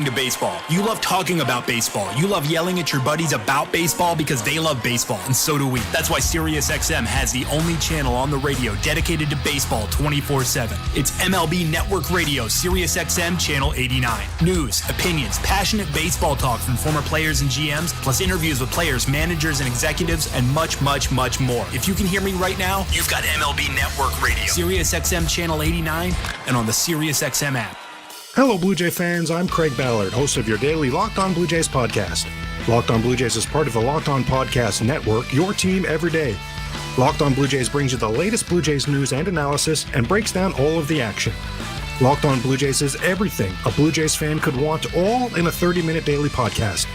To baseball. You love talking about baseball. You love yelling at your buddies about baseball because they love baseball, and so do we. That's why SiriusXM has the only channel on the radio dedicated to baseball 24/7. It's MLB Network Radio, SiriusXM Channel 89. News, opinions, passionate baseball talk from former players and GMs, plus interviews with players, managers, and executives, and much, much, much more. If you can hear me right now, you've got MLB Network Radio, SiriusXM Channel 89, and on the SiriusXM app. Hello, Blue Jay fans. I'm Craig Ballard, host of your daily Locked On Blue Jays podcast. Locked On Blue Jays is part of the Locked On Podcast Network, your team every day. Locked On Blue Jays brings you the latest Blue Jays news and analysis and breaks down all of the action. Locked On Blue Jays is everything a Blue Jays fan could want, all in a 30-minute daily podcast.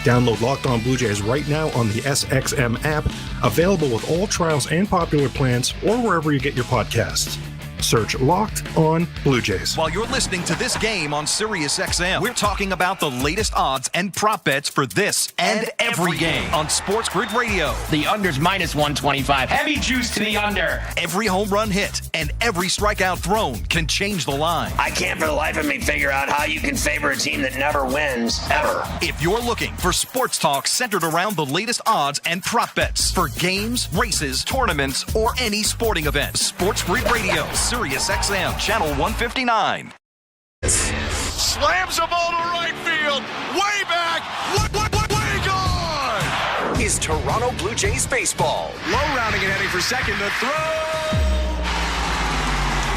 Download Locked On Blue Jays right now on the SXM app, available with all trials and popular plans, or wherever you get your podcasts. Search Locked On Blue Jays. While you're listening to this game on SiriusXM, we're talking about the latest odds and prop bets for this and every game on Sports Grid Radio. The under's minus 125. Heavy juice to the under. Every home run hit and every strikeout thrown can change the line. I can't for the life of me figure out how you can favor a team that never wins, ever. If you're looking for sports talk centered around the latest odds and prop bets for games, races, tournaments, or any sporting event, Sports Grid Radio, SiriusXM, Channel 159. Slams the ball to right field. Way back. Way gone. Is Toronto Blue Jays baseball. Low rounding and heading for second. The throw.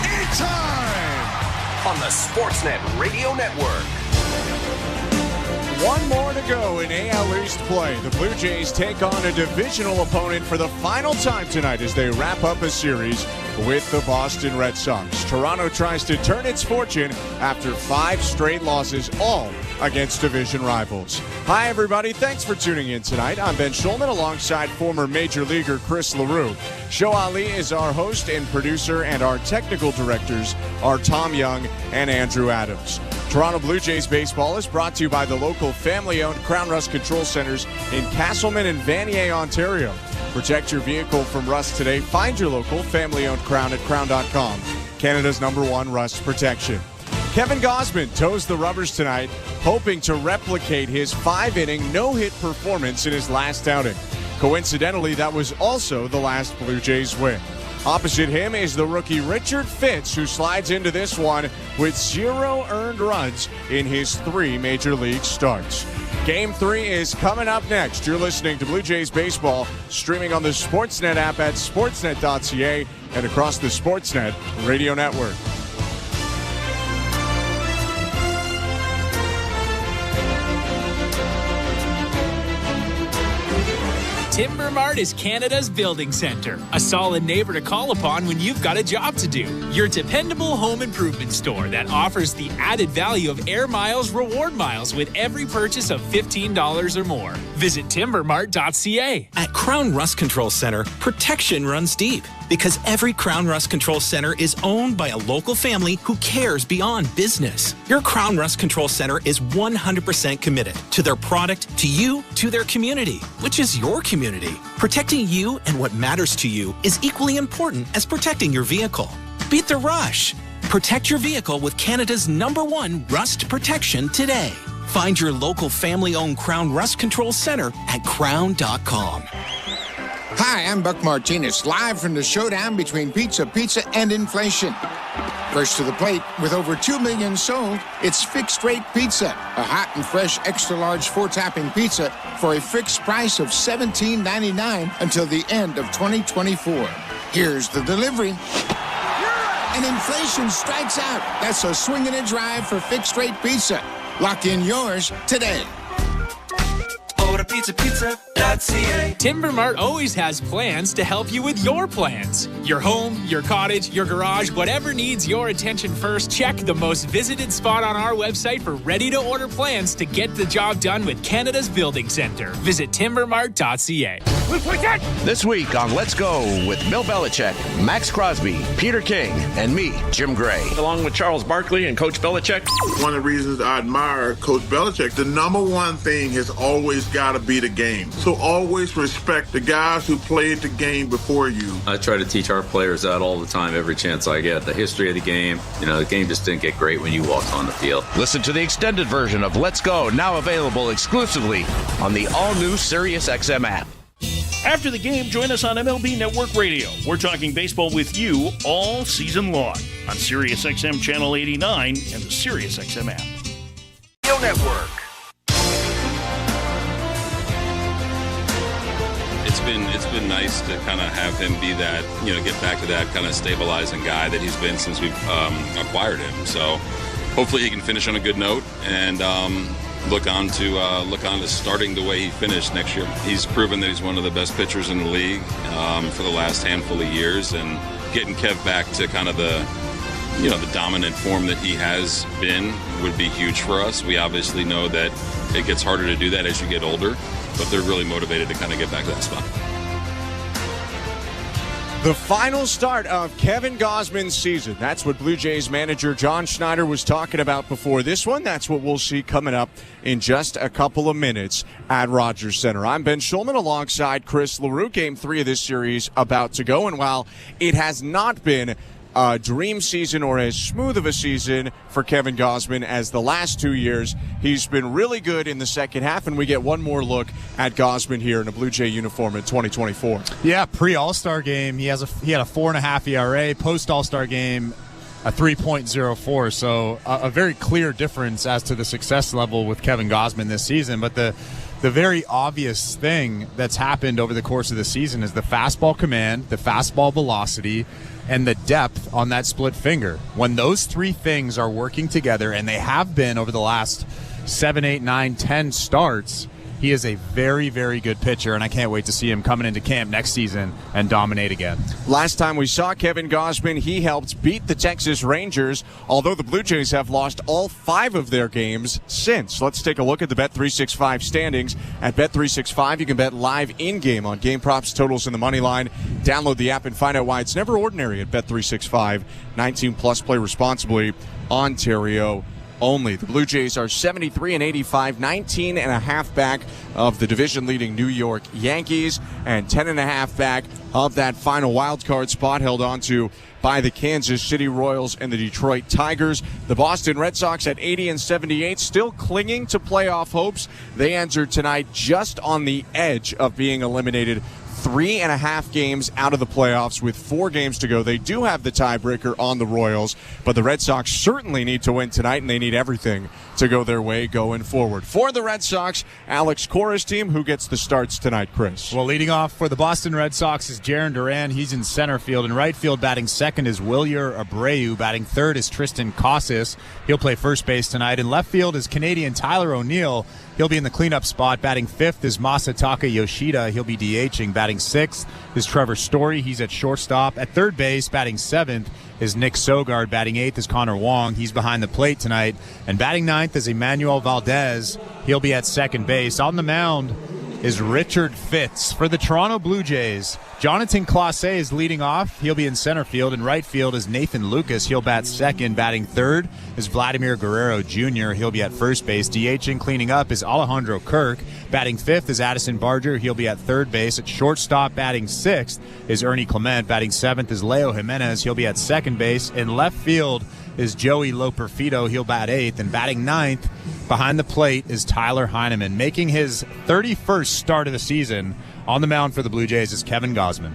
In time. On the Sportsnet Radio Network. One more to go in AL East play. The Blue Jays take on a divisional opponent for the final time tonight as they wrap up a series with the Boston Red Sox. Toronto tries to turn its fortune after 5 straight losses, all against division rivals. Hi, everybody. Thanks for tuning in tonight. I'm Ben Schulman alongside former Major Leaguer Chris LaRue. Show Ali is our host and producer, and our technical directors are Tom Young and Andrew Adams. Toronto Blue Jays baseball is brought to you by the local family-owned Crown Rust Control Centers in Castleman and Vanier, Ontario. Protect your vehicle from rust today. Find your local family-owned Crown at crown.com. Canada's #1 rust protection. Kevin Gausman toes the rubbers tonight, hoping to replicate his 5-inning no-hit performance in his last outing. Coincidentally, that was also the last Blue Jays win. Opposite him is the rookie Richard Fitts, who slides into this one with 0 earned runs in his 3 major league starts. Game 3 is coming up next. You're listening to Blue Jays baseball, streaming on the Sportsnet app at sportsnet.ca and across the Sportsnet Radio Network. Timber Mart is Canada's building center, a solid neighbor to call upon when you've got a job to do. Your dependable home improvement store that offers the added value of Air Miles reward miles with every purchase of $15 or more. Visit timbermart.ca. At Crown Rust Control Center, protection runs deep because every Crown Rust Control Center is owned by a local family who cares beyond business. Your Crown Rust Control Center is 100% committed to their product, to you, to their community, which is your community. Protecting you and what matters to you is equally important as protecting your vehicle. Beat the rush. Protect your vehicle with Canada's #1 rust protection today. Find your local family-owned Crown Rust Control Center at crown.com. Hi, I'm Buck Martinez, live from the showdown between pizza and inflation. First to the plate, with over 2 million sold, it's Fixed Rate Pizza, a hot and fresh extra-large 4-topping pizza for a fixed price of $17.99 until the end of 2024. Here's the delivery. And inflation strikes out. That's a swing and a drive for Fixed Rate Pizza. Lock in yours today. Order pizza.ca. Timber Mart always has plans to help you with your plans. Your home, your cottage, your garage, whatever needs your attention first, check the most visited spot on our website for ready-to-order plans to get the job done with Canada's building center. Visit timbermart.ca. This week on Let's Go with Bill Belichick, Max Crosby, Peter King, and me, Jim Gray. Along with Charles Barkley and Coach Belichick. One of the reasons I admire Coach Belichick, the #1 thing has always got to be the game. So always respect the guys who played the game before you. I try to teach our players that all the time, every chance I get. The history of the game. The game just didn't get great when you walked on the field. Listen to the extended version of Let's Go, now available exclusively on the all-new SiriusXM app. After the game, join us on MLB Network Radio. We're talking baseball with you all season long on SiriusXM Channel 89 and the SiriusXM app. Radio Network. It's been nice to kind of have him be that, get back to that kind of stabilizing guy that he's been since we've acquired him. So hopefully he can finish on a good note and look on to starting the way he finished next year. He's proven that he's one of the best pitchers in the league for the last handful of years, and getting Kev back to kind of the dominant form that he has been would be huge for us. We obviously know that it gets harder to do that as you get older, but they're really motivated to kind of get back to that spot. The final start of Kevin Gausman's season. That's what Blue Jays manager John Schneider was talking about before this one. That's what we'll see coming up in just a couple of minutes at Rogers Center. I'm Ben Schulman alongside Chris LaRue. Game 3 of this series about to go. And while it has not been a dream season or as smooth of a season for Kevin Gausman as the last 2 years, he's been really good in the second half, and we get one more look at Gausman here in a Blue Jay uniform in 2024. Yeah, pre-All-Star game, he had a 4.5 ERA. Post-All-Star game, a 3.04. So a very clear difference as to the success level with Kevin Gausman this season. But the very obvious thing that's happened over the course of the season is the fastball command, the fastball velocity, and the depth on that split finger. When those three things are working together, and they have been over the last 7, 8, 9, 10 starts, he is a very, very good pitcher, and I can't wait to see him coming into camp next season and dominate again. Last time we saw Kevin Gausman, he helped beat the Texas Rangers, although the Blue Jays have lost all 5 of their games since. Let's take a look at the Bet365 standings. At Bet365, you can bet live in-game on game props, totals, and the money line. Download the app and find out why it's never ordinary at Bet365. 19+, play responsibly. Ontario only. The Blue Jays are 73-85, 19.5 back of the division-leading New York Yankees, and 10.5 back of that final wild card spot held onto by the Kansas City Royals and the Detroit Tigers. The Boston Red Sox at 80-78, still clinging to playoff hopes. They entered tonight just on the edge of being eliminated. 3.5 games out of the playoffs with 4 games to go. They do have the tiebreaker on the Royals, but the Red Sox certainly need to win tonight, and they need everything to go their way going forward. For the Red Sox, Alex Cora's team, who gets the starts tonight, Chris? Well, leading off for the Boston Red Sox is Jarren Duran. He's in center field. In right field, batting second is Wilyer Abreu. Batting third is Tristan Casas. He'll play first base tonight. In left field is Canadian Tyler O'Neill. He'll be in the cleanup spot. Batting fifth is Masataka Yoshida. He'll be DHing. Batting sixth is Trevor Story. He's at shortstop. At third base, batting seventh is Nick Sogard. Batting eighth is Connor Wong. He's behind the plate tonight. And batting ninth is Emmanuel Valdez. He'll be at second base. On the mound is Richard Fitz. For the Toronto Blue Jays, Jonathan Clase is leading off. He'll be in center field. In right field is Nathan Lucas. He'll bat second. Batting third is Vladimir Guerrero Jr. He'll be at first base. DHing cleaning up is Alejandro Kirk. Batting fifth is Addison Barger. He'll be at third base. At shortstop, batting sixth is Ernie Clement. Batting seventh is Leo Jimenez. He'll be at second base. In left field is Joey Loperfido. He'll bat eighth. And batting ninth behind the plate is Tyler Heineman. Making his 31st start of the season on the mound for the Blue Jays is Kevin Gausman.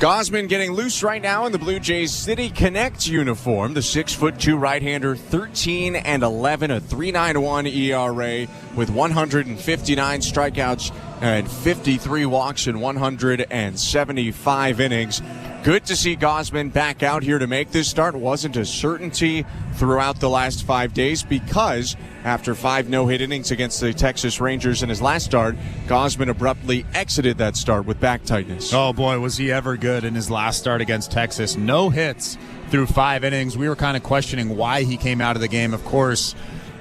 Gausman getting loose right now in the Blue Jays City Connect uniform. The 6'2" right-hander, 13-11, a 3.91 ERA with 159 strikeouts and 53 walks in 175 innings. Good to see Gausman back out here to make this start. Wasn't a certainty throughout the last 5 days because after 5 no-hit innings against the Texas Rangers in his last start, Gausman abruptly exited that start with back tightness. Oh, boy, was he ever good in his last start against Texas. No hits through 5 innings. We were kind of questioning why he came out of the game. Of course,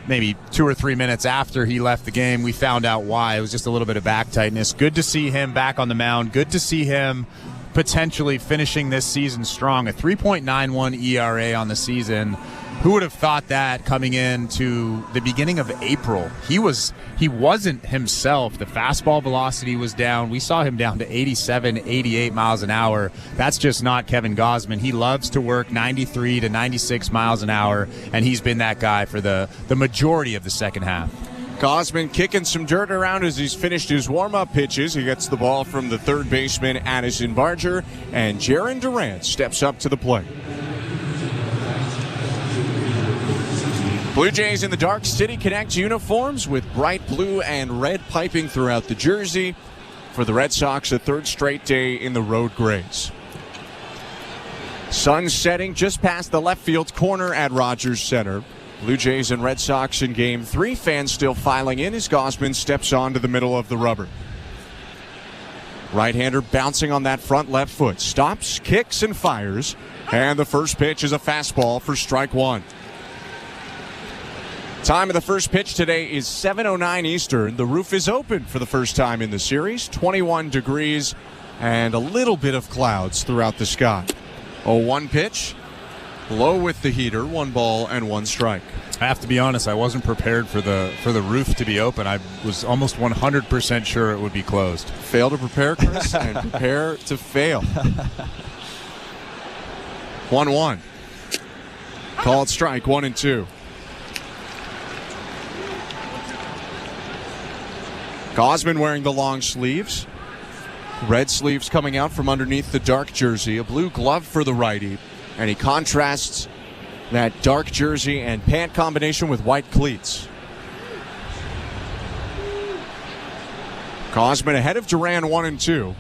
maybe 2 or 3 minutes after he left the game, we found out why. It was just a little bit of back tightness. Good to see him back on the mound. Good to see him potentially finishing this season strong. A 3.91 ERA on the season. Who would have thought that coming into the beginning of April? He wasn't himself. The fastball velocity was down. We saw him down to 87, 88 miles an hour. That's just not Kevin Gausman. He loves to work 93 to 96 miles an hour, and he's been that guy for the majority of the second half. Gausman kicking some dirt around as he's finished his warm-up pitches. He gets the ball from the third baseman, Addison Barger, and Jarren Duran steps up to the plate. Blue Jays in the Dark City Connect uniforms with bright blue and red piping throughout the jersey. For the Red Sox, a third straight day in the road grays. Sun setting just past the left field corner at Rogers Center. Blue Jays and Red Sox in Game 3. Fans still filing in as Gausman steps onto the middle of the rubber. Right-hander bouncing on that front left foot. Stops, kicks, and fires. And the first pitch is a fastball for strike one. Time of the first pitch today is 7:09 Eastern. The roof is open for the first time in the series. 21 degrees and a little bit of clouds throughout the sky. 0-1 pitch. Low with the heater. 1 ball and 1 strike. I have to be honest, I wasn't prepared for the roof to be open. I was almost 100% sure it would be closed. Fail to prepare, Chris, and prepare to fail. 1-1. Called strike, 1-2. Gausman wearing the long sleeves. Red sleeves coming out from underneath the dark jersey. A blue glove for the righty. And he contrasts that dark jersey and pant combination with white cleats. Gausman ahead of Duran, 1-2.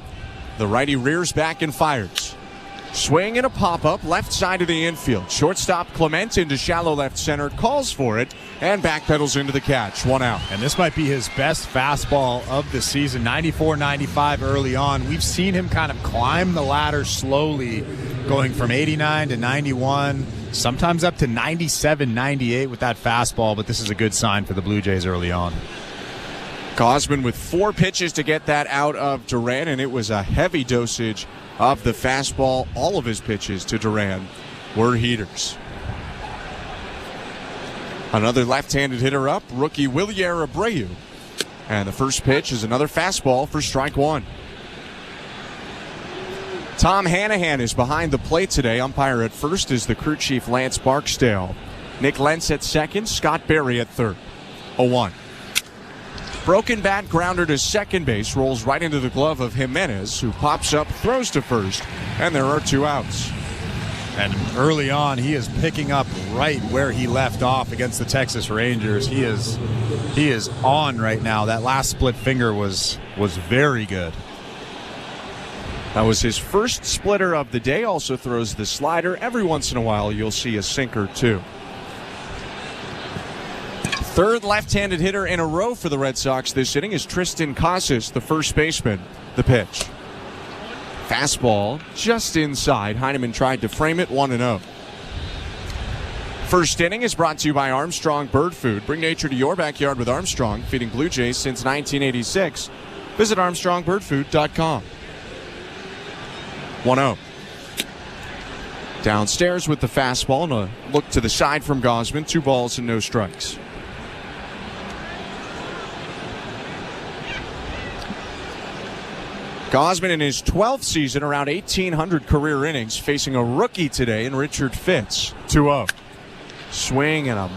The righty rears back and fires. Swing and a pop-up left side of the infield. Shortstop Clement into shallow left center, calls for it, and backpedals into the catch. 1 out. And this might be his best fastball of the season. 94-95 early on. We've seen him kind of climb the ladder slowly, going from 89 to 91, sometimes up to 97, 98 with that fastball, but this is a good sign for the Blue Jays early on. Gausman with 4 pitches to get that out of Duran, and it was a heavy dosage of the fastball. All of his pitches to Duran were heaters. Another left-handed hitter up, rookie Wilyer Abreu. And the first pitch is another fastball for strike 1. Tom Hanahan is behind the plate today. Umpire at first is the crew chief Lance Barksdale. Nick Lentz at second, Scott Berry at third. 0-1. Broken bat grounder to second base, rolls right into the glove of Jimenez, who pops up, throws to first, and there are 2 outs. And early on, he is picking up right where he left off against the Texas Rangers. He is on right now. That last split finger was very good. That was his first splitter of the day. Also throws the slider. Every once in a while, you'll see a sinker too. Third left-handed hitter in a row for the Red Sox this inning is Tristan Casas, the first baseman. The pitch. Fastball just inside. Heineman tried to frame it, 1-0. First inning is brought to you by Armstrong Bird Food. Bring nature to your backyard with Armstrong, feeding Blue Jays since 1986. Visit ArmstrongBirdFood.com. 1-0. Downstairs with the fastball and a look to the side from Gausman. 2 balls and no strikes. Gausman in his 12th season, around 1,800 career innings, facing a rookie today in Richard Fitz. 2-0. Swing and a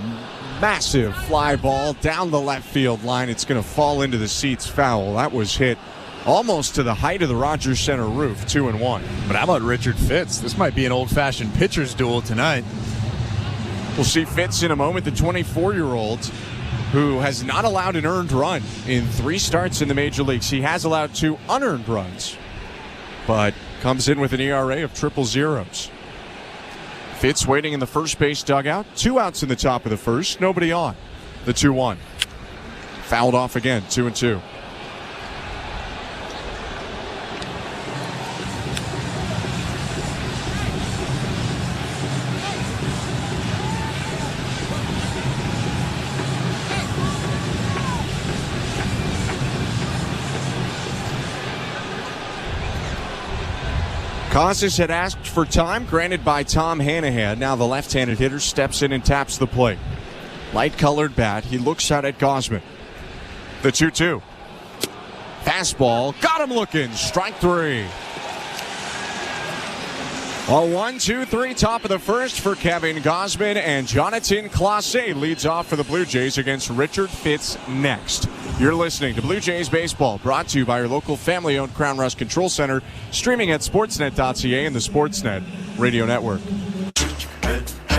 massive fly ball down the left field line. It's going to fall into the seats foul. That was hit almost to the height of the Rogers Center roof. 2-1. But how about Richard Fitz? This might be an old-fashioned pitcher's duel tonight. We'll see Fitz in a moment, the 24-year-old who has not allowed an earned run in 3 starts in the major leagues. He has allowed 2 unearned runs, but comes in with an ERA of 000. Fitz waiting in the first base dugout. 2 outs in the top of the first. Nobody on. The 2-1. Fouled off again. 2-2. Costas had asked for time, granted by Tom Hanahan. Now the left-handed hitter steps in and taps the plate. Light-colored bat. He looks out at Gausman. The 2-2. Fastball. Got him looking. Strike three. A 1-2-3 top of the first for Kevin Gausman, and Jonathan Clase leads off for the Blue Jays against Richard Fitz next. You're listening to Blue Jays Baseball, brought to you by your local family-owned Crown Rust Control Center, streaming at sportsnet.ca and the Sportsnet Radio Network.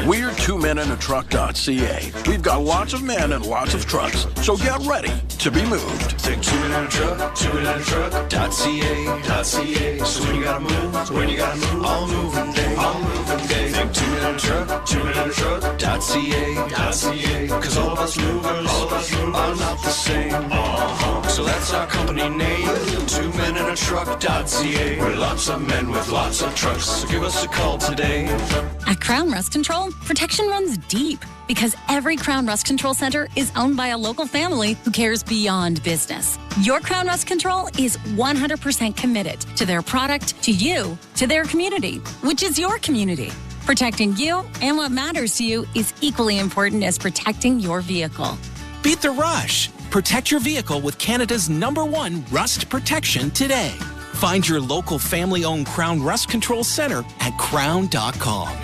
We're 2menintruck.ca. We've got lots of men and lots of trucks, so get ready to be moved. Think 2menintruck.ca. So when you gotta move, all moving day. Think 2menintruck.ca. Cause all of us movers are not the same. So that's our company name, 2menintruck.ca. We're lots of men with lots of trucks, so give us a call today. At Crown Rust Control, protection runs deep because every Crown Rust Control Center is owned by a local family who cares beyond business. Your Crown Rust Control is 100% committed to their product, to you, to their community, which is your community. Protecting you and what matters to you is equally important as protecting your vehicle. Beat the rush. Protect your vehicle with Canada's #1 rust protection today. Find your local family-owned Crown Rust Control Center at crown.com.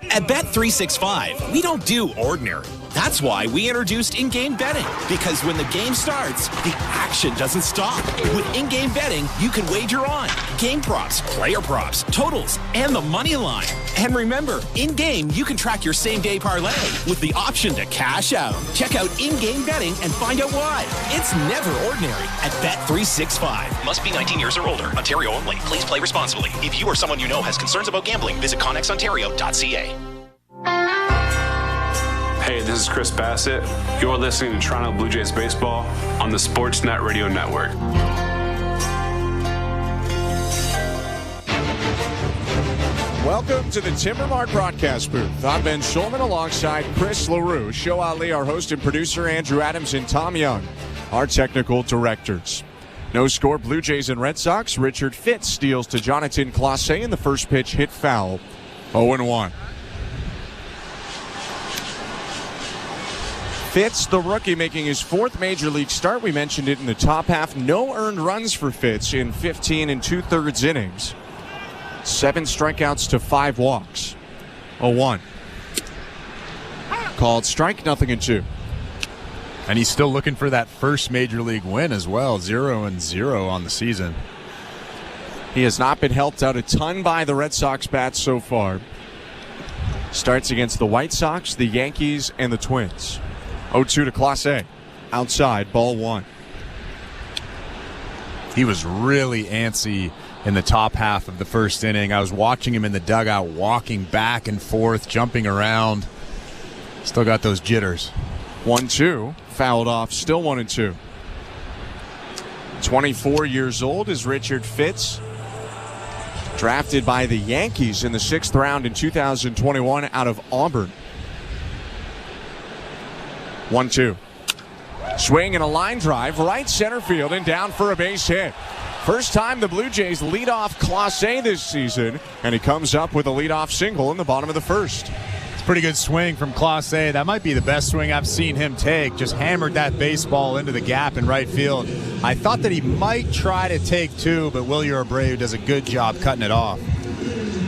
At Bet365, we don't do ordinary. That's why we introduced in-game betting, because when the game starts, the action doesn't stop. With in-game betting, you can wager on game props, player props, totals, and the money line. And remember, in-game, you can track your same-day parlay with the option to cash out. Check out in-game betting and find out why. It's never ordinary at Bet365. Must be 19 years or older. Ontario only. Please play responsibly. If you or someone you know has concerns about gambling, visit connexontario.ca. Hey, this is Chris Bassett. You're listening to Toronto Blue Jays Baseball on the Sportsnet Radio Network. Welcome to the Timbermark broadcast booth. I'm Ben Schulman alongside Chris LaRue, Show Ali, our host and producer, Andrew Adams, and Tom Young, our technical directors. No score, Blue Jays and Red Sox. Richard Fitz steals to Jonathan Clase in the first pitch, hit foul, 0-1. Fitz, the rookie, making his fourth major league start. We mentioned it in the top half. No earned runs for Fitz in 15 2/3 innings. 7 strikeouts to 5 walks. 0-1. Called strike, 0-2. And he's still looking for that first major league win as well. 0-0 on the season. He has not been helped out a ton by the Red Sox bats so far. Starts against the White Sox, the Yankees, and the Twins. 0-2 to Clase. Outside, ball 1. He was really antsy in the top half of the first inning. I was watching him in the dugout, walking back and forth, jumping around. Still got those jitters. 1-2, fouled off, still 1-2. 24 years old is Richard Fitz. Drafted by the Yankees in the 6th round in 2021 out of Auburn. 1-2. Swing and a line drive, right center field and down for a base hit. First time the Blue Jays lead off Clase this season, and he comes up with a leadoff single in the bottom of the first. It's a pretty good swing from Clase. That might be the best swing I've seen him take. Just hammered that baseball into the gap in right field. I thought that he might try to take 2, but Wilyer Abreu does a good job cutting it off.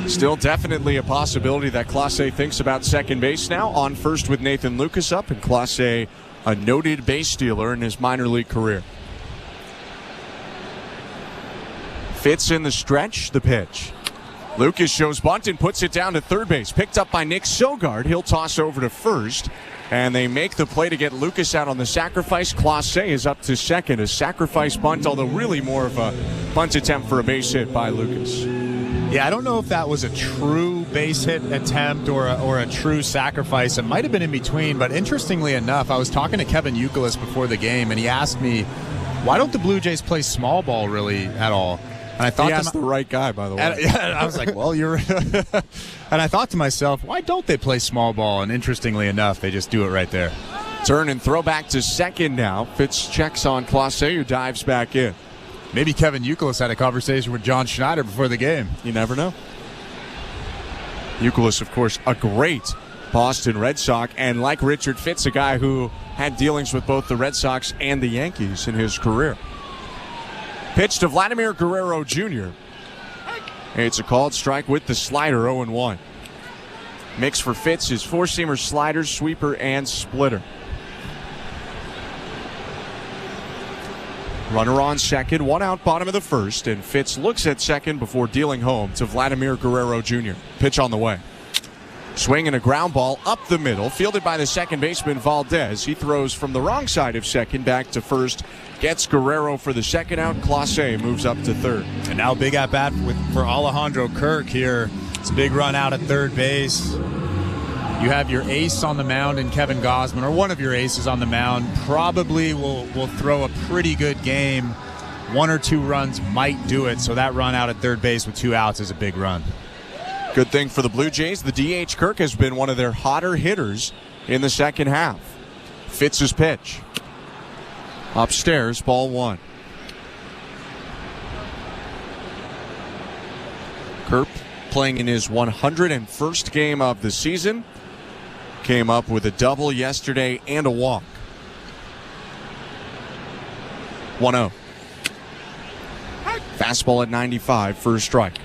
Still definitely a possibility that Clase thinks about second base now. On first with Nathan Lucas up, and Clase, a noted base stealer in his minor league career. Fitz in the stretch, the pitch. Lucas shows bunt and puts it down to third base. Picked up by Nick Sogard. He'll toss over to first. And they make the play to get Lucas out on the sacrifice. Clase is up to second. A sacrifice bunt, although really more of a bunt attempt for a base hit by Lucas. Yeah, I don't know if that was a true base hit attempt or a true sacrifice. It might have been in between, but interestingly enough, I was talking to Kevin Youkilis before the game, and he asked me, why don't the Blue Jays play small ball really at all? And I thought he asked the right guy, by the way. And I was like, well, you're... And I thought to myself, why don't they play small ball? And interestingly enough, they just do it right there. Turn and throw back to second now. Fitz checks on Clase, who dives back in. Maybe Kevin Youkilis had a conversation with John Schneider before the game. You never know. Youkilis, of course, a great Boston Red Sox, and like Richard Fitz, a guy who had dealings with both the Red Sox and the Yankees in his career. Pitch to Vladimir Guerrero Jr. It's a called strike with the slider, 0-1. Mix for Fitz is four-seamer, slider, sweeper, and splitter. Runner on second, one out, bottom of the first, and Fitz looks at second before dealing home to Vladimir Guerrero Jr. Pitch on the way. Swing and a ground ball up the middle, fielded by the second baseman Valdez. He throws from the wrong side of second back to first, gets Guerrero for the second out. Clase moves up to third. And now big at bat for Alejandro Kirk here. It's a big run out at third base. You have your ace on the mound in Kevin Gausman, or one of your aces on the mound. Probably will throw a pretty good game. One or two runs might do it, so that run out at third base with 2 outs is a big run. Good thing for the Blue Jays, the DH Kirk has been one of their hotter hitters in the second half. Fitz's pitch. Upstairs, ball 1. Kirk playing in his 101st game of the season. Came up with a double yesterday and a walk. 1-0. Fastball at 95 for a strike.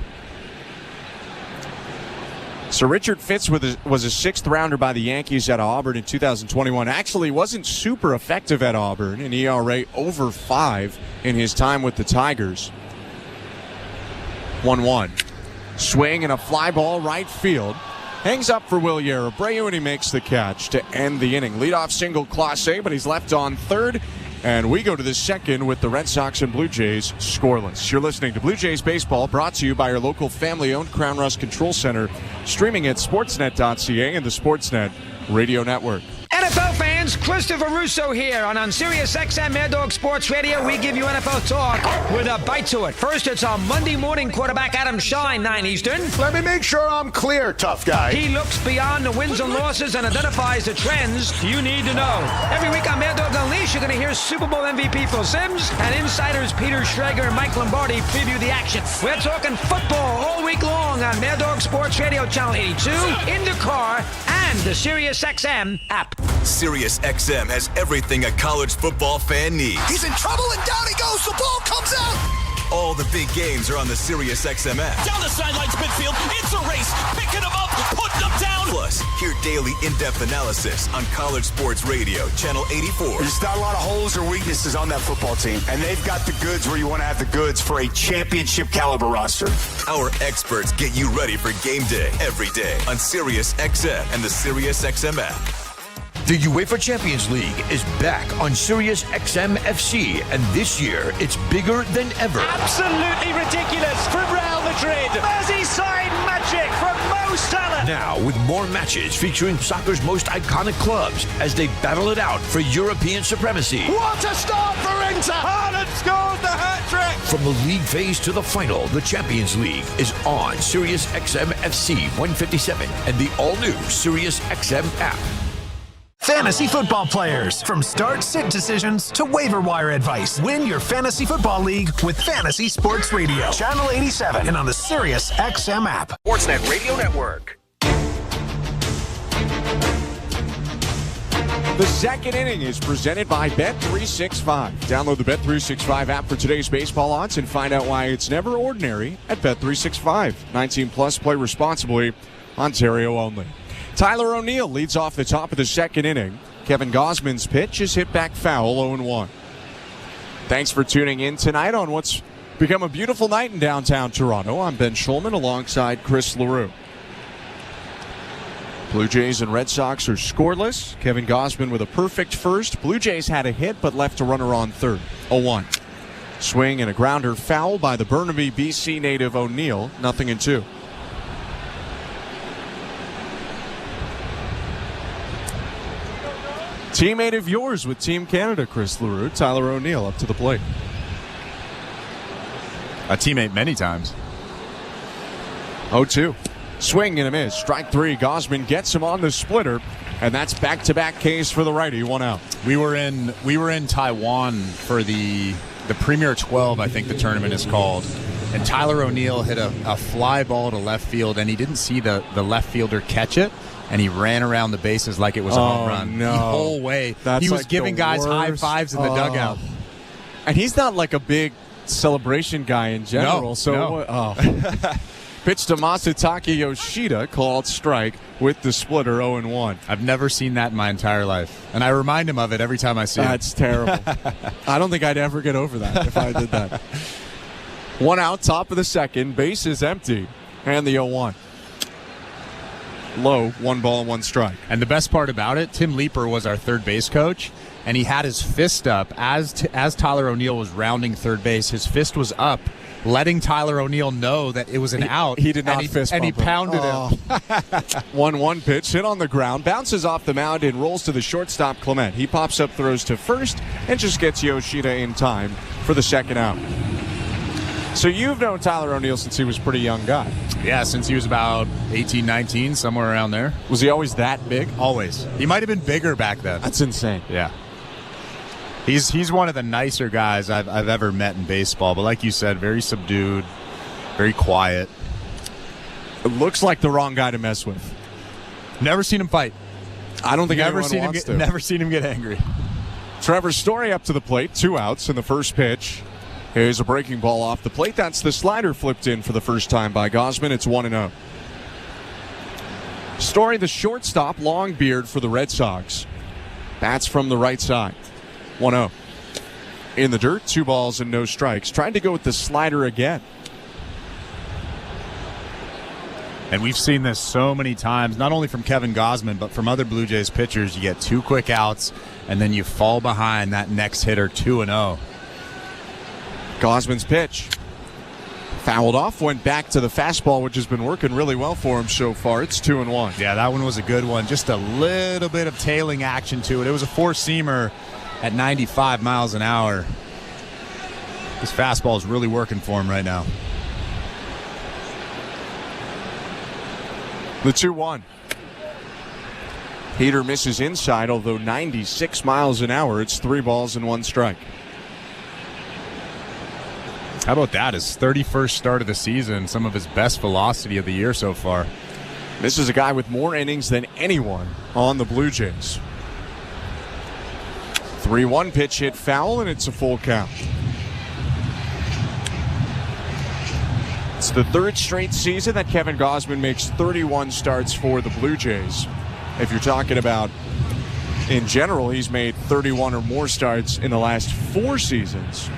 So Richard Fitz was a sixth rounder by the Yankees at Auburn in 2021. Actually wasn't super effective at Auburn, an ERA over 5 in his time with the Tigers. 1-1. Swing and a fly ball right field. Hangs up for Wilyer Abreu, and he makes the catch to end the inning. Leadoff single Clase, but he's left on third. And we go to the second with the Red Sox and Blue Jays scoreless. You're listening to Blue Jays Baseball, brought to you by your local family-owned Crown Rust Control Center, streaming at sportsnet.ca and the Sportsnet Radio Network. NFL fans, Christopher Russo here. On Sirius XM Mad Dog Sports Radio, we give you NFL talk with a bite to it. First, it's our Monday morning quarterback, Adam Shine, 9 Eastern. Let me make sure I'm clear, tough guy. He looks beyond the wins and losses and identifies the trends you need to know. Every week on Mad Dog Unleashed, you're going to hear Super Bowl MVP Phil Simms and insiders Peter Schrager and Mike Lombardi preview the action. We're talking football all week long on Mad Dog Sports Radio, Channel 82, in the car, and the Sirius XM app. Sirius XM has everything a college football fan needs. He's in trouble and down he goes. The ball comes out. All the big games are on the Sirius XM app. Down the sidelines midfield. It's a race. Picking them up, putting them down. Plus, hear daily in-depth analysis on College Sports Radio, Channel 84. There's not a lot of holes or weaknesses on that football team, and they've got the goods where you want to have the goods for a championship caliber roster. Our experts get you ready for game day every day on Sirius XM and the Sirius XM app. The UEFA Champions League is back on Sirius XM FC, and this year it's bigger than ever. Absolutely ridiculous from Real Madrid. Merseyside magic from Mo Salah. Now with more matches featuring soccer's most iconic clubs as they battle it out for European supremacy. What a start for Inter! Haaland scores the hat-trick! From the league phase to the final, the Champions League is on Sirius XM FC 157 and the all-new Sirius XM app. Fantasy football players, from start-sit decisions to waiver wire advice. Win your fantasy football league with Fantasy Sports Radio. Channel 87 and on the Sirius XM app. Sportsnet Radio Network. The second inning is presented by Bet365. Download the Bet365 app for today's baseball odds and find out why it's never ordinary at Bet365. 19 plus, play responsibly. Ontario only. Tyler O'Neill leads off the top of the second inning. Kevin Gausman's pitch is hit back foul, 0-1. Thanks for tuning in tonight on what's become a beautiful night in downtown Toronto. I'm Ben Schulman alongside Chris LaRue. Blue Jays and Red Sox are scoreless. Kevin Gausman with a perfect first. Blue Jays had a hit but left a runner on third, 0-1. Swing and a grounder foul by the Burnaby, BC native O'Neill, 0-2. Teammate of yours with Team Canada, Chris LaRue, Tyler O'Neill up to the plate. A teammate many times. 0-2. Swing and a miss. Strike three. Gausman gets him on the splitter, and that's back-to-back Ks for the righty. 1 out. We were in Taiwan for the the Premier 12, I think the tournament is called. And Tyler O'Neill hit a fly ball to left field, and he didn't see the left fielder catch it, and he ran around the bases like it was a home run. No. The whole way. That's he was like giving guys high fives in the dugout. And he's not like a big celebration guy in general. Pitch to Masataka Yoshida, called strike with the splitter, 0-1. I've never seen that in my entire life, and I remind him of it every time I see it. That's terrible. I don't think I'd ever get over that if I did that. 1 out, top of the second, base is empty, and the 0-1. Low, 1 ball and 1 strike. And the best part about it, Tim Leeper was our third base coach, and he had his fist up as Tyler O'Neill was rounding third base. His fist was up, letting Tyler O'Neill know that it was an out. He did not fist bump and he pounded him. 1-1 pitch, hit on the ground, bounces off the mound, and rolls to the shortstop, Clement. He pops up, throws to first, and just gets Yoshida in time for the second out. So you've known Tyler O'Neill since he was a pretty young guy. Yeah, since he was about 18, 19, somewhere around there. Was he always that big? Always. He might have been bigger back then. That's insane. Yeah. He's one of the nicer guys I've ever met in baseball, but like you said, very subdued, very quiet. It looks like the wrong guy to mess with. Never seen him fight. I don't think never anyone seen wants him to. Never seen him get angry. Trevor Story up to the plate, 2 outs in the first pitch. Here's a breaking ball off the plate. That's the slider flipped in for the first time by Gausman. It's 1-0. Story, the shortstop, long beard for the Red Sox. Bats from the right side. 1-0. In the dirt, 2 balls and no strikes. Trying to go with the slider again. And we've seen this so many times, not only from Kevin Gausman, but from other Blue Jays pitchers. You get 2 quick outs, and then you fall behind that next hitter 2-0. Gausman's pitch. Fouled off, went back to the fastball, which has been working really well for him so far. It's 2-1. Yeah, that one was a good one. Just a little bit of tailing action to it. It was a 4-seamer at 95 miles an hour. This fastball is really working for him right now. The 2-1. Heater misses inside, although 96 miles an hour. It's 3 balls and 1 strike. How about that? His 31st start of the season, some of his best velocity of the year so far. This is a guy with more innings than anyone on the Blue Jays. 3-1 pitch hit foul, and it's a full count. It's the 3rd straight season that Kevin Gausman makes 31 starts for the Blue Jays. If you're talking about in general, he's made 31 or more starts in the last 4 seasons.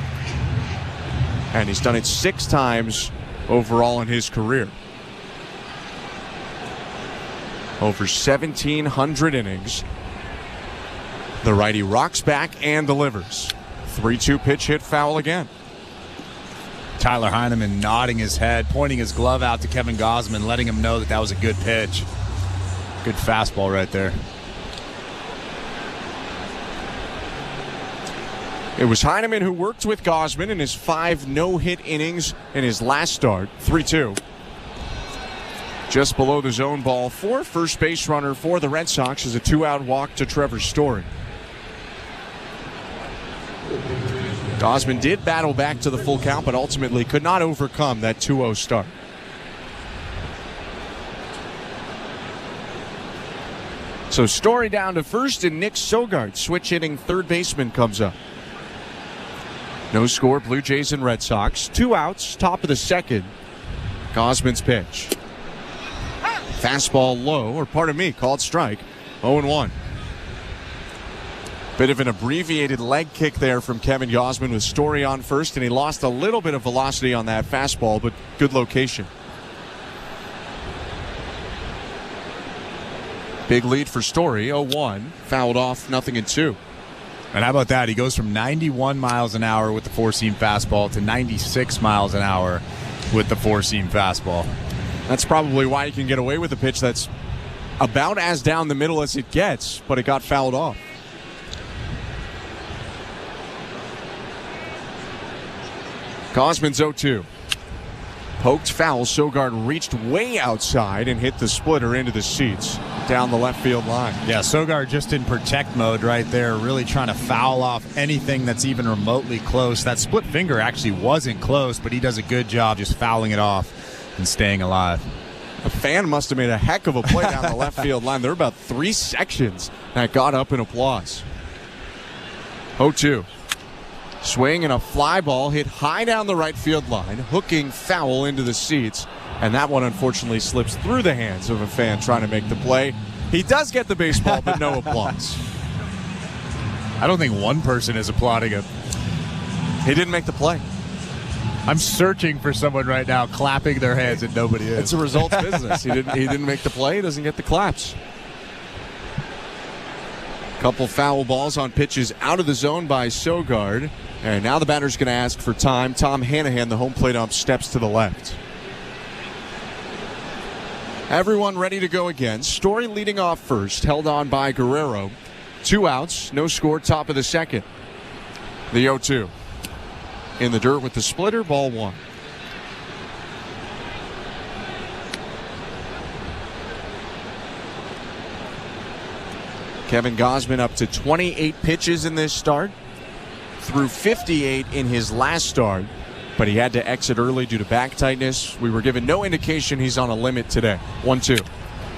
And he's done it 6 times overall in his career. Over 1,700 innings. The righty rocks back and delivers. 3-2 pitch hit foul again. Tyler Heineman nodding his head, pointing his glove out to Kevin Gausman, letting him know that was a good pitch. Good fastball right there. It was Heineman who worked with Gausman in his 5 no-hit innings in his last start. 3-2. Just below the zone ball for first base runner for the Red Sox is a 2-out walk to Trevor Story. Gausman did battle back to the full count, but ultimately could not overcome that 2-0 start. So Story down to first, and Nick Sogard, switch hitting third baseman, comes up. No score, Blue Jays and Red Sox. 2 outs, top of the second. Gausman's pitch. Fastball low, or pardon me, called strike. 0-1. Bit of an abbreviated leg kick there from Kevin Gausman with Story on first, and he lost a little bit of velocity on that fastball, but good location. Big lead for Story, 0-1. Fouled off, 0-2. And how about that? He goes from 91 miles an hour with the 4-seam fastball to 96 miles an hour with the 4-seam fastball. That's probably why he can get away with a pitch that's about as down the middle as it gets, but it got fouled off. Gausman's 0-2. Poked foul. Sogard reached way outside and hit the splitter into the seats. down the left field line. Yeah, Sogard just in protect mode right there, really trying to foul off anything that's even remotely close. That split finger actually wasn't close, but he does a good job just fouling it off and staying alive. A fan must have made a heck of a play down the left field line. There were about 3 sections that got up in applause. 0-2. Swing and a fly ball hit high down the right field line, hooking foul into the seats. And that one unfortunately slips through the hands of a fan trying to make the play. He does get the baseball, but no applause. I don't think one person is applauding him. He didn't make the play. I'm searching for someone right now clapping their hands, and nobody is. It's a results business. He didn't make the play. He doesn't get the claps. Couple foul balls on pitches out of the zone by Sogard. And now the batter's going to ask for time. Tom Hanahan, the home plate ump, steps to the left. Everyone ready to go again. Story leading off first, held on by Guerrero. 2 outs, no score, top of the second. The 0-2. In the dirt with the splitter, ball 1. Kevin Gausman up to 28 pitches in this start. Threw 58 in his last start, but he had to exit early due to back tightness. We were given no indication he's on a limit today. 1-2.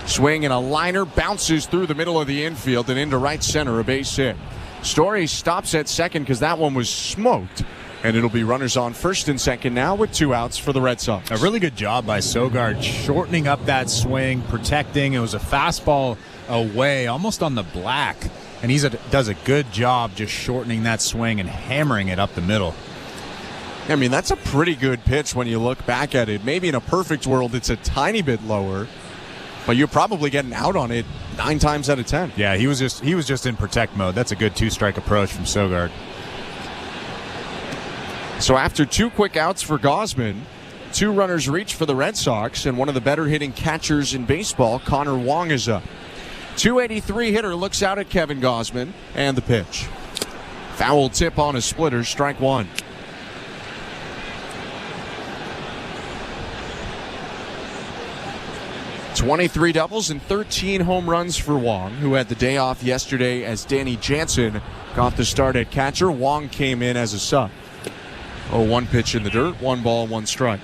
Swing and a liner bounces through the middle of the infield and into right center, a base hit. Story stops at second because that one was smoked. And it'll be runners on first and second now with 2 outs for the Red Sox. A really good job by Sogard shortening up that swing, protecting. It was a fastball away, almost on the black. And he does a good job just shortening that swing and hammering it up the middle. I mean, that's a pretty good pitch when you look back at it. Maybe in a perfect world, it's a tiny bit lower, but you're probably getting out on it 9 times out of 10. Yeah, he was just in protect mode. That's a good 2-strike approach from Sogard. So after 2 quick outs for Gausman, 2 runners reach for the Red Sox, and one of the better hitting catchers in baseball, Connor Wong, is up. 283 hitter looks out at Kevin Gausman, and the pitch. Foul tip on a splitter, strike 1. $23 doubles and 13 home runs for Wong, who had the day off yesterday as Danny Jansen got the start at catcher. Wong came in as a sub. 0-1 pitch in the dirt, 1 ball, 1 strike.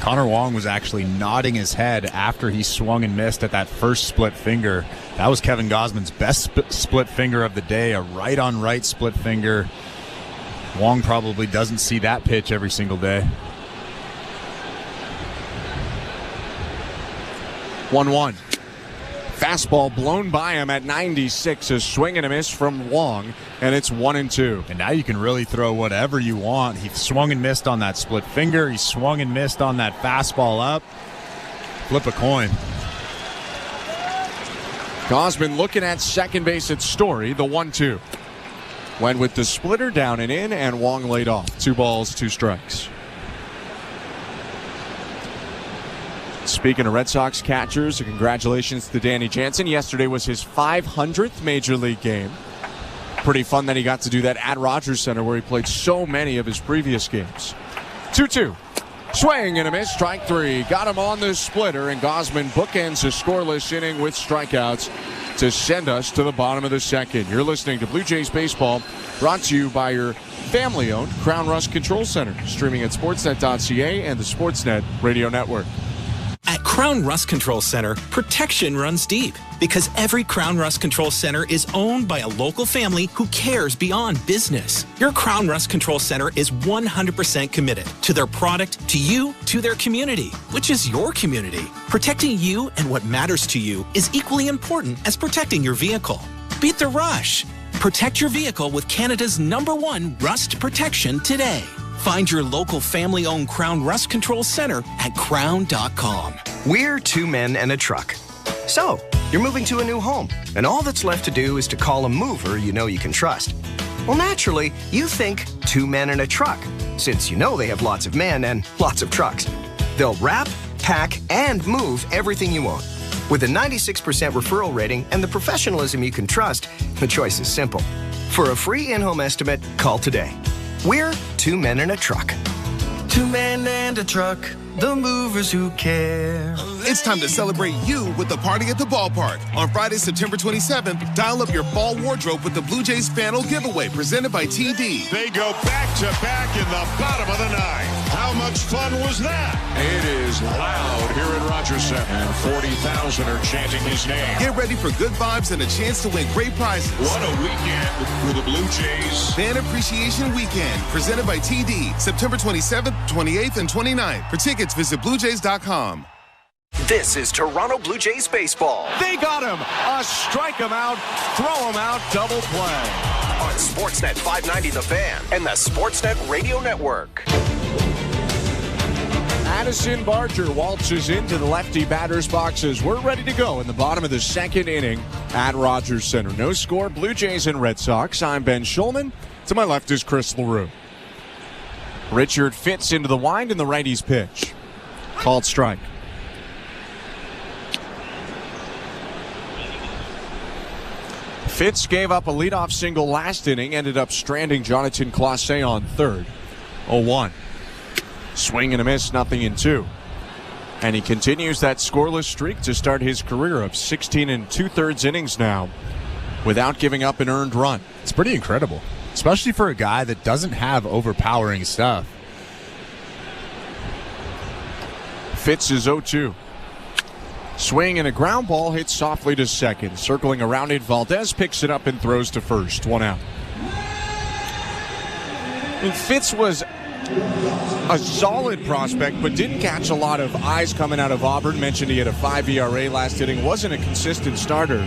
Connor Wong was actually nodding his head after he swung and missed at that first split finger. That was Kevin Gausman's best split finger of the day, a right-on-right split finger. Wong probably doesn't see that pitch every single day. 1-1. Fastball blown by him at 96. A swing and a miss from Wong, and it's 1-2. And now you can really throw whatever you want. He swung and missed on that split finger. He swung and missed on that fastball up. Flip a coin. Gausman looking at second base at Story, the 1-2. Went with the splitter down and in, and Wong laid off. 2 balls, 2 strikes. Speaking of Red Sox catchers, congratulations to Danny Jansen. Yesterday was his 500th Major League game. Pretty fun that he got to do that at Rogers Center where he played so many of his previous games. 2-2. Swing and a miss, strike 3. Got him on the splitter, and Gausman bookends a scoreless inning with strikeouts to send us to the bottom of the second. You're listening to Blue Jays Baseball, brought to you by your family-owned Crown Rust Control Center, streaming at sportsnet.ca and the Sportsnet Radio Network. At Crown Rust Control Center, protection runs deep because every Crown Rust Control Center is owned by a local family who cares beyond business. Your Crown Rust Control Center is 100% committed to their product, to you, to their community, which is your community. Protecting you and what matters to you is equally important as protecting your vehicle. Beat the rush. Protect your vehicle with Canada's #1 rust protection today. Find your local family-owned Crown Rust Control Center at crown.com. We're 2 men and a truck. So, you're moving to a new home, and all that's left to do is to call a mover you know you can trust. Well, naturally, you think 2 men and a truck, since you know they have lots of men and lots of trucks. They'll wrap, pack, and move everything you own. With a 96% referral rating and the professionalism you can trust, the choice is simple. For a free in-home estimate, call today. We're 2 men and a truck. 2 men and a truck. the movers who care. It's time to celebrate you with the Party at the Ballpark. On Friday, September 27th, dial up your fall wardrobe with the Blue Jays Fanal Giveaway presented by TD. They go back-to-back in the bottom of the ninth. How much fun was that? It is loud here at Rogers Center, and 40,000 are chanting his name. Get ready for good vibes and a chance to win great prizes. What a weekend for the Blue Jays. Fan Appreciation Weekend, presented by TD, September 27th, 28th, and 29th. For tickets, visit BlueJays.com. This is Toronto Blue Jays baseball. They got him. A strike him out, throw him out, double play. On Sportsnet 590 The Fan and the Sportsnet Radio Network. Addison Barger waltzes into the lefty batter's boxes. We're ready to go in the bottom of the second inning at Rogers Center. No score, Blue Jays and Red Sox. I'm Ben Schulman. To my left is Chris LaRue. Richard Fitts into the wind and the righty's pitch. Called strike. Fitts gave up a leadoff single last inning, ended up stranding Jonathan Clase on third. 0-1. Swing and a miss, 0-2. And he continues that scoreless streak to start his career of 16 2/3 innings now without giving up an earned run. It's pretty incredible, especially for a guy that doesn't have overpowering stuff. Fitts is 0-2. Swing and a ground ball hits softly to second. Circling around it, Valdez picks it up and throws to first. 1 out. And Fitz was a solid prospect, but didn't catch a lot of eyes coming out of Auburn. Mentioned he had a 5 ERA last inning. Wasn't a consistent starter.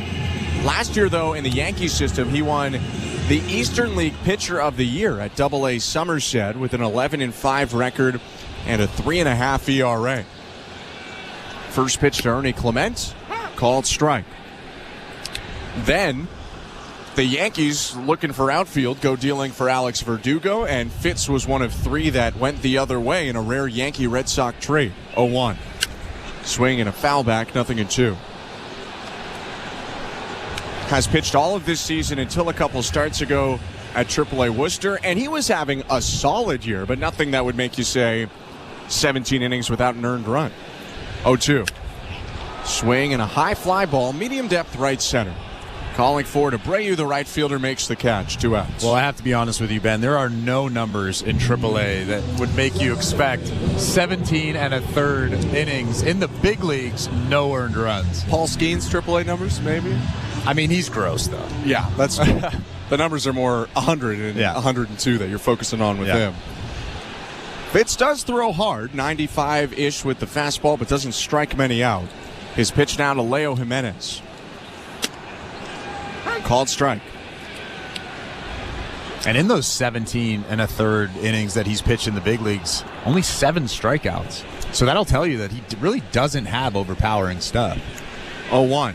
Last year, though, in the Yankees system, he won the Eastern League Pitcher of the Year at AA Somerset with an 11-5 record and a 3.5 ERA. First pitch to Ernie Clement, called strike. Then the Yankees, looking for outfield, go dealing for Alex Verdugo, and Fitz was one of 3 that went the other way in a rare Yankee-Red Sox trade. 0-1. Swing and a foul back, 0-2. Has pitched all of this season until a couple starts ago at AAA Worcester, and he was having a solid year, but nothing that would make you say 17 innings without an earned run. 0-2. Swing and a high fly ball, medium depth right center. Calling for it, Abreu, the right fielder, makes the catch. 2 outs. Well, I have to be honest with you, Ben. There are no numbers in AAA that would make you expect 17 1/3 innings in the big leagues, no earned runs. Paul Skeens' AAA numbers, maybe? I mean, he's gross, though. Yeah, that's true. The numbers are more 100 and 102 that you're focusing on with him. Fitz does throw hard, 95-ish with the fastball, but doesn't strike many out. His pitch now to Leo Jimenez. Called strike. And in those 17 1/3 innings that he's pitched in the big leagues, only 7 strikeouts. So that'll tell you that he really doesn't have overpowering stuff. 0-1.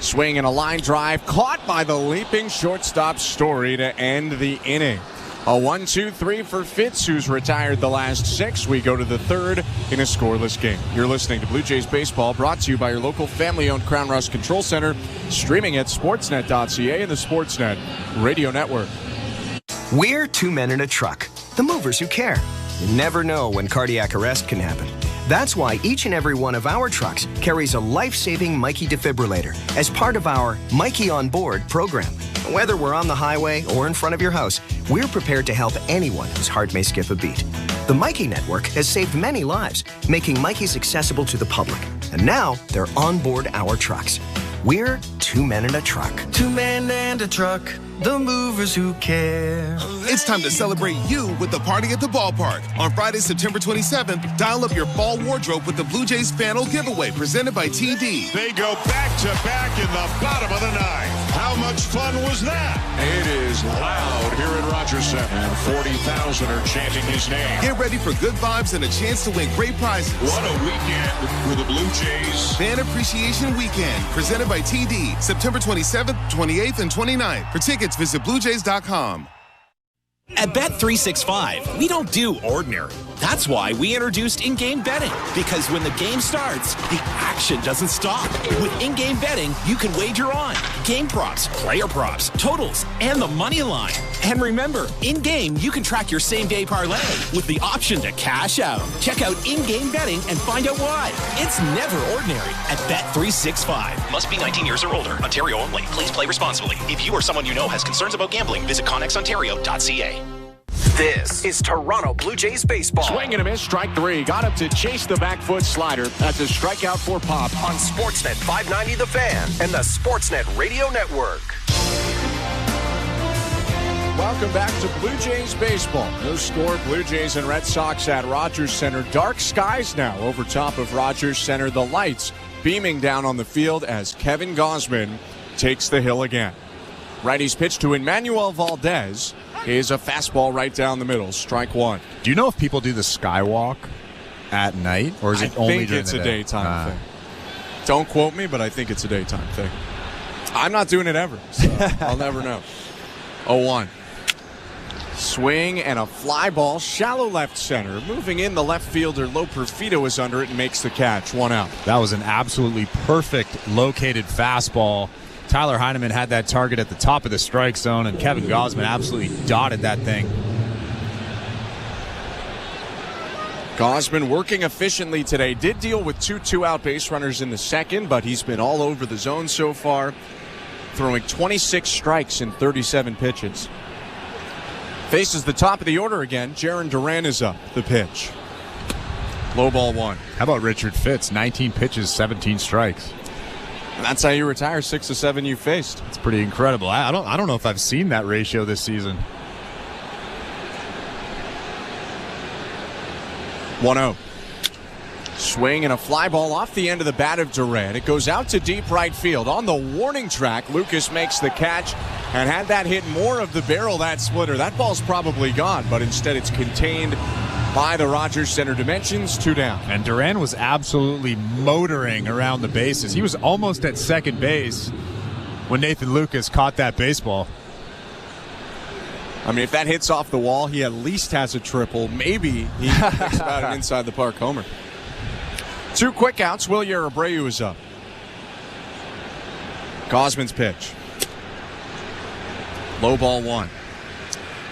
Swing and a line drive, caught by the leaping shortstop Story to end the inning. A 1-2-3 for Fitz, who's retired the last 6. We go to the third in a scoreless game. You're listening to Blue Jays Baseball, brought to you by your local family-owned Crown Rust Control Center, streaming at sportsnet.ca and the Sportsnet Radio Network. We're 2 men in a truck, the movers who care. You never know when cardiac arrest can happen. That's why each and every one of our trucks carries a life-saving Mikey defibrillator as part of our Mikey on Board program. Whether we're on the highway or in front of your house, we're prepared to help anyone whose heart may skip a beat. The Mikey Network has saved many lives, making Mikeys accessible to the public. And now they're on board our trucks. We're 2 men in a truck. 2 men and a truck, the movers who care. It's time to celebrate you with the Party at the Ballpark. On Friday, September 27th, dial up your fall wardrobe with the Blue Jays Fanal Giveaway presented by TD. They go back-to-back in the bottom of the ninth. How much fun was that? It is loud here at Rogers Center, and 40,000 are chanting his name. Get ready for good vibes and a chance to win great prizes. What a weekend for the Blue Jays. Fan Appreciation Weekend, presented by TD, September 27th, 28th, and 29th. For tickets, visit BlueJays.com. At Bet365, we don't do ordinary. That's why we introduced in-game betting, because when the game starts, the action doesn't stop. With in-game betting, you can wager on game props, player props, totals, and the money line. And remember, in-game, you can track your same-day parlay with the option to cash out. Check out in-game betting and find out why. It's never ordinary at Bet365. Must be 19 years or older. Ontario only. Please play responsibly. If you or someone you know has concerns about gambling, visit connexontario.ca. This is Toronto Blue Jays baseball. Swing and a miss, strike 3. Got him to chase the back foot slider. That's a strikeout for Pop. On Sportsnet 590 The Fan and the Sportsnet Radio Network. Welcome back to Blue Jays baseball. No score, Blue Jays and Red Sox at Rogers Center. Dark skies now over top of Rogers Center. The lights beaming down on the field as Kevin Gausman takes the hill again. Righty's pitch to Emmanuel Valdez is a fastball right down the middle. Strike 1. Do you know if people do the skywalk at night, or is it only during the day? I think it's a daytime thing. Don't quote me, but I think it's a daytime thing. I'm not doing it ever, so I'll never know. 0-1. Swing and a fly ball, shallow left center. Moving in, the left fielder, Loperfido, is under it and makes the catch. 1 out. That was an absolutely perfect located fastball. Tyler Heineman had that target at the top of the strike zone, and Kevin Gausman absolutely dotted that thing. Gausman working efficiently today. Did deal with 2 two-out base runners in the second, but he's been all over the zone so far, throwing 26 strikes in 37 pitches. Faces the top of the order again. Jarren Duran is up. The pitch. Low ball 1. How about Richard Fitz? 19 pitches, 17 strikes. And that's how you retire 6 of 7 you faced. It's pretty incredible. I don't know if I've seen that ratio this season. 1-0. Swing and a fly ball off the end of the bat of Duran. It goes out to deep right field. On the warning track, Lucas makes the catch, and had that hit more of the barrel, that splitter, that ball's probably gone, but instead it's contained by the Rogers Center dimensions. 2 down. And Duran was absolutely motoring around the bases. He was almost at second base when Nathan Lucas caught that baseball. I mean, if that hits off the wall, he at least has a triple. Maybe he thinks about an inside the park homer. 2 quick outs. Wilyer Abreu is up. Gausman's pitch. Low ball 1.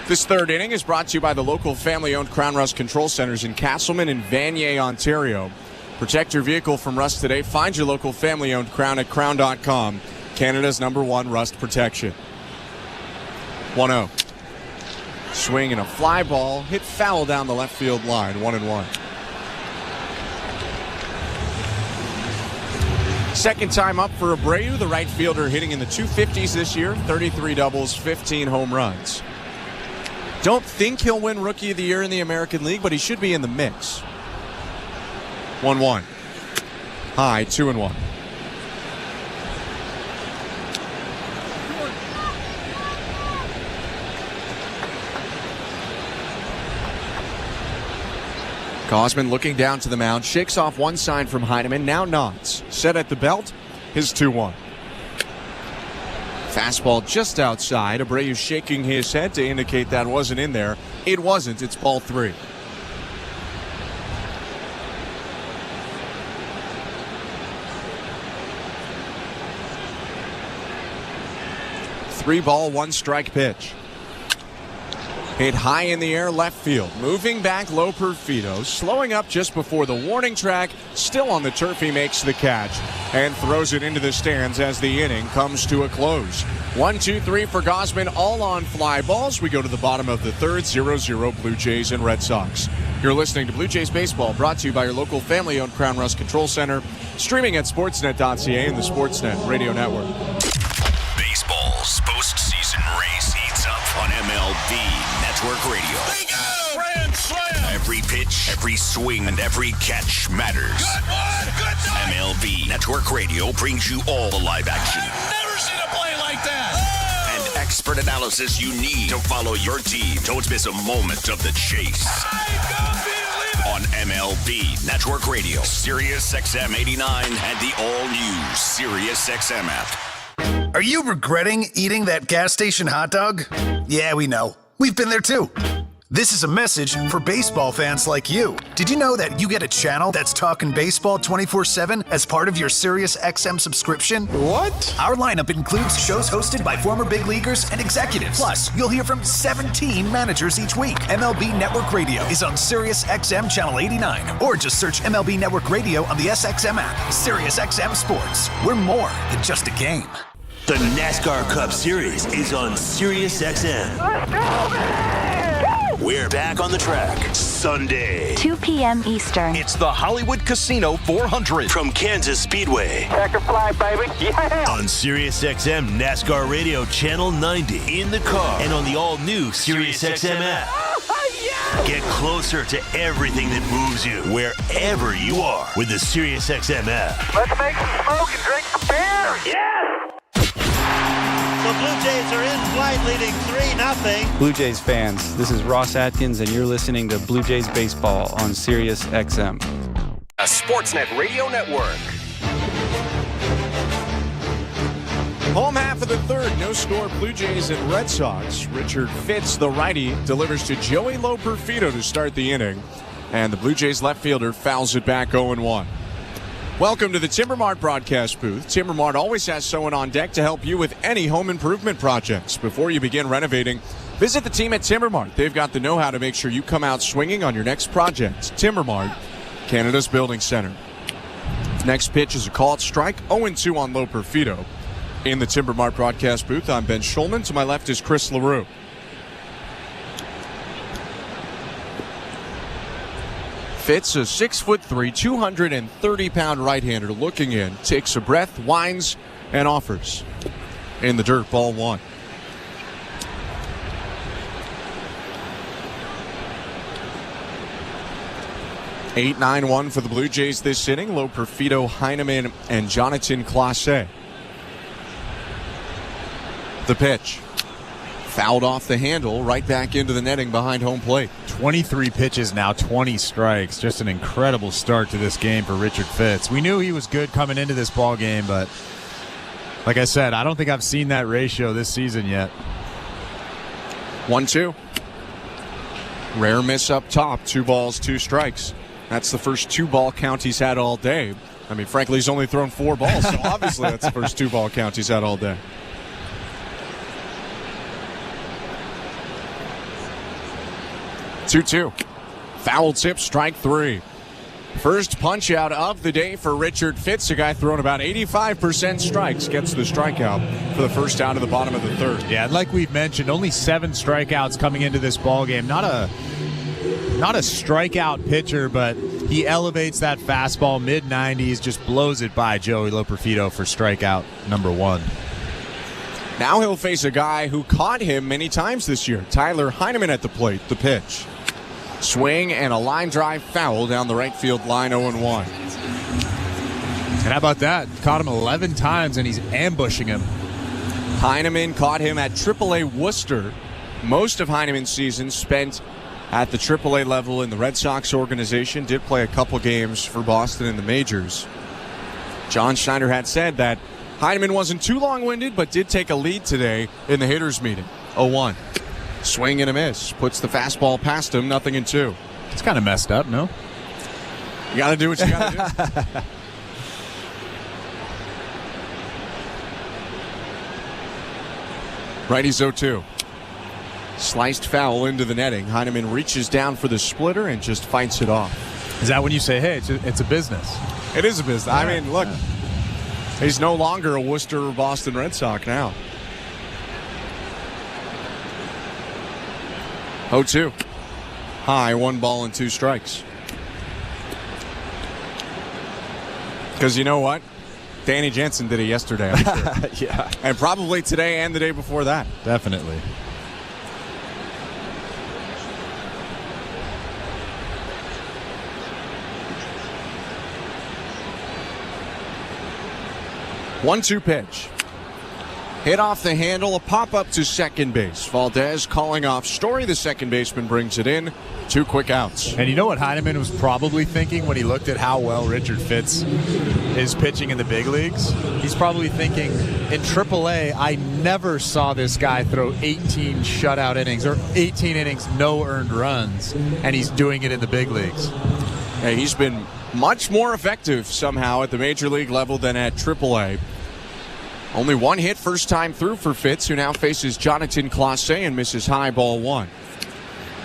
This third inning is brought to you by the local family-owned Crown Rust Control Centers in Castleman and Vanier, Ontario. Protect your vehicle from rust today. Find your local family-owned Crown at crown.com. Canada's #1 rust protection. 1-0. Swing and a fly ball. Hit foul down the left field line. 1-1. Second time up for Abreu, the right fielder hitting in the 250s this year. 33 doubles, 15 home runs. Don't think he'll win Rookie of the Year in the American League, but he should be in the mix. 1-1. High, 2-1. Gausman looking down to the mound, shakes off one sign from Heineman, now nods. Set at the belt, his 2-1. Fastball just outside. Abreu shaking his head to indicate that wasn't in there. It wasn't. It's ball 3. Three ball, 1 strike pitch. Hit high in the air left field. Moving back Loperfido. Slowing up just before the warning track. Still on the turf, he makes the catch and throws it into the stands as the inning comes to a close. 1, 2, 3 for Gausman, all on fly balls. We go to the bottom of the third, 0-0 Blue Jays and Red Sox. You're listening to Blue Jays Baseball, brought to you by your local family-owned Crown Rust Control Center, streaming at sportsnet.ca and the Sportsnet Radio Network. Baseball's postseason race heats up on MLB Network Radio. Grand slam! Every pitch, every swing, and every catch matters. MLB Network Radio brings you all the live action. Never seen a play like that! And expert analysis you need to follow your team. Don't miss a moment of the chase. On MLB Network Radio, Sirius XM 89, and the all-new Sirius XM app. Are you regretting eating that gas station hot dog? Yeah, we know. We've been there too. This is a message for baseball fans like you. Did you know that you get a channel that's talking baseball 24/7 as part of your SiriusXM subscription? What? Our lineup includes shows hosted by former big leaguers and executives. Plus, you'll hear from 17 managers each week. MLB Network Radio is on SiriusXM Channel 89, or just search MLB Network Radio on the SXM app. SiriusXM Sports. We're more than just a game. The NASCAR Cup Series is on SiriusXM. Let's go, man! We're back on the track Sunday. 2 p.m. Eastern. It's the Hollywood Casino 400 from Kansas Speedway. Checker fly, baby. Yeah! On SiriusXM NASCAR Radio Channel 90. In the car and on the all-new SiriusXM app. Get closer to everything that moves you wherever you are with the SiriusXM app. Let's make some smoke and drink some beer. Yes! The Blue Jays are in flight, leading 3-0. Blue Jays fans, this is Ross Atkins, and you're listening to Blue Jays Baseball on Sirius XM. A Sportsnet Radio Network. Home half of the third, no score, Blue Jays and Red Sox. Richard Fitz, the righty, delivers to Joey Loperfido to start the inning, and the Blue Jays left fielder fouls it back 0-1. Welcome to the Timbermart broadcast booth. Timbermart always has someone on deck to help you with any home improvement projects. Before you begin renovating, visit the team at Timbermart. They've got the know-how to make sure you come out swinging on your next project. Timbermart, Canada's building center. Next pitch is a called strike, 0-2 on Loperfido. In the Timbermart broadcast booth, I'm Ben Schulman. To my left is Chris LaRue. Fitz, a 6'3", 230-pound right-hander looking in, takes a breath, winds, and offers. In the dirt, ball one. Eight, 9-1 for the Blue Jays this inning. Loperfido, Heineman, and Jonathan Clase. The pitch. Fouled off the handle, right back into the netting behind home plate. 23 pitches now, 20 strikes. Just an incredible start to this game for Richard Fitz. We knew he was good coming into this ball game, but like I said, I don't think I've seen that ratio this season yet. 1-2. Rare miss up top, 2 balls, 2 strikes. That's the first 2-ball count he's had all day. I mean, frankly, he's only thrown 4 balls, so obviously that's the first 2-ball count he's had all day. 2-2. Foul tip, strike 3. First punch out of the day for Richard Fitz, a guy throwing about 85% strikes, gets the strikeout for the first out of the bottom of the third. Yeah, like we've mentioned, only 7 strikeouts coming into this ball game. Not a strikeout pitcher, but he elevates that fastball mid-90s, just blows it by Joey Loperfido for strikeout number 1. Now he'll face a guy who caught him many times this year, Tyler Heineman at the plate. The pitch. Swing and a line drive foul down the right field line, 0-1. And how about that? Caught him 11 times, and he's ambushing him. Heineman caught him at AAA Worcester. Most of Heineman's season spent at the AAA level in the Red Sox organization. Did play a couple games for Boston in the majors. John Schneider had said that Heineman wasn't too long-winded, but did take a lead today in the hitters' meeting. 0-1. Swing and a miss. Puts the fastball past him, 0-2. It's kind of messed up, no? You got to do what you got to do. Righty's 0-2. Sliced foul into the netting. Heineman reaches down for the splitter and just fights it off. Is that when you say, hey, it's a business? It is a business. I mean, look, he's no longer a Worcester or Boston Red Sox now. 0-2. High, 1 ball and 2 strikes. Because you know what? Danny Jansen did it yesterday, I'm sure. Yeah. And probably today and the day before that. Definitely. One-two pitch. Hit off the handle, a pop-up to second base. Valdez calling off Story. The second baseman brings it in. 2 quick outs. And you know what Heineman was probably thinking when he looked at how well Richard Fitz is pitching in the big leagues? He's probably thinking, in AAA, I never saw this guy throw 18 shutout innings or 18 innings, no earned runs, and he's doing it in the big leagues. Hey, he's been much more effective somehow at the major league level than at AAA. Only 1 hit first time through for Fitz, who now faces Jonathan Clase and misses high, ball 1.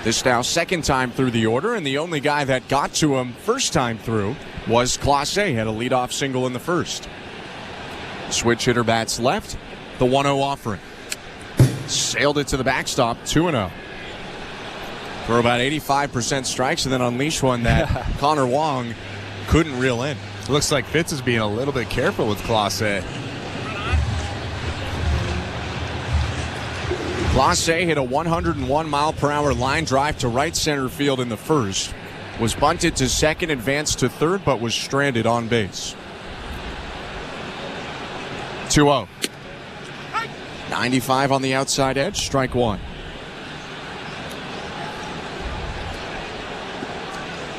This now second time through the order, and the only guy that got to him first time through was Clase. Had a leadoff single in the first. Switch hitter bats left, the 1-0 offering. Sailed it to the backstop, 2-0. For about 85% strikes, and then unleash one that Connor Wong couldn't reel in. Looks like Fitz is being a little bit careful with Clase. Clase hit a 101-mile-per-hour line drive to right center field in the first. Was bunted to second, advanced to third, but was stranded on base. 2-0. 95 on the outside edge, strike 1.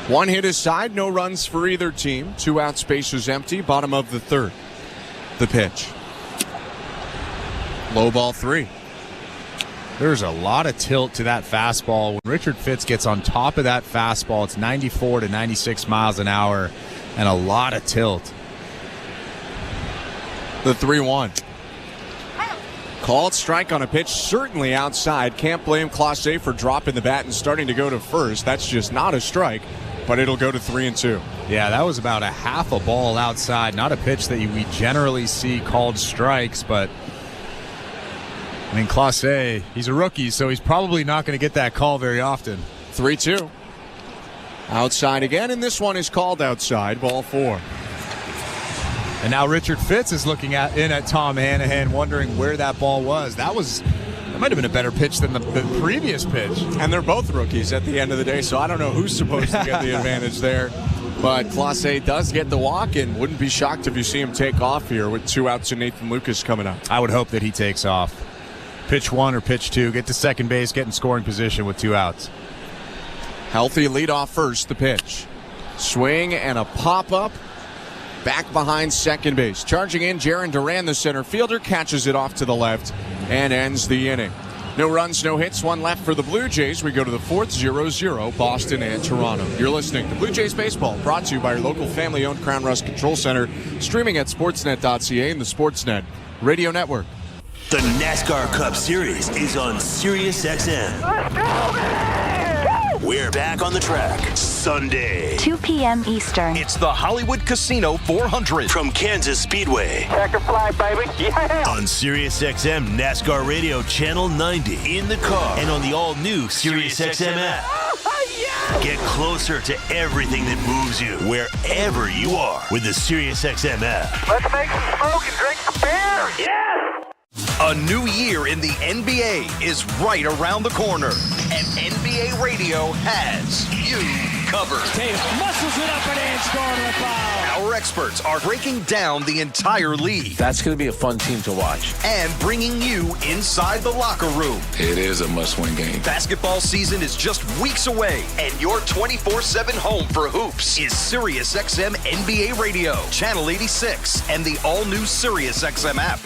1 hit aside, no runs for either team. 2 outs, bases empty, bottom of the third. The pitch. Low ball 3. There's a lot of tilt to that fastball. When Richard Fitz gets on top of that fastball, it's 94 to 96 miles an hour and a lot of tilt. The 3-1. Called strike on a pitch, certainly outside. Can't blame Clase for dropping the bat and starting to go to first. That's just not a strike, but it'll go to 3-2. Yeah, that was about a half a ball outside. Not a pitch that we generally see called strikes, but I mean, Clase, he's a rookie, so he's probably not going to get that call very often. 3-2. Outside again, and this one is called outside, ball 4. And now Richard Fitz is looking in at Tom Hanahan, wondering where that ball was. That might have been a better pitch than the previous pitch. And they're both rookies at the end of the day, so I don't know who's supposed to get the advantage there. But Clase does get the walk, and wouldn't be shocked if you see him take off here with 2 outs and Nathan Lucas coming up. I would hope that he takes off. Pitch 1 or pitch 2, get to second base, get in scoring position with 2 outs. Healthy leadoff first, the pitch. Swing and a pop-up. Back behind second base. Charging in, Jarren Duran, the center fielder, catches it off to the left and ends the inning. No runs, no hits, 1 left for the Blue Jays. We go to the 4th, 0-0, Boston and Toronto. You're listening to Blue Jays Baseball, brought to you by your local family-owned Crown Rust Control Center, streaming at sportsnet.ca and the Sportsnet Radio Network. The NASCAR Cup Series is on SiriusXM. Let's go, man! We're back on the track Sunday. 2 p.m. Eastern. It's the Hollywood Casino 400 from Kansas Speedway. Checker fly, baby. Yeah! On SiriusXM NASCAR Radio Channel 90. In the car and on the all-new SiriusXM app. Get closer to everything that moves you wherever you are with the SiriusXM app. Let's make some smoke and drink some beer. Yes! A new year in the NBA is right around the corner, and NBA Radio has you covered. Tatum muscles it up and in, scoring the foul. Our experts are breaking down the entire league. That's going to be a fun team to watch. And bringing you inside the locker room. It is a must-win game. Basketball season is just weeks away, and your 24/7 home for hoops is SiriusXM NBA Radio, Channel 86, and the all-new SiriusXM app.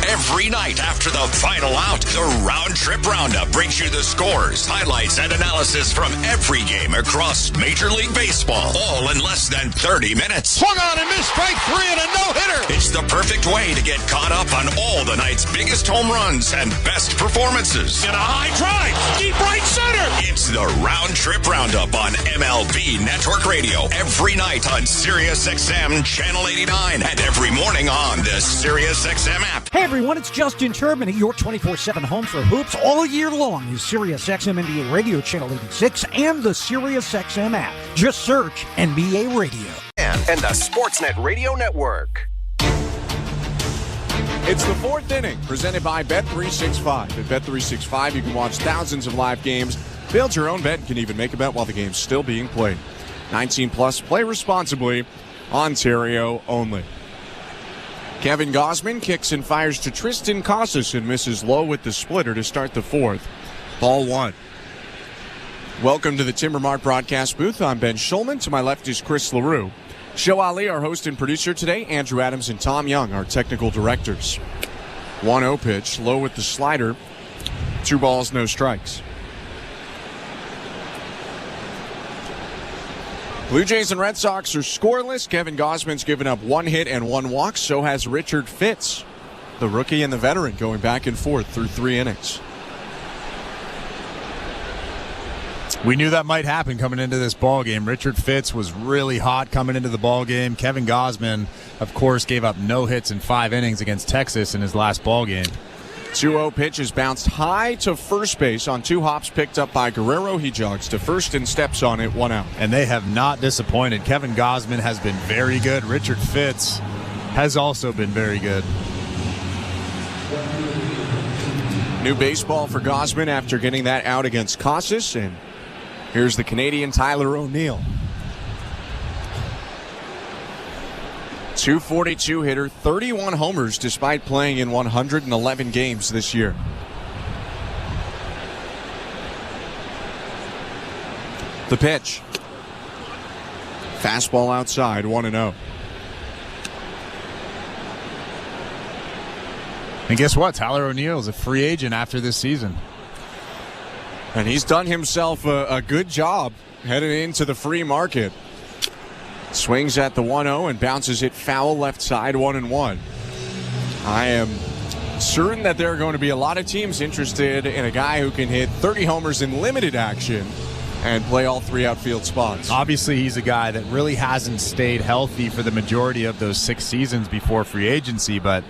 Every night after the final out, the Round Trip Roundup brings you the scores, highlights, and analysis from every game across Major League Baseball, all in less than 30 minutes. Swung on and missed, strike 3 and a no-hitter. It's the perfect way to get caught up on all the night's biggest home runs and best performances. In a high drive, deep right center. It's the Round Trip Roundup on MLB Network Radio, every night on SiriusXM Channel 89 and every morning on the SiriusXM app. Hey everyone, it's Justin Turbin at your 24/7 home for hoops all year long is SiriusXM NBA Radio Channel 86 and the SiriusXM app. Just search NBA Radio. And the Sportsnet Radio Network. It's the 4th inning, presented by Bet365. At Bet365, you can watch thousands of live games, build your own bet, and can even make a bet while the game's still being played. 19 plus, play responsibly, Ontario only. Kevin Gausman kicks and fires to Tristan Casas and misses low with the splitter to start the fourth. Ball one. Welcome to the Timber Mart broadcast booth. I'm Ben Schulman. To my left is Chris LaRue. Show Ali, our host and producer today. Andrew Adams and Tom Young, our technical directors. 1-0 pitch, low with the slider. 2 balls, no strikes. Blue Jays and Red Sox are scoreless. Kevin Gausman's given up 1 hit and 1 walk. So has Richard Fitz, the rookie and the veteran, going back and forth through 3 innings. We knew that might happen coming into this ball game. Richard Fitz was really hot coming into the ball game. Kevin Gausman, of course, gave up no hits in 5 innings against Texas in his last ball game. 2-0 pitch is bounced high to first base on 2 hops picked up by Guerrero. He jogs to first and steps on it, 1 out. And they have not disappointed. Kevin Gausman has been very good. Richard Fitz has also been very good. New baseball for Gausman after getting that out against Casas, and here's the Canadian Tyler O'Neill. .242 hitter, 31 homers despite playing in 111 games this year. The pitch. Fastball outside, 1-0. And guess what? Tyler O'Neill is a free agent after this season. And he's done himself a good job heading into the free market. Swings at the 1-0 and bounces it foul left side, 1-1. I am certain that there are going to be a lot of teams interested in a guy who can hit 30 homers in limited action and play all 3 outfield spots. Obviously, he's a guy that really hasn't stayed healthy for the majority of those 6 seasons before free agency, but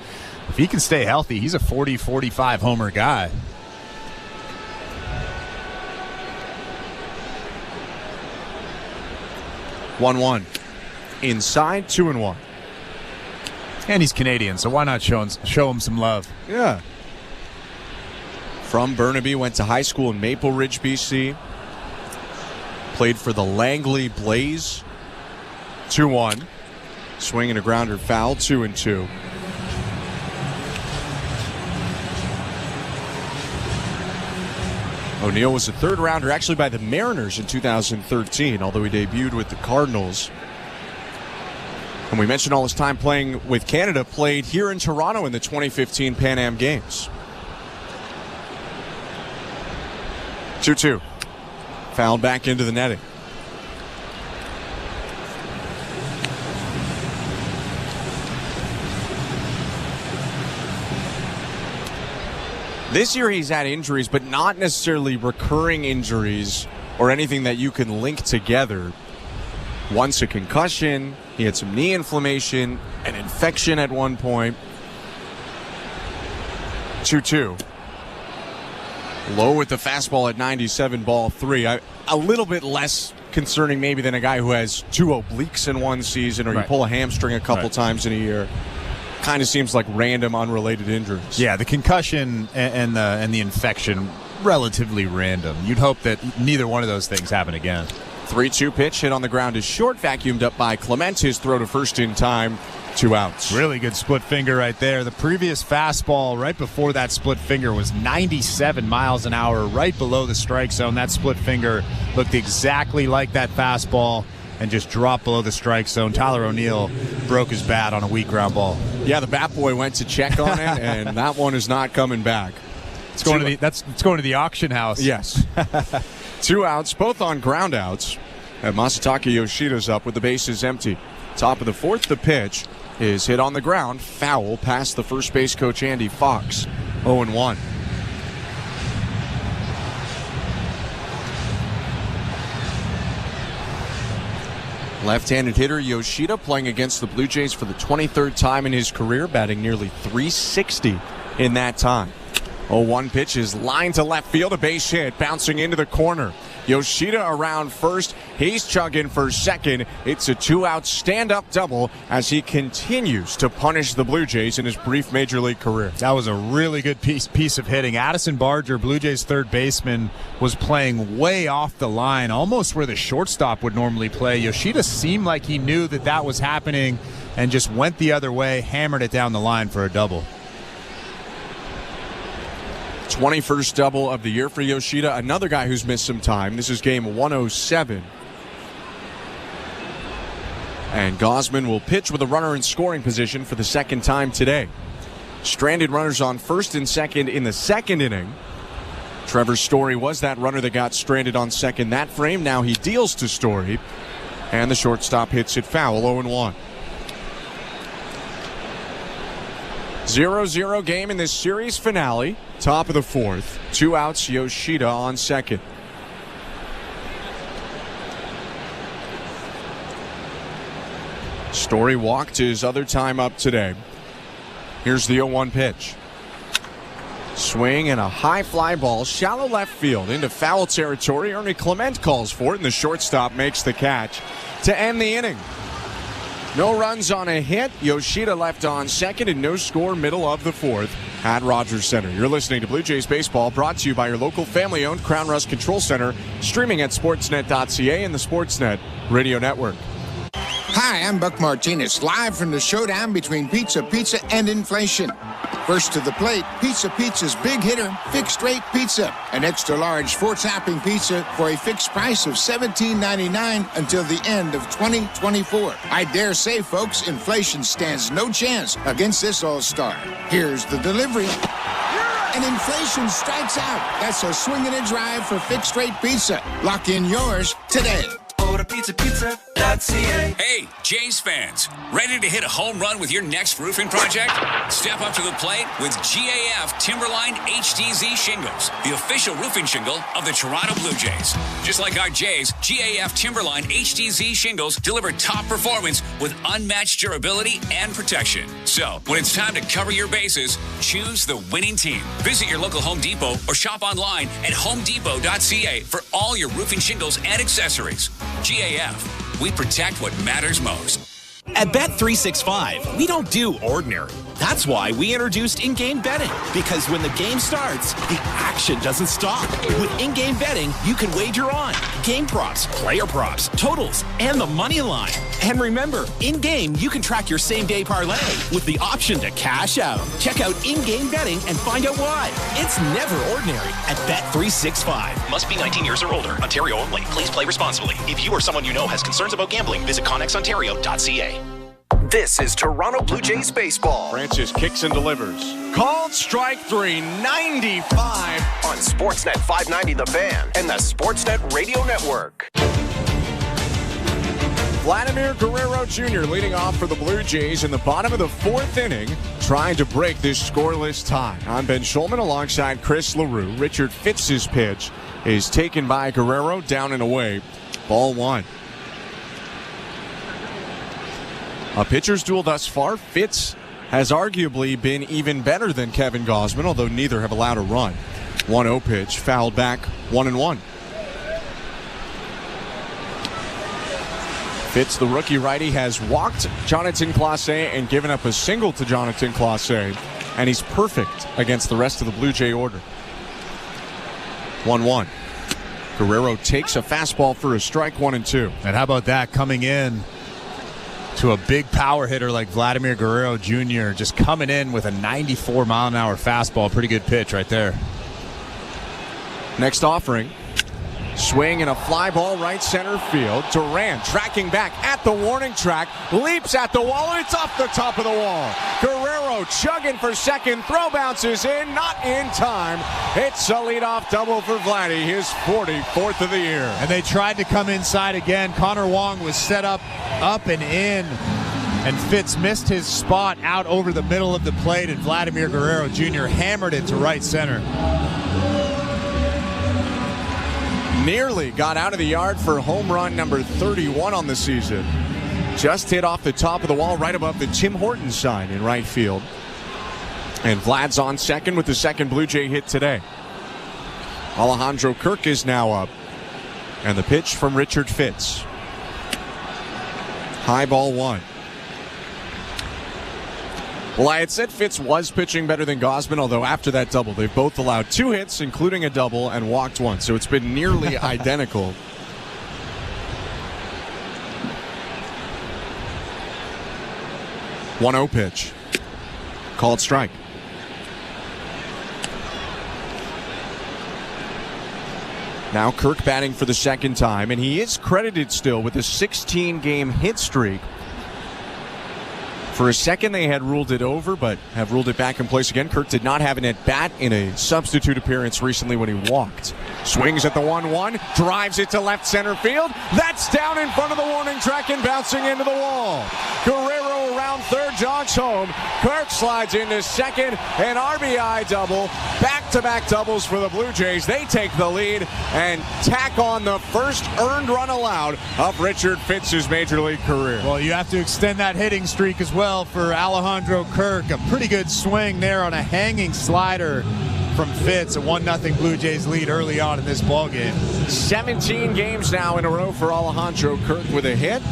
if he can stay healthy, he's a 40-45 homer guy. One. Inside, 2-1. And he's Canadian, so why not show him some love? Yeah. From Burnaby, went to high school in Maple Ridge, BC. Played for the Langley Blaze. 2-1. Swing and a grounder foul, 2-2. O'Neill was a 3rd rounder actually by the Mariners in 2013, although he debuted with the Cardinals. And we mentioned all his time playing with Canada, played here in Toronto in the 2015 Pan Am Games. 2-2. Fouled back into the netting. This year he's had injuries, but not necessarily recurring injuries or anything that you can link together. Once a concussion, he had some knee inflammation, an infection at one point. 2-2. Low with the fastball at 97, ball 3. A little bit less concerning maybe than a guy who has 2 obliques in one season, or you pull a hamstring a couple times in a year. Kind of seems like random, unrelated injuries. Yeah, the concussion and the infection, relatively random. You'd hope that neither one of those things happen again. 3-2 pitch hit on the ground is short, vacuumed up by Clement. His throw to first in time, 2 outs. Really good split finger right there. The previous fastball right before that split finger was 97 miles an hour, right below the strike zone. That split finger looked exactly like that fastball and just dropped below the strike zone. Tyler O'Neill broke his bat on a weak ground ball. Yeah, the bat boy went to check on it, and that one is not coming back. It's going to the auction house. Yes. 2 outs, both on ground outs. And Masataka Yoshida's up with the bases empty. Top of the 4th, the pitch is hit on the ground, foul past the first base coach Andy Fox. 0-1. Left-handed hitter Yoshida playing against the Blue Jays for the 23rd time in his career, batting nearly .360 in that time. 0-1 pitch is lined to left field, a base hit, bouncing into the corner. Yoshida around first. He's chugging for second. It's a 2-out stand-up double as he continues to punish the Blue Jays in his brief Major League career. That was a really good piece of hitting. Addison Barger, Blue Jays third baseman, was playing way off the line, almost where the shortstop would normally play. Yoshida seemed like he knew that was happening, and just went the other way, hammered it down the line for a double. 21st double of the year for Yoshida. Another guy who's missed some time. This is game 107. And Gausman will pitch with a runner in scoring position for the second time today. Stranded runners on first and second in the second inning. Trevor Story was that runner that got stranded on second that frame. Now he deals to Story. And the shortstop hits it foul, 0-1. 0-0 game in this series finale. Top of the fourth. 2 outs, Yoshida on second. Story walked his other time up today. Here's the 0-1 pitch. Swing and a high fly ball, shallow left field into foul territory. Ernie Clement calls for it, and the shortstop makes the catch to end the inning. No runs on a hit. Yoshida left on second, and no score middle of the fourth at Rogers Center. You're listening to Blue Jays Baseball, brought to you by your local family-owned Crown Rust Control Center, streaming at sportsnet.ca and the Sportsnet Radio Network. Hi, I'm Buck Martinez, live from the showdown between Pizza and inflation. First to the plate, Pizza's big hitter, fixed rate pizza. An extra large 4-topping pizza for a fixed price of $17.99 until the end of 2024. I dare say, folks, inflation stands no chance against this all-star. Here's the delivery. And inflation strikes out. That's a swing and a drive for fixed rate pizza. Lock in yours today. Pizza.ca. Hey, Jays fans, ready to hit a home run with your next roofing project? Step up to the plate with GAF Timberline HDZ shingles, the official roofing shingle of the Toronto Blue Jays. Just like our Jays, GAF Timberline HDZ shingles deliver top performance with unmatched durability and protection. So, when it's time to cover your bases, choose the winning team. Visit your local Home Depot or shop online at homedepot.ca for all your roofing shingles and accessories. GAF, we protect what matters most. At Bet365, we don't do ordinary. That's why we introduced in-game betting. Because when the game starts, the action doesn't stop. With in-game betting, you can wager on game props, player props, totals, and the money line. And remember, in-game, you can track your same-day parlay with the option to cash out. Check out in-game betting and find out why. It's never ordinary at Bet365. Must be 19 years or older. Ontario only. Please play responsibly. If you or someone you know has concerns about gambling, visit connexontario.ca. This is Toronto Blue Jays baseball. Francis kicks and delivers. Called strike 3, 95. On Sportsnet 590 The Fan and the Sportsnet Radio Network. Vladimir Guerrero Jr. leading off for the Blue Jays in the bottom of the fourth inning, trying to break this scoreless tie. I'm Ben Schulman alongside Chris LaRue. Richard Fitz's pitch is taken by Guerrero, down and away. Ball 1. A pitcher's duel thus far. Fitz has arguably been even better than Kevin Gausman, although neither have allowed a run. 1-0 pitch, fouled back, 1-1. Fitz, the rookie righty, has walked Jonathan Clase and given up a single to Jonathan Clase, and he's perfect against the rest of the Blue Jay order. 1-1. Guerrero takes a fastball for a strike, 1-2. And how about that, coming in to a big power hitter like Vladimir Guerrero Jr., just coming in with a 94-mile-an-hour fastball. Pretty good pitch right there. Next offering. Swing and a fly ball right center field. Duran tracking back at the warning track. Leaps at the wall, and it's off the top of the wall. Guerrero chugging for second. Throw bounces in, not in time. It's a leadoff double for Vladdy, his 44th of the year. And they tried to come inside again. Connor Wong was set up and in. And Fitz missed his spot out over the middle of the plate, and Vladimir Guerrero Jr. hammered it to right center. Nearly got out of the yard for home run number 31 on the season. Just hit off the top of the wall right above the Tim Horton sign in right field. And Vlad's on second with the second Blue Jay hit today. Alejandro Kirk is now up. And the pitch from Richard Fitz. High ball 1. Well, I had said Fitz was pitching better than Gausman, although after that double, they've both allowed 2 hits, including a double, and walked 1. So it's been nearly identical. 1-0 pitch. Called strike. Now Kirk batting for the second time, and he is credited still with a 16-game hit streak. For a second, they had ruled it over, but have ruled it back in place again. Kirk did not have an at-bat in a substitute appearance recently when he walked. Swings at the 1-1, drives it to left center field. That's down in front of the warning track and bouncing into the wall. Guerrero around third, jogs home. Kirk slides into second, an RBI double. Back-to-back doubles for the Blue Jays. They take the lead and tack on the first earned run allowed of Richard Fitz's Major League career. Well, you have to extend that hitting streak as well for Alejandro Kirk. A pretty good swing there on a hanging slider from Fitz. A 1-0 Blue Jays lead early on in this ballgame. 17 games now in a row for Alejandro Kirk with a hit.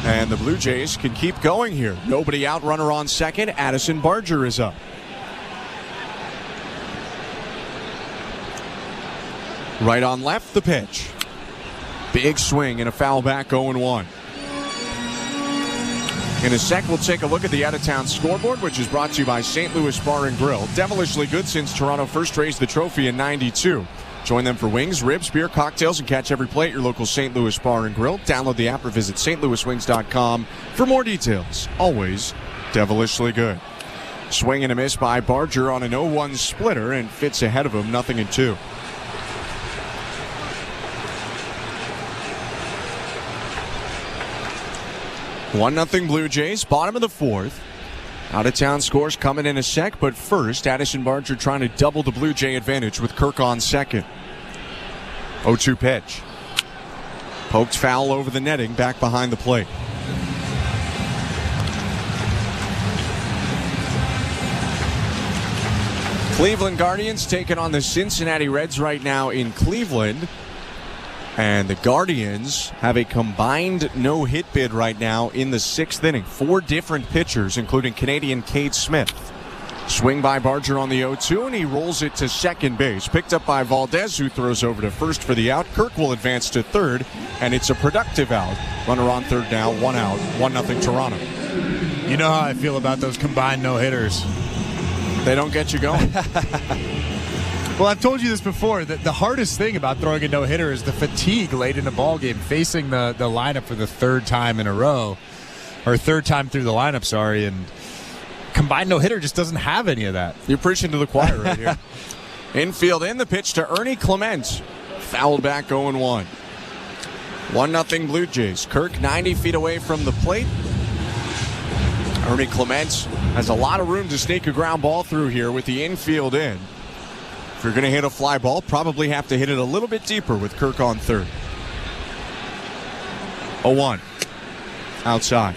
And the Blue Jays can keep going here. Nobody out, runner on second. Addison Barger is up. Right on left, the pitch. Big swing and a foul back, 0-1. In a sec, we'll take a look at the out-of-town scoreboard, which is brought to you by St. Louis Bar and Grill. Devilishly good since Toronto first raised the trophy in '92. Join them for wings, ribs, beer, cocktails, and catch every play at your local St. Louis Bar and Grill. Download the app or visit stlouiswings.com for more details. Always devilishly good. Swing and a miss by Barger on an 0-1 splitter, and Fitz ahead of him, 0-2. One 0 Blue Jays, bottom of the fourth. Out-of-town scores coming in a sec, but first, Addison Barger trying to double the Blue Jay advantage with Kirk on second. 0-2 pitch. Poked foul over the netting, back behind the plate. Cleveland Guardians taking on the Cincinnati Reds right now in Cleveland. And the Guardians have a combined no-hit bid right now in the sixth inning. 4 different pitchers, including Canadian Cade Smith. Swing by Barger on the 0-2, and he rolls it to second base. Picked up by Valdez, who throws over to first for the out. Kirk will advance to third, and it's a productive out. Runner on third now, 1 out, 1-0 Toronto. You know how I feel about those combined no-hitters. They don't get you going. Well, I've told you this before, that the hardest thing about throwing a no-hitter is the fatigue late in a ball game, facing the lineup for the third time in a row, or third time through the lineup, sorry, and combined no-hitter just doesn't have any of that. You're preaching to the choir right here. Infield in, the pitch to Ernie Clement. Fouled back, 0-1. 1-0 Blue Jays. Kirk 90 feet away from the plate. Ernie Clement has a lot of room to sneak a ground ball through here with the infield in. If you're going to hit a fly ball, probably have to hit it a little bit deeper with Kirk on third. 0-1. Outside.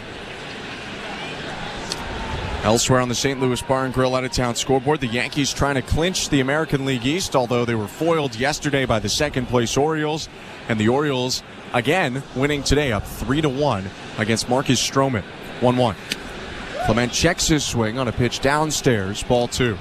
Elsewhere on the St. Louis Bar and Grill out-of-town scoreboard, the Yankees trying to clinch the American League East, although they were foiled yesterday by the second-place Orioles. And the Orioles, again, winning today up 3-1 against Marcus Stroman. 1-1. Clement checks his swing on a pitch downstairs, ball 2.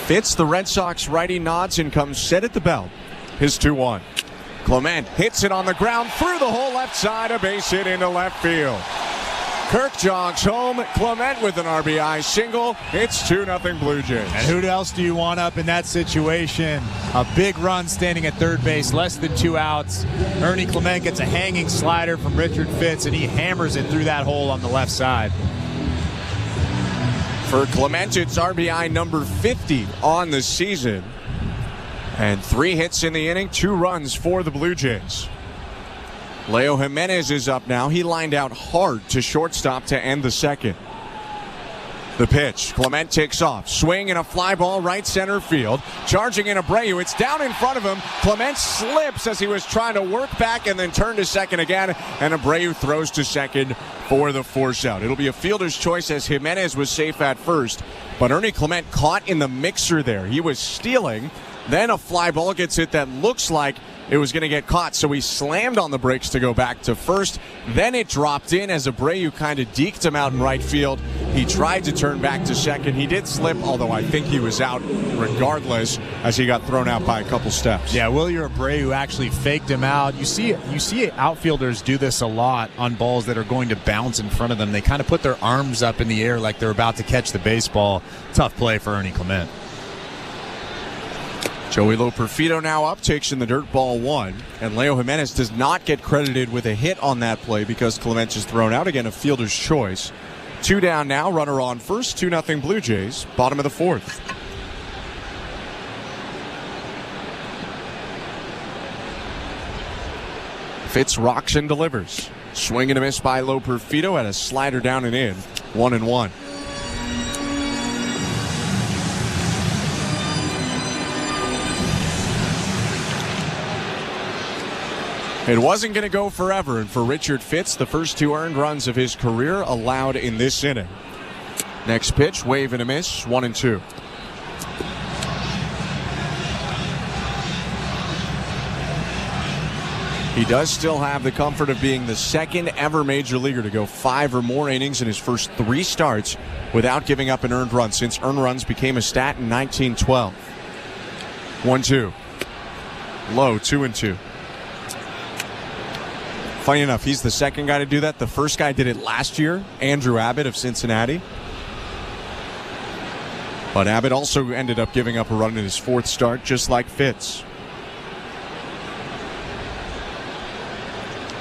Fitz, the Red Sox righty, nods and comes set at the belt. His 2-1. Clement hits it on the ground through the whole left side, a base hit into left field. Kirk jogs home. Clement with an RBI single. It's 2-0 Blue Jays. And who else do you want up in that situation? A big run standing at third base, less than 2 outs. Ernie Clement gets a hanging slider from Richard Fitz, and he hammers it through that hole on the left side. For Clement, it's RBI number 50 on the season. And 3 hits in the inning, 2 runs for the Blue Jays. Leo Jimenez is up now. He lined out hard to shortstop to end the second. The pitch. Clement takes off. Swing and a fly ball right center field. Charging in Abreu. It's down in front of him. Clement slips as he was trying to work back and then turn to second again. And Abreu throws to second for the force out. It'll be a fielder's choice as Jimenez was safe at first. But Ernie Clement caught in the mixer there. He was stealing. Then a fly ball gets hit that looks like it was going to get caught, so he slammed on the brakes to go back to first. Then it dropped in as Abreu kind of deked him out in right field, He tried to turn back to second. He did slip, although I think he was out regardless as he got thrown out by a couple steps. Yeah, Wilyer Abreu actually faked him out. You see outfielders do this a lot on balls that are going to bounce in front of them. They kind of put their arms up in the air like they're about to catch the baseball. Tough play for Ernie Clement. Joey Loperfido now up, takes in the dirt ball 1. And Leo Jimenez does not get credited with a hit on that play because Clement is thrown out. Again, a fielder's choice. 2 down now, runner on first, 2-0 Blue Jays, bottom of the 4th. Fitz rocks and delivers. Swing and a miss by Loperfido, had a slider down and in, 1-1. It wasn't going to go forever, and for Richard Fitz, the first 2 earned runs of his career allowed in this inning. Next pitch, wave and a miss, 1-2. He does still have the comfort of being the second ever major leaguer to go 5 or more innings in his first 3 starts without giving up an earned run since earned runs became a stat in 1912. 1-2. Low, 2-2. Funny enough, he's the second guy to do that. The first guy did it last year, Andrew Abbott of Cincinnati. But Abbott also ended up giving up a run in his 4th start, just like Fitz.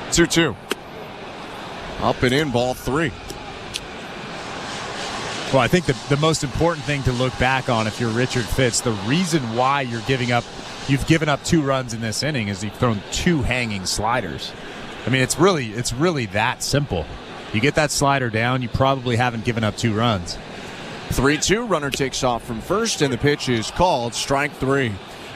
2-2. Up and in, ball 3. Well, I think the most important thing to look back on if you're Richard Fitz, the reason why you've given up 2 runs in this inning is you've thrown 2 hanging sliders. I mean, it's really that simple. You get that slider down, you probably haven't given up 2 runs. 3-2, runner takes off from first, and the pitch is called strike 3.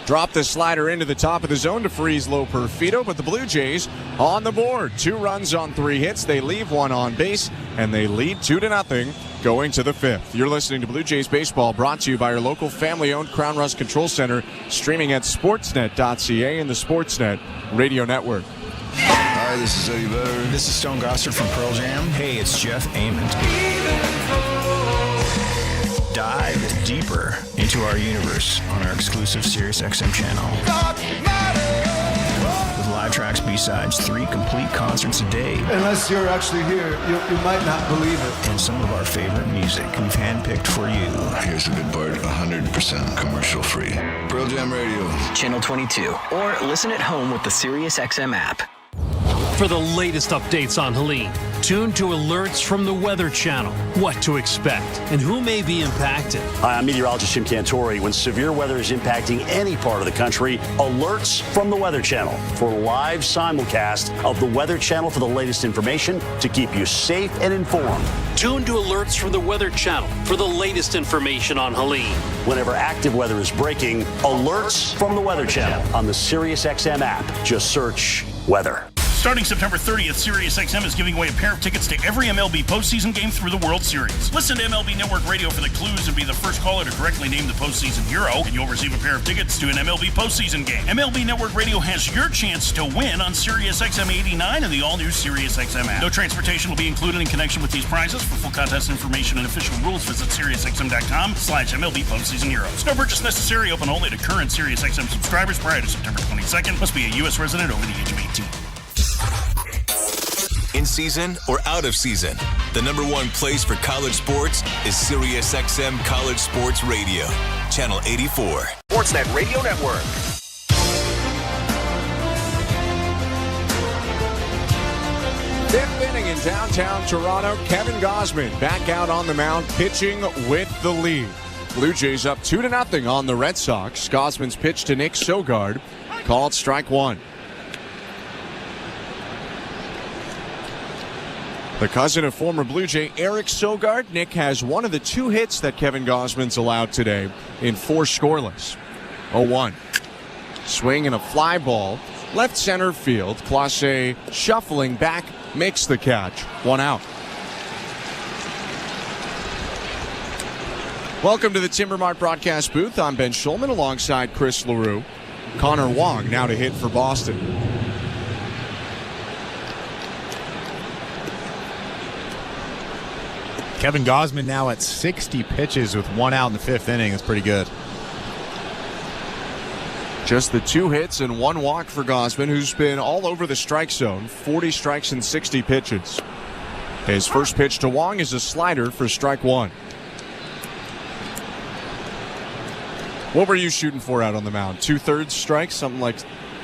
Drop the slider into the top of the zone to freeze Loperfido, but the Blue Jays on the board. 2 runs on 3 hits. They leave 1 on base, and they lead 2-0 going to the 5th. You're listening to Blue Jays Baseball, brought to you by your local family-owned Crown Rust Control Center, streaming at sportsnet.ca and the Sportsnet Radio Network. Hi, this is Eddie Vedder. This is Stone Gossard from Pearl Jam. Hey, it's Jeff Ament. Dive deeper into our universe on our exclusive SiriusXM channel. With live tracks, B-sides, 3 complete concerts a day. Unless you're actually here, you might not believe it. And some of our favorite music we've handpicked for you. Here's the good part, 100% commercial free. Pearl Jam Radio. Channel 22. Or listen at home with the SiriusXM app. For the latest updates on Helene, tune to alerts from the Weather Channel. What to expect and who may be impacted. Hi, I'm meteorologist Jim Cantori. When severe weather is impacting any part of the country, alerts from the Weather Channel for live simulcast of the Weather Channel for the latest information to keep you safe and informed. Tune to alerts from the Weather Channel for the latest information on Helene. Whenever active weather is breaking, alerts from the Weather Channel on the SiriusXM app. Just search weather. Starting September 30th, SiriusXM is giving away a pair of tickets to every MLB postseason game through the World Series. Listen to MLB Network Radio for the clues and be the first caller to correctly name the postseason hero, and you'll receive a pair of tickets to an MLB postseason game. MLB Network Radio has your chance to win on SiriusXM 89 and the all-new SiriusXM app. No transportation will be included in connection with these prizes. For full contest information and official rules, visit SiriusXM.com/MLB postseason heroes. No purchase necessary. Open only to current SiriusXM subscribers prior to September 22nd. Must be a U.S. resident over the age of 18. In season or out of season, the #1 place for college sports is SiriusXM College Sports Radio, Channel 84. Sportsnet Radio Network. Fifth inning in downtown Toronto. Kevin Gausman back out on the mound, pitching with the lead. Blue Jays up 2-0 on the Red Sox. Gausman's pitch to Nick Sogard, called strike 1. The cousin of former Blue Jay Eric Sogard, Nick has one of the 2 hits that Kevin Gausman's allowed today in 4 scoreless. 0-1. Swing and a fly ball. Left center field. Clase shuffling back, makes the catch. 1 out. Welcome to the Timber Mart broadcast booth. I'm Ben Schulman alongside Chris LaRue. Connor Wong now to hit for Boston. Kevin Gausman now at 60 pitches with 1 out in the 5th inning. That's pretty good. Just the 2 hits and 1 walk for Gausman, who's been all over the strike zone. 40 strikes and 60 pitches. His first pitch to Wong is a slider for strike 1. What were you shooting for out on the mound? 2/3 strikes, something like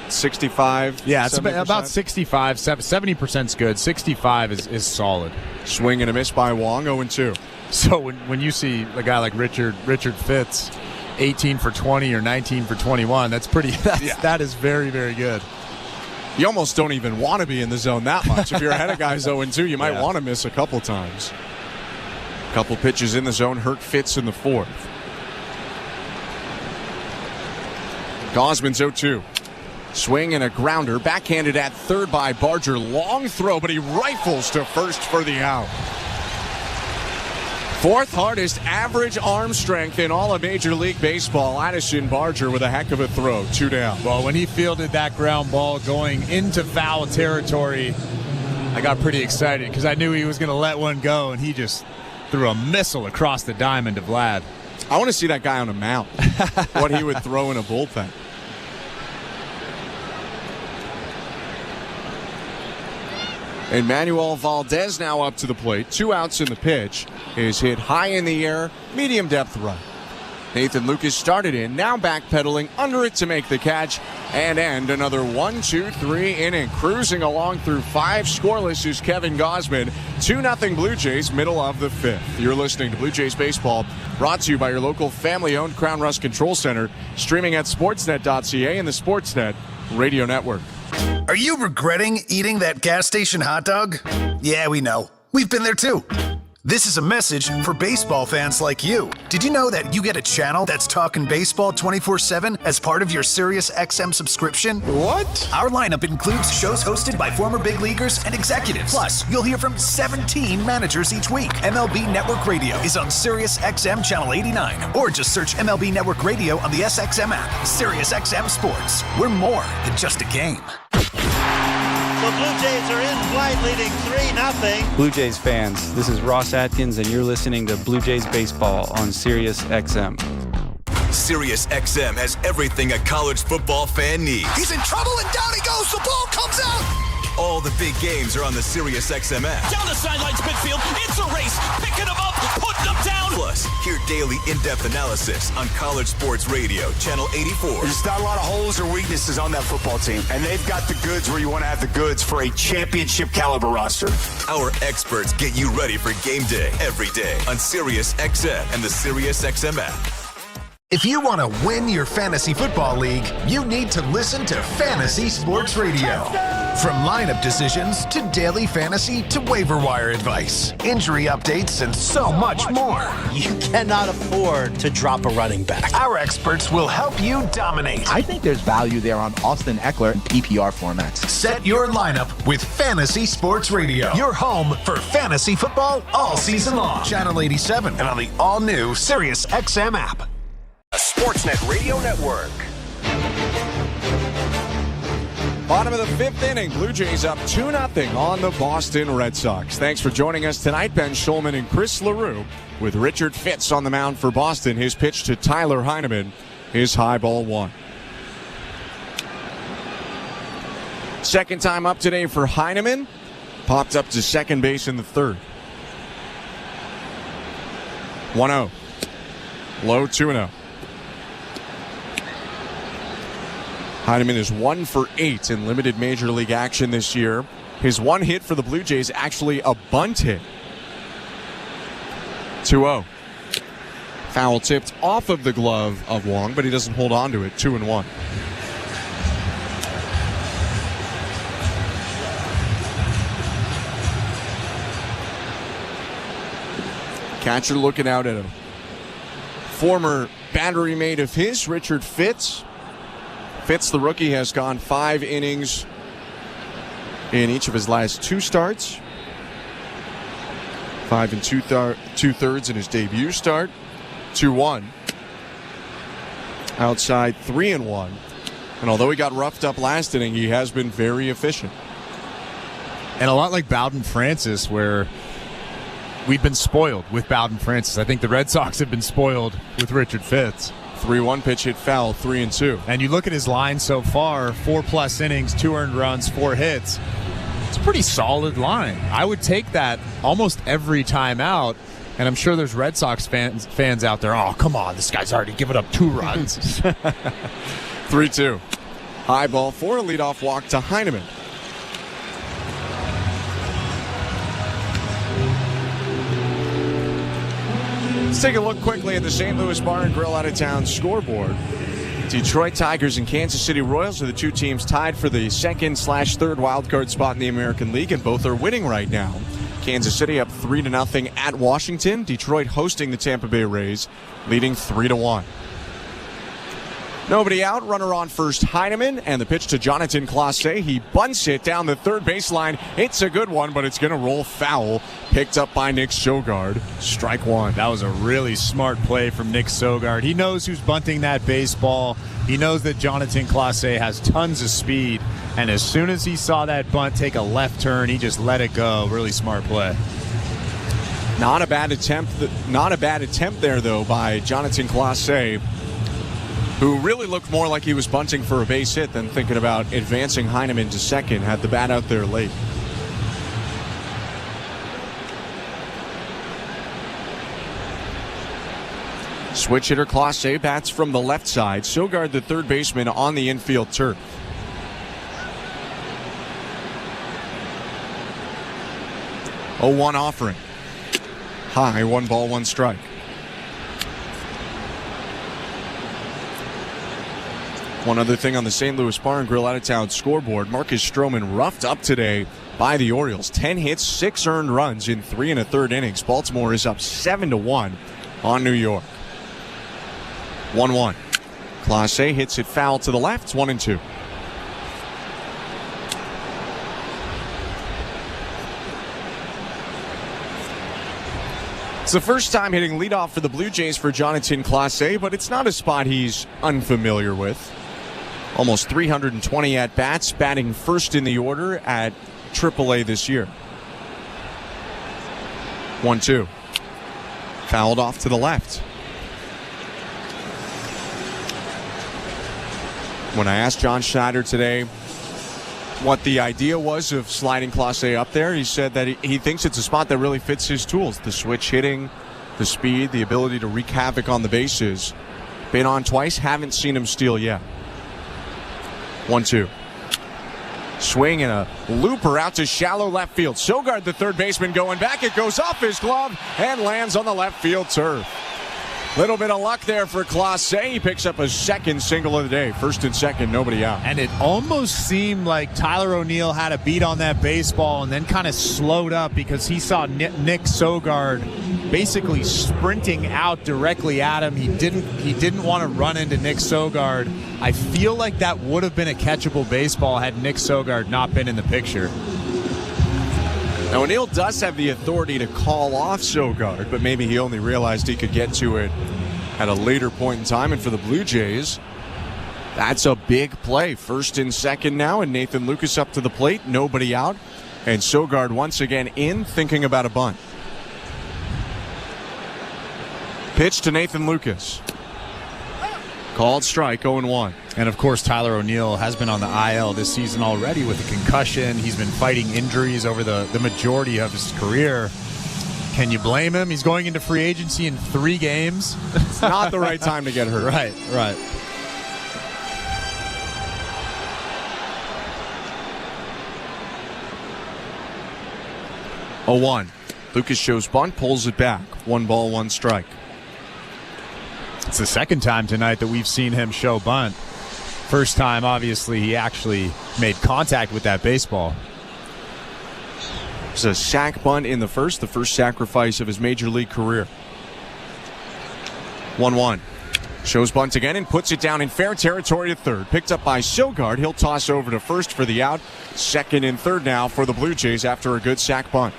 65? Yeah, it's 70%? about 65. 70% is good. 65 is solid. Swing and a miss by Wong, 0-2. So when you see a guy like Richard Fitz, 18 for 20 or 19 for 21, that is very, very good. You almost don't even want to be in the zone that much. If you're ahead of guys 0-2, you might want to miss a couple times. A couple pitches in the zone hurt Fitz in the 4th. Gausman's 0-2. Swing and a grounder, backhanded at third by Barger. Long throw, but he rifles to first for the out. 4th hardest average arm strength in all of Major League Baseball. Addison Barger with a heck of a throw, 2 down. Well, when he fielded that ground ball going into foul territory, I got pretty excited because I knew he was going to let one go, and he just threw a missile across the diamond to Vlad. I want to see that guy on a mound, what he would throw in a bullpen. Emmanuel Valdez now up to the plate. 2 outs in the pitch. Is hit high in the air, medium depth right. Nathan Lucas started in, now backpedaling under it to make the catch and end another 1-2-3 inning. Cruising along through 5 scoreless is Kevin Gausman. 2-0 Blue Jays, middle of the 5th. You're listening to Blue Jays Baseball, brought to you by your local family-owned Crown Rust Control Center, streaming at sportsnet.ca and the Sportsnet Radio Network. Are you regretting eating that gas station hot dog? Yeah, we know. We've been there too. This is a message for baseball fans like you. Did you know that you get a channel that's talking baseball 24/7 as part of your Sirius XM subscription? What? Our lineup includes shows hosted by former big leaguers and executives. Plus, you'll hear from 17 managers each week. MLB Network Radio is on Sirius XM Channel 89, or just search MLB Network Radio on the SXM app. Sirius XM Sports. We're more than just a game. The Blue Jays are in flight, leading 3-0. Blue Jays fans, this is Ross Atkins, and you're listening to Blue Jays Baseball on Sirius XM. Sirius XM has everything a college football fan needs. He's in trouble, and down he goes. The ball comes out. All the big games are on the Sirius XM app. Down the sidelines, midfield. It's a race. Picking them up, putting them down. Plus, hear daily in-depth analysis on College Sports Radio, Channel 84. There's not a lot of holes or weaknesses on that football team, and they've got the goods where you want to have the goods for a championship caliber roster. Our experts get you ready for game day every day on Sirius XM and the Sirius XM app. If you want to win your fantasy football league, you need to listen to Fantasy Sports Radio. From lineup decisions to daily fantasy to waiver wire advice, injury updates, and so much more. You cannot afford to drop a running back. Our experts will help you dominate. I think there's value there on Austin Eckler in PPR formats. Set your lineup with Fantasy Sports Radio. Your home for fantasy football all season long. Channel 87 and on the all-new Sirius XM app. A Sportsnet Radio Network. Bottom of the 5th inning, Blue Jays up 2-0 on the Boston Red Sox. Thanks for joining us tonight. Ben Schulman and Chris LaRue with Richard Fitz on the mound for Boston. His pitch to Tyler Heineman is high ball 1. Second time up today for Heineman. Popped up to second base in the 3rd. 1-0. Low 2-0. Heineman is 1 for 8 in limited major league action this year. His one hit for the Blue Jays actually a bunt hit. 2-0. Foul tipped off of the glove of Wong, but he doesn't hold on to it. 2-1. Catcher looking out at a former battery mate of his, Richard Fitz. Fitz, the rookie, has gone 5 innings in each of his last 2 starts. 5 and 2/3 in his debut start. 2-1. Outside 3-1. And although he got roughed up last inning, he has been very efficient. And a lot like Bowden Francis, where we've been spoiled with Bowden Francis. I think the Red Sox have been spoiled with Richard Fitz. 3-1 pitch hit foul, 3-2. And you look at his line so far, 4+ innings, 2 earned runs, 4 hits. It's a pretty solid line. I would take that almost every time out. And I'm sure there's Red Sox fans out there. Oh, come on. This guy's already given up 2 runs. 3-2. High ball for a leadoff walk to Heineman. Let's take a look quickly at the St. Louis Bar and Grill out-of-town scoreboard. Detroit Tigers and Kansas City Royals are the two teams tied for the second/third wildcard spot in the American League, and both are winning right now. Kansas City up 3-0 at Washington. Detroit hosting the Tampa Bay Rays, leading 3-1. Nobody out, runner on first, Heineman, and the pitch to Jonathan Clase. He bunts it down the third baseline. It's a good one, but it's going to roll foul. Picked up by Nick Sogard. Strike one. That was a really smart play from Nick Sogard. He knows who's bunting that baseball. He knows that Jonathan Clase has tons of speed, and as soon as he saw that bunt take a left turn, he just let it go. Really smart play. Not a bad attempt there, though, by Jonathan Clase, who really looked more like he was bunting for a base hit than thinking about advancing Heineman to second. Had the bat out there late. Switch hitter Clase bats from the left side. Sogard, the third baseman, on the infield turf. A 1 offering. High, 1 ball, 1 strike. One other thing on the St. Louis Bar and Grill out-of-town scoreboard, Marcus Stroman roughed up today by the Orioles. 10 hits, 6 earned runs in 3 1/3 innings. Baltimore is up 7-1 on New York. 1-1. Clase hits it foul to the left, 1-2. It's the first time hitting leadoff for the Blue Jays for Jonathan Clase, but it's not a spot he's unfamiliar with. Almost 320 at-bats, batting first in the order at AAA this year. 1-2. Fouled off to the left. When I asked John Schneider today what the idea was of sliding Clase up there, he said that he thinks it's a spot that really fits his tools. The switch hitting, the speed, the ability to wreak havoc on the bases. Been on twice, haven't seen him steal yet. 1-2. Swing and a looper out to shallow left field. Sogard, the third baseman, going back. It goes off his glove and lands on the left field turf. Little bit of luck there for Clase. He picks up a second single of the day. First and second, nobody out. And it almost seemed like Tyler O'Neill had a beat on that baseball and then kind of slowed up because he saw Nick Sogard basically sprinting out directly at him. He didn't want to run into Nick Sogard. I feel like that would have been a catchable baseball had Nick Sogard not been in the picture. Now, O'Neill does have the authority to call off Sogard, but maybe he only realized he could get to it at a later point in time. And for the Blue Jays, that's a big play. First and second now, and Nathan Lucas up to the plate. Nobody out. And Sogard once again in, thinking about a bunt. Pitch to Nathan Lucas. Called strike, 0-1. And, of course, Tyler O'Neill has been on the IL this season already with a concussion. He's been fighting injuries over the majority of his career. Can you blame him? He's going into free agency in 3 games. It's not the right time to get hurt. Right. 0-1. Lucas shows bunt, pulls it back. 1 ball, 1 strike. It's the second time tonight that we've seen him show bunt. First time, obviously, he actually made contact with that baseball. It's a sac bunt in the first sacrifice of his major league career. 1-1. Shows bunt again and puts it down in fair territory at third. Picked up by Sogard. He'll toss over to first for the out. Second and third now for the Blue Jays after a good sac bunt.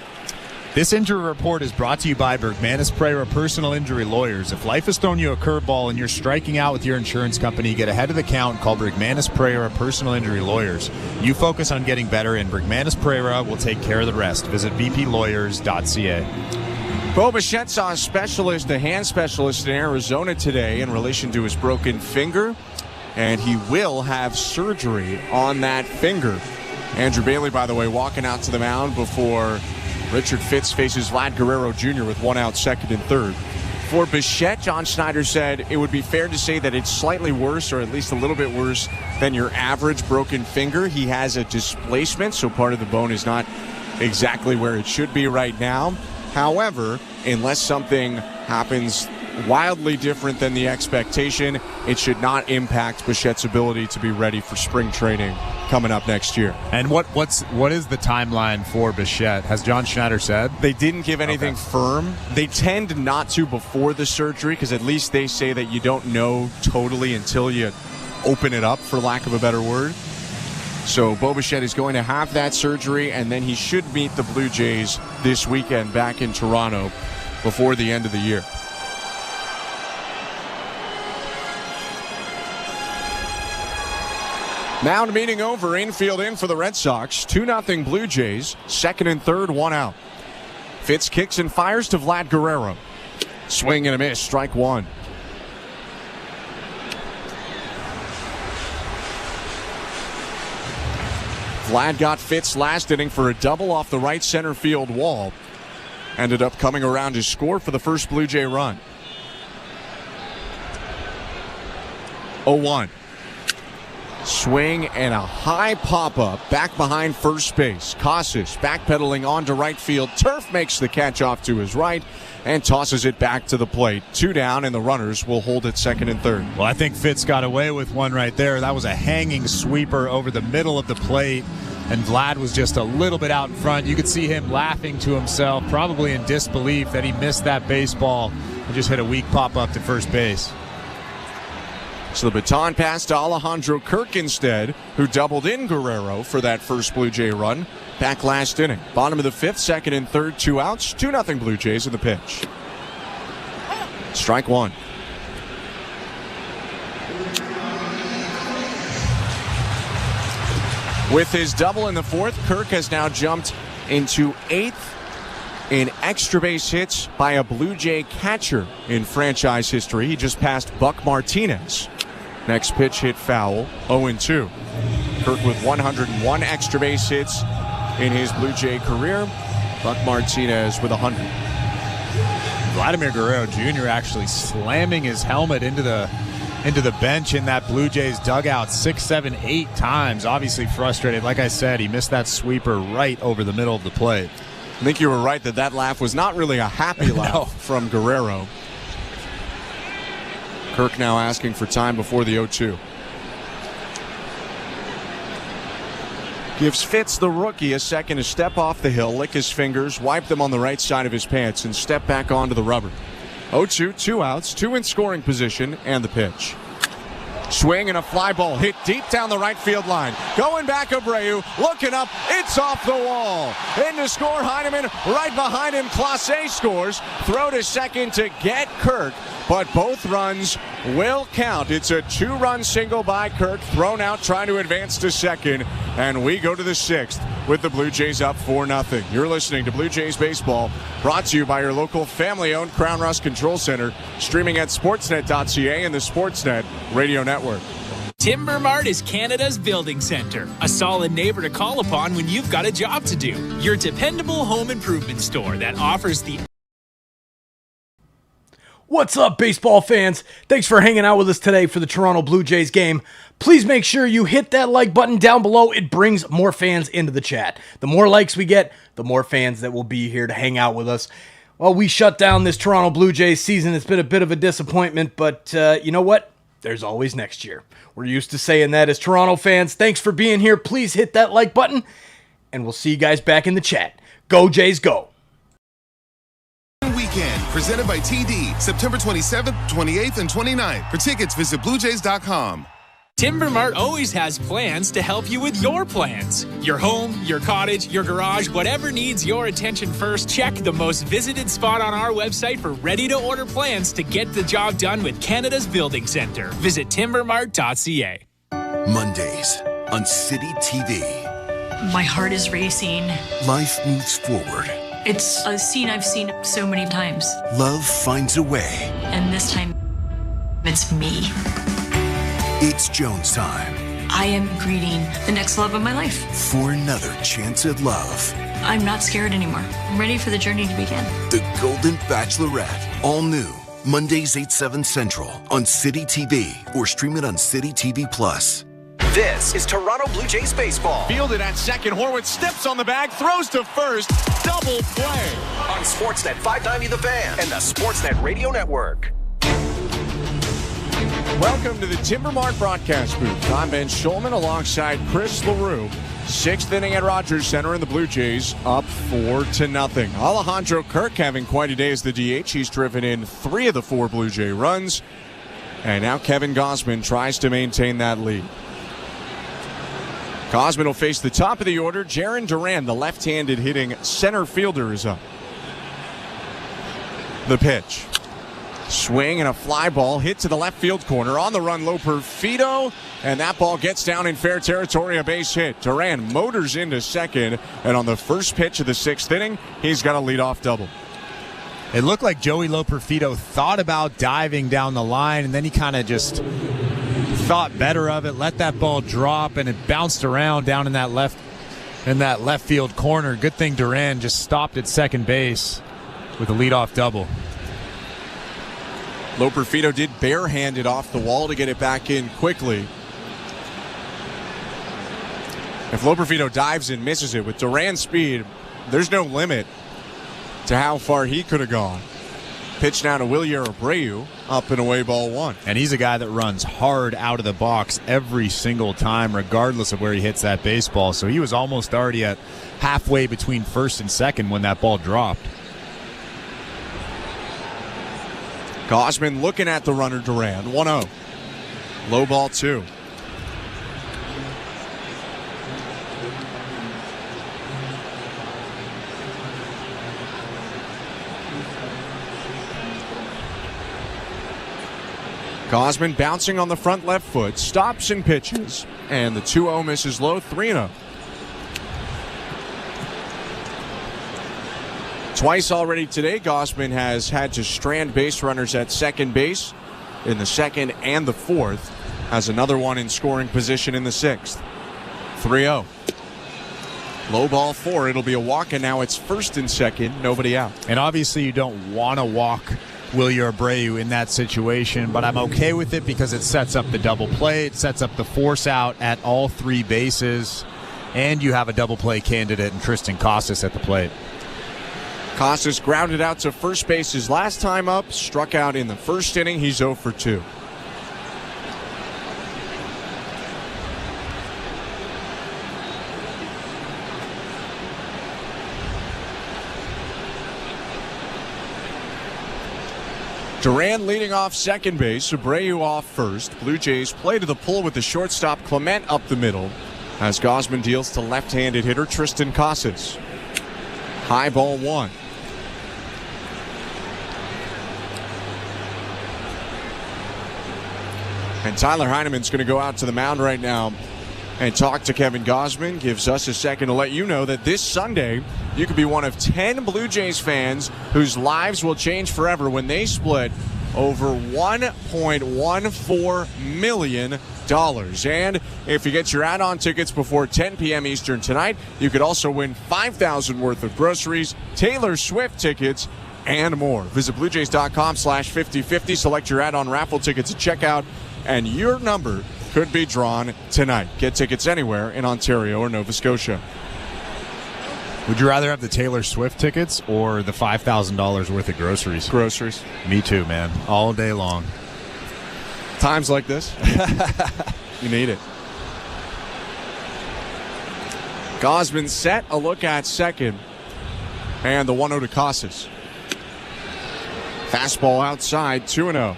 This injury report is brought to you by Bergmanis Pereira Personal Injury Lawyers. If life has thrown you a curveball and you're striking out with your insurance company, get ahead of the count and call Bergmanis Pereira Personal Injury Lawyers. You focus on getting better, and Bergmanis Pereira will take care of the rest. Visit bplawyers.ca. Bo Bichette saw a hand specialist in Arizona today in relation to his broken finger, and he will have surgery on that finger. Andrew Bailey, by the way, walking out to the mound before Richard Fitz faces Vlad Guerrero Jr. with one out, second and third. For Bichette, John Schneider said it would be fair to say that it's slightly worse, or at least a little bit worse, than your average broken finger. He has a displacement, so part of the bone is not exactly where it should be right now. However, unless something happens wildly different than the expectation, it should not impact Bichette's ability to be ready for spring training coming up next year. And what is the timeline for Bichette? Has John Schneider said? They didn't give anything firm. They tend not to before the surgery, because at least they say that you don't know totally until you open it up, for lack of a better word. So Bo Bichette is going to have that surgery, and then he should meet the Blue Jays this weekend back in Toronto before the end of the year. Mound meeting over, infield in for the Red Sox. 2-0 Blue Jays, second and third, one out. Fitz kicks and fires to Vlad Guerrero. Swing and a miss, strike one. Vlad got Fitz last inning for a double off the right center field wall. Ended up coming around to score for the first Blue Jay run. 0-1. Swing and a high pop-up back behind first base. Casas backpedaling onto right field. Turf makes the catch off to his right and tosses it back to the plate. 2 down, and the runners will hold at second and third. Well, I think Fitz got away with one right there. That was a hanging sweeper over the middle of the plate, and Vlad was just a little bit out in front. You could see him laughing to himself, probably in disbelief that he missed that baseball and just hit a weak pop-up to first base. So the baton pass to Alejandro Kirk instead, who doubled in Guerrero for that first Blue Jay run back last inning. Bottom of the fifth, second and third, 2 outs, 2-0 Blue Jays in the pitch. Strike one. With his double in the fourth, Kirk has now jumped into 8th in extra base hits by a Blue Jay catcher in franchise history. He just passed Buck Martinez. Next pitch hit foul, 0-2. Kirk with 101 extra base hits in his Blue Jay career. Buck Martinez with 100. Vladimir Guerrero Jr. actually slamming his helmet into the bench in that Blue Jays dugout 6, 7, 8 times. Obviously frustrated. Like I said, he missed that sweeper right over the middle of the plate. I think you were right that laugh was not really a happy laugh from Guerrero. Kirk now asking for time before the 0-2. Gives Fitz, the rookie, a second to step off the hill, lick his fingers, wipe them on the right side of his pants, and step back onto the rubber. 0-2, 2 outs, 2 in scoring position, and the pitch. Swing and a fly ball hit deep down the right field line. Going back, Abreu, looking up, it's off the wall. In to score, Heineman, right behind him, Clase scores. Throw to second to get Kirk, but both runs will count. It's a 2-run single by Kirk, thrown out, trying to advance to second, and we go to the 6th with the Blue Jays up 4-0. You're listening to Blue Jays Baseball, brought to you by your local family-owned Crown Rust Control Center, streaming at sportsnet.ca and the Sportsnet Radio Network. Timber Mart is Canada's building center, a solid neighbor to call upon when you've got a job to do. Your dependable home improvement store that offers the... What's up, baseball fans? Thanks for hanging out with us today for the Toronto Blue Jays game. Please make sure you hit that like button down below. It brings more fans into the chat. The more likes we get, the more fans that will be here to hang out with us. Well, we shut down this Toronto Blue Jays season. It's been a bit of a disappointment, but you know what? There's always next year. We're used to saying that as Toronto fans. Thanks for being here. Please hit that like button, and we'll see you guys back in the chat. Go Jays, go! Weekend, presented by TD, September 27th, 28th, and 29th. For tickets, visit BlueJays.com. Timber Mart always has plans to help you with your plans. Your home, your cottage, your garage, whatever needs your attention first, check the most visited spot on our website for ready-to-order plans to get the job done with Canada's Building Center. Visit timbermart.ca. Mondays on City TV. My heart is racing. Life moves forward. It's a scene I've seen so many times. Love finds a way. And this time, it's me. It's Jones time. I am greeting the next love of my life. For another chance at love. I'm not scared anymore. I'm ready for the journey to begin. The Golden Bachelorette. All new. Mondays 8/7 Central on City TV or stream it on City TV Plus. This is Toronto Blue Jays baseball. Fielded at second. Horwitz steps on the bag, throws to first. Double play. On Sportsnet 590 The Fan and the Sportsnet Radio Network. Welcome to the Timbermark broadcast booth. I'm Ben Schulman alongside Chris LaRue. 6th inning at Rogers Center, and the Blue Jays up 4-0. Alejandro Kirk having quite a day as the DH. He's driven in 3 of the 4 Blue Jay runs. And now Kevin Gausman tries to maintain that lead. Gausman will face the top of the order. Jarren Duran, the left-handed hitting center fielder, is up. The pitch. Swing and a fly ball hit to the left field corner. On the run, Loperfido, and that ball gets down in fair territory, a base hit. Duran motors into second, and on the first pitch of the 6th inning, he's got a leadoff double. It looked like Joey Loperfido thought about diving down the line, and then he kind of just thought better of it, let that ball drop, and it bounced around down in that left field corner. Good thing Duran just stopped at second base with a leadoff double. Loperfido did barehand it off the wall to get it back in quickly. If Loperfido dives and misses it with Duran's speed, there's no limit to how far he could have gone. Pitch now to Wilyer Abreu, up and away, ball 1. And he's a guy that runs hard out of the box every single time, regardless of where he hits that baseball. So he was almost already at halfway between first and second when that ball dropped. Gausman looking at the runner Duran. 1-0. Low ball 2. Gausman bouncing on the front left foot, stops and pitches, and the 2-0 misses low. 3-0. Twice already today, Gausman has had to strand base runners at second base in the 2nd and the 4th. Has another one in scoring position in the 6th. 3-0. Low ball 4. It'll be a walk, and now it's 1st and 2nd. Nobody out. And obviously you don't want to walk Wilyer Abreu in that situation, but I'm okay with it because it sets up the double play. It sets up the force out at all 3 bases, and you have a double play candidate in Tristan Casas at the plate. Casas grounded out to first base his last time up, struck out in the 1st inning. He's 0 for 2. Duran leading off second base, Abreu off first. Blue Jays play to the pull with the shortstop Clement up the middle as Gausman deals to left-handed hitter Tristan Casas. High ball 1. And Tyler Heineman's going to go out to the mound right now and talk to Kevin Gausman. Gives us a second to let you know that this Sunday you could be one of 10 Blue Jays fans whose lives will change forever when they split over $1.14 million. And if you get your add-on tickets before 10 p.m. Eastern tonight, you could also win $5,000 worth of groceries, Taylor Swift tickets, and more. Visit BlueJays.com/5050. Select your add-on raffle tickets at checkout, and your number could be drawn tonight. Get tickets anywhere in Ontario or Nova Scotia. Would you rather have the Taylor Swift tickets or the $5,000 worth of groceries? Groceries. Me too, man. All day long. Times like this, you need it. Gausman set, a look at second, and the 1-0 to Casas. Fastball outside, 2-0.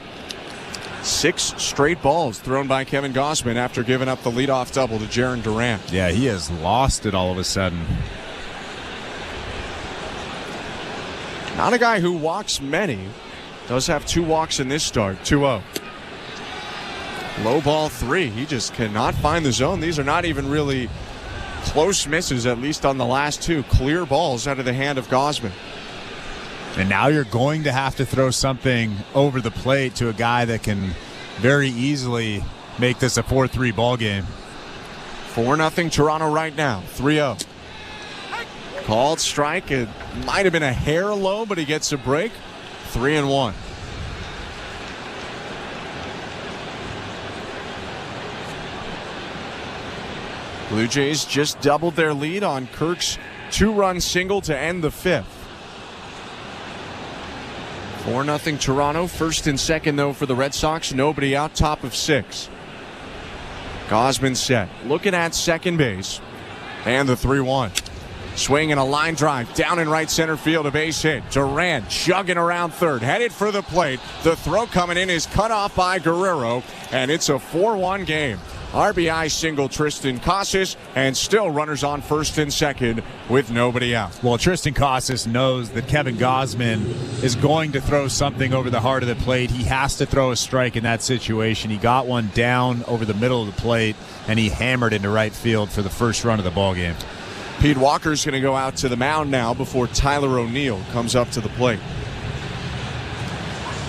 6 straight balls thrown by Kevin Gausman after giving up the leadoff double to Jarren Duran. Yeah, he has lost it all of a sudden. Not a guy who walks many. Does have 2 walks in this start. 2-0. Low ball 3. He just cannot find the zone. These are not even really close misses, at least on the last two. Clear balls out of the hand of Gausman. And now you're going to have to throw something over the plate to a guy that can very easily make this a 4-3 ball game. 4-0 Toronto right now. 3-0. Called strike. It might have been a hair low, but he gets a break. 3-1. Blue Jays just doubled their lead on Kirk's 2-run single to end the fifth. 4-0 Toronto. First and second, though, for the Red Sox. Nobody out, top of 6. Gausman set. Looking at second base. And the 3-1. Swing and a line drive down in right center field, a base hit. Durant chugging around third, headed for the plate. The throw coming in is cut off by Guerrero, and it's a 4-1 game. RBI single Tristan Casas, and still runners on first and second with nobody out. Well, Tristan Casas knows that Kevin Gausman is going to throw something over the heart of the plate. He has to throw a strike in that situation. He got one down over the middle of the plate, and he hammered into right field for the first run of the ball game. Pete Walker's going to go out to the mound now before Tyler O'Neill comes up to the plate.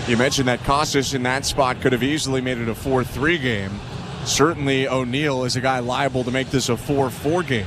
You mentioned that Casas in that spot could have easily made it a 4-3 game. Certainly O'Neill is a guy liable to make this a 4-4 game.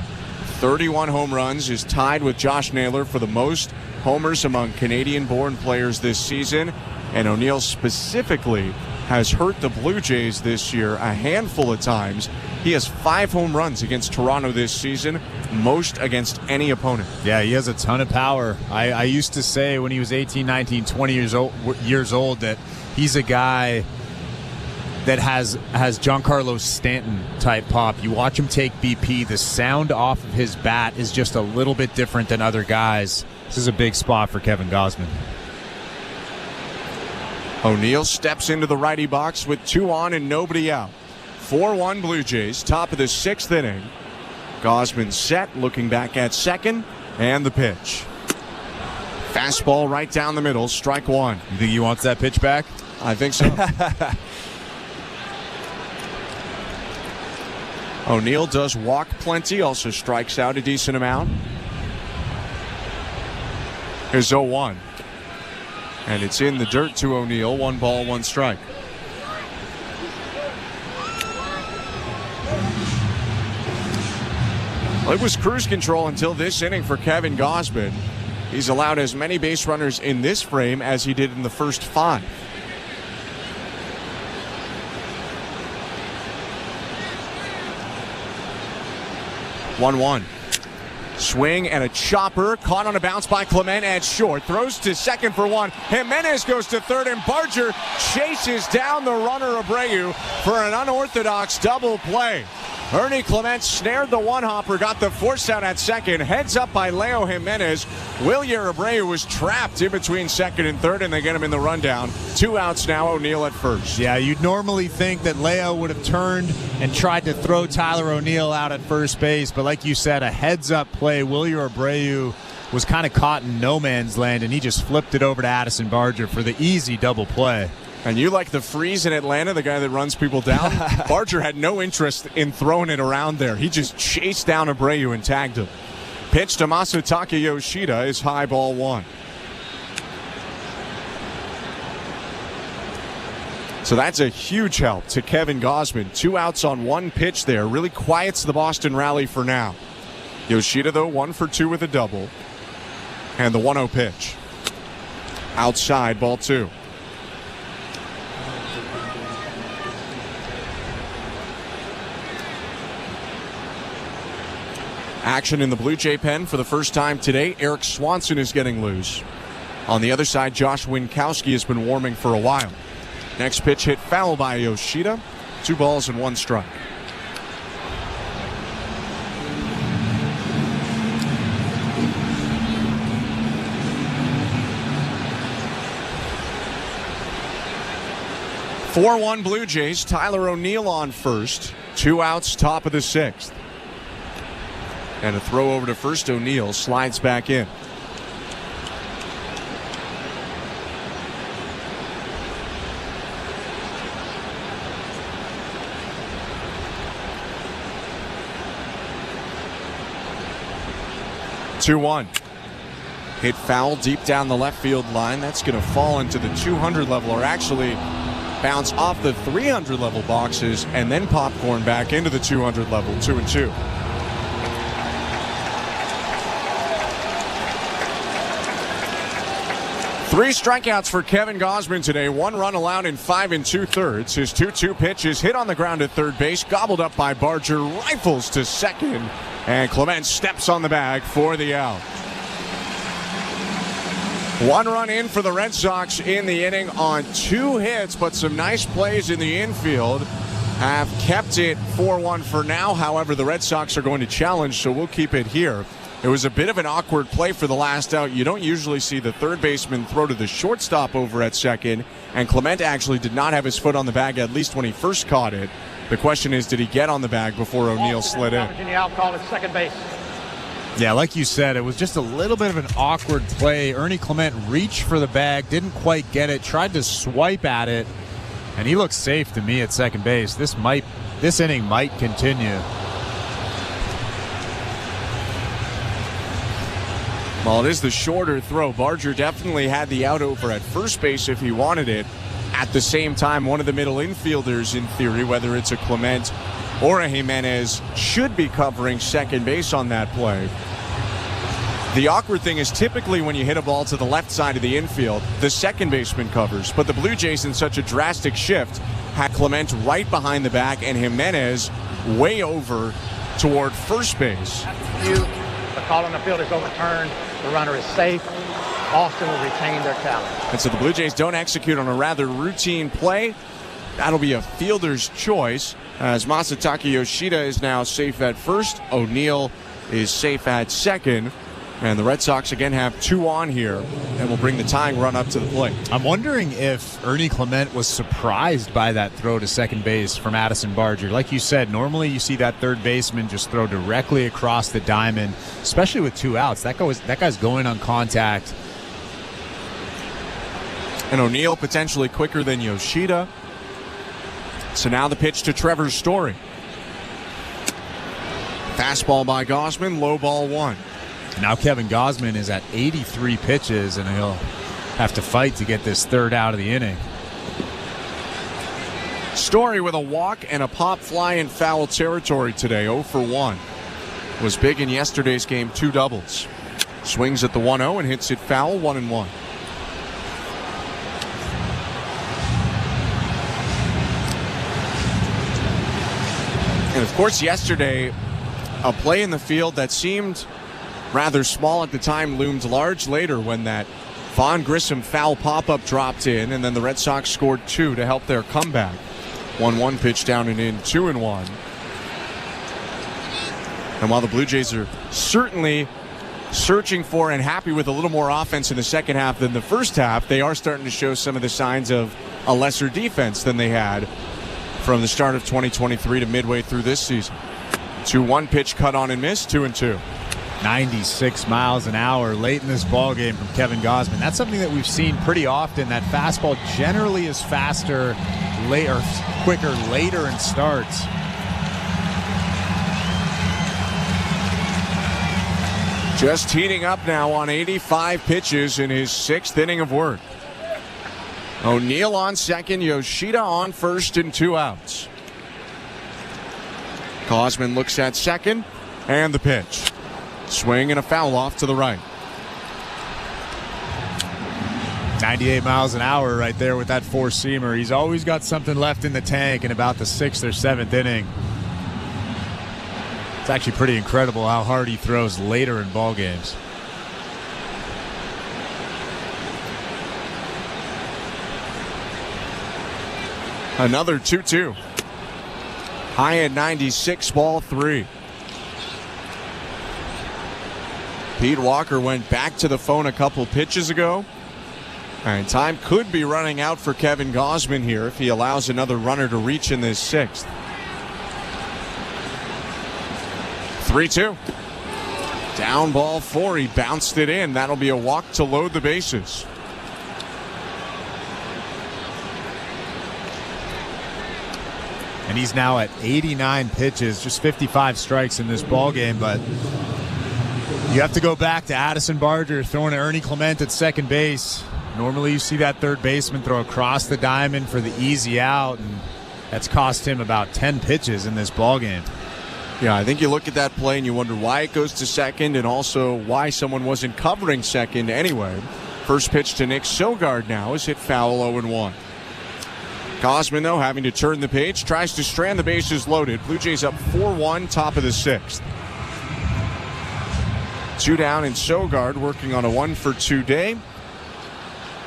31 home runs, is tied with Josh Naylor for the most homers among Canadian-born players this season. And O'Neill specifically has hurt the Blue Jays this year a handful of times. He has 5 home runs against Toronto this season, most against any opponent. Yeah, he has a ton of power. I used to say when he was 18, 19, 20 years old that he's a guy that has Giancarlo Stanton type pop. You watch him take BP, the sound off of his bat is just a little bit different than other guys. This is a big spot for Kevin Gausman. O'Neill steps into the righty box with 2 on and nobody out. 4-1 Blue Jays, top of the 6th inning. Gausman set, looking back at second, and the pitch. Fastball right down the middle, strike 1. You think he wants that pitch back? I think so. O'Neill does walk plenty, also strikes out a decent amount. Here's 0-1. And it's in the dirt to O'Neill. 1 ball, 1 strike. Well, it was cruise control until this inning for Kevin Gausman. He's allowed as many base runners in this frame as he did in the first 5. One. Swing and a chopper. Caught on a bounce by Clement at short. Throws to second for 1. Jimenez goes to third, and Barger chases down the runner Abreu for an unorthodox double play. Ernie Clement snared the one-hopper, got the force out at second. Heads up by Leo Jimenez. Wilyer Abreu was trapped in between second and third, and they get him in the rundown. 2 outs now, O'Neill at first. Yeah, you'd normally think that Leo would have turned and tried to throw Tyler O'Neill out at first base, but like you said, a heads-up play. Wilyer Abreu was kind of caught in no man's land, and he just flipped it over to Addison Barger for the easy double play. And you like the freeze in Atlanta, the guy that runs people down? Barger had no interest in throwing it around there. He just chased down Abreu and tagged him. Pitch to Masataka Yoshida is high, ball 1. So that's a huge help to Kevin Gausman. 2 outs on 1 pitch there. Really quiets the Boston rally for now. Yoshida, though, 1 for 2 with a double. And the 1-0 pitch. Outside, ball 2. Action in the Blue Jay pen for the first time today. Eric Swanson is getting loose. On the other side, Josh Winkowski has been warming for a while. Next pitch hit foul by Yoshida. 2 balls and 1 strike. (4-1) Blue Jays. Tyler O'Neill on first. 2 outs, top of the 6th. And a throw over to first. O'Neill slides back in. 2-1. Hit foul deep down the left field line. That's going to fall into the 200 level, or actually bounce off the 300 level boxes and then popcorn back into the 200 level. 2-2. Three strikeouts for Kevin Gausman today. 1 run allowed in 5 2/3. His 2-2 pitch is hit on the ground at third base, gobbled up by Barger, rifles to second, and Clement steps on the bag for the out. 1 run in for the Red Sox in the inning on 2 hits, but some nice plays in the infield have kept it 4-1 for now. However, the Red Sox are going to challenge, so we'll keep it here. It was a bit of an awkward play for the last out. You don't usually see the third baseman throw to the shortstop over at second, and Clement actually did not have his foot on the bag, at least when he first caught it. The question is, did he get on the bag before O'Neill slid in? Call it second base. Yeah, like you said, it was just a little bit of an awkward play. Ernie Clement reached for the bag, didn't quite get it, tried to swipe at it, and he looks safe to me at second base. This inning might continue. Well, it is the shorter throw. Barger definitely had the out over at first base if he wanted it. At the same time, one of the middle infielders, in theory, whether it's a Clement or a Jimenez, should be covering second base on that play. The awkward thing is typically when you hit a ball to the left side of the infield, the second baseman covers. But the Blue Jays, in such a drastic shift, had Clement right behind the back and Jimenez way over toward first base. The call on the field is overturned. The runner is safe. Boston will retain their talent. And so the Blue Jays don't execute on a rather routine play. That'll be a fielder's choice, as Masataka Yoshida is now safe at first. O'Neill is safe at second. And the Red Sox again have 2 on here and will bring the tying run up to the plate. I'm wondering if Ernie Clement was surprised by that throw to second base from Addison Barger. Like you said, normally you see that third baseman just throw directly across the diamond, especially with 2 outs. That guy's going on contact. And O'Neill potentially quicker than Yoshida. So now the pitch to Trevor Story. Fastball by Gausman, low ball 1. Now Kevin Gausman is at 83 pitches, and he'll have to fight to get this third out of the inning. Story with a walk and a pop fly in foul territory today, 0 for 1. Was big in yesterday's game, 2 doubles. Swings at the 1-0 and hits it foul, 1-1. And of course, yesterday, a play in the field that seemed rather small at the time loomed large later when that Von Grissom foul pop-up dropped in, and then the Red Sox scored 2 to help their comeback. 1-1 pitch down and in, 2-1. And while the Blue Jays are certainly searching for and happy with a little more offense in the second half than the first half, they are starting to show some of the signs of a lesser defense than they had from the start of 2023 to midway through this season. 2-1 pitch cut on and missed, 2-2. 96 miles an hour late in this ballgame from Kevin Gausman. That's something that we've seen pretty often. That fastball generally is faster, later, quicker later in starts. Just heating up now on 85 pitches in his 6th inning of work. O'Neill on second, Yoshida on first, and 2 outs. Gausman looks at second, and the pitch. Swing and a foul off to the right. 98 miles an hour right there with that 4-seamer. He's always got something left in the tank in about the 6th or 7th inning. It's actually pretty incredible how hard he throws later in ball games. Another 2-2. High at 96, ball 3. Pete Walker went back to the phone a couple pitches ago. And time could be running out for Kevin Gausman here if he allows another runner to reach in this 6th. 3-2. Down ball 4. He bounced it in. That'll be a walk to load the bases. And he's now at 89 pitches, just 55 strikes in this ball game, but You have to go back to Addison Barger throwing to Ernie Clement at second base. Normally you see that third baseman throw across the diamond for the easy out, and that's cost him about 10 pitches in this ballgame. Yeah, I think you look at that play and you wonder why it goes to second and also why someone wasn't covering second anyway. First pitch to Nick Sogard now is hit foul 0-1. Gausman, though, having to turn the page, tries to strand the bases loaded. Blue Jays up 4-1, top of the sixth. 2 down, and Sogard working on a 1-for-2 day.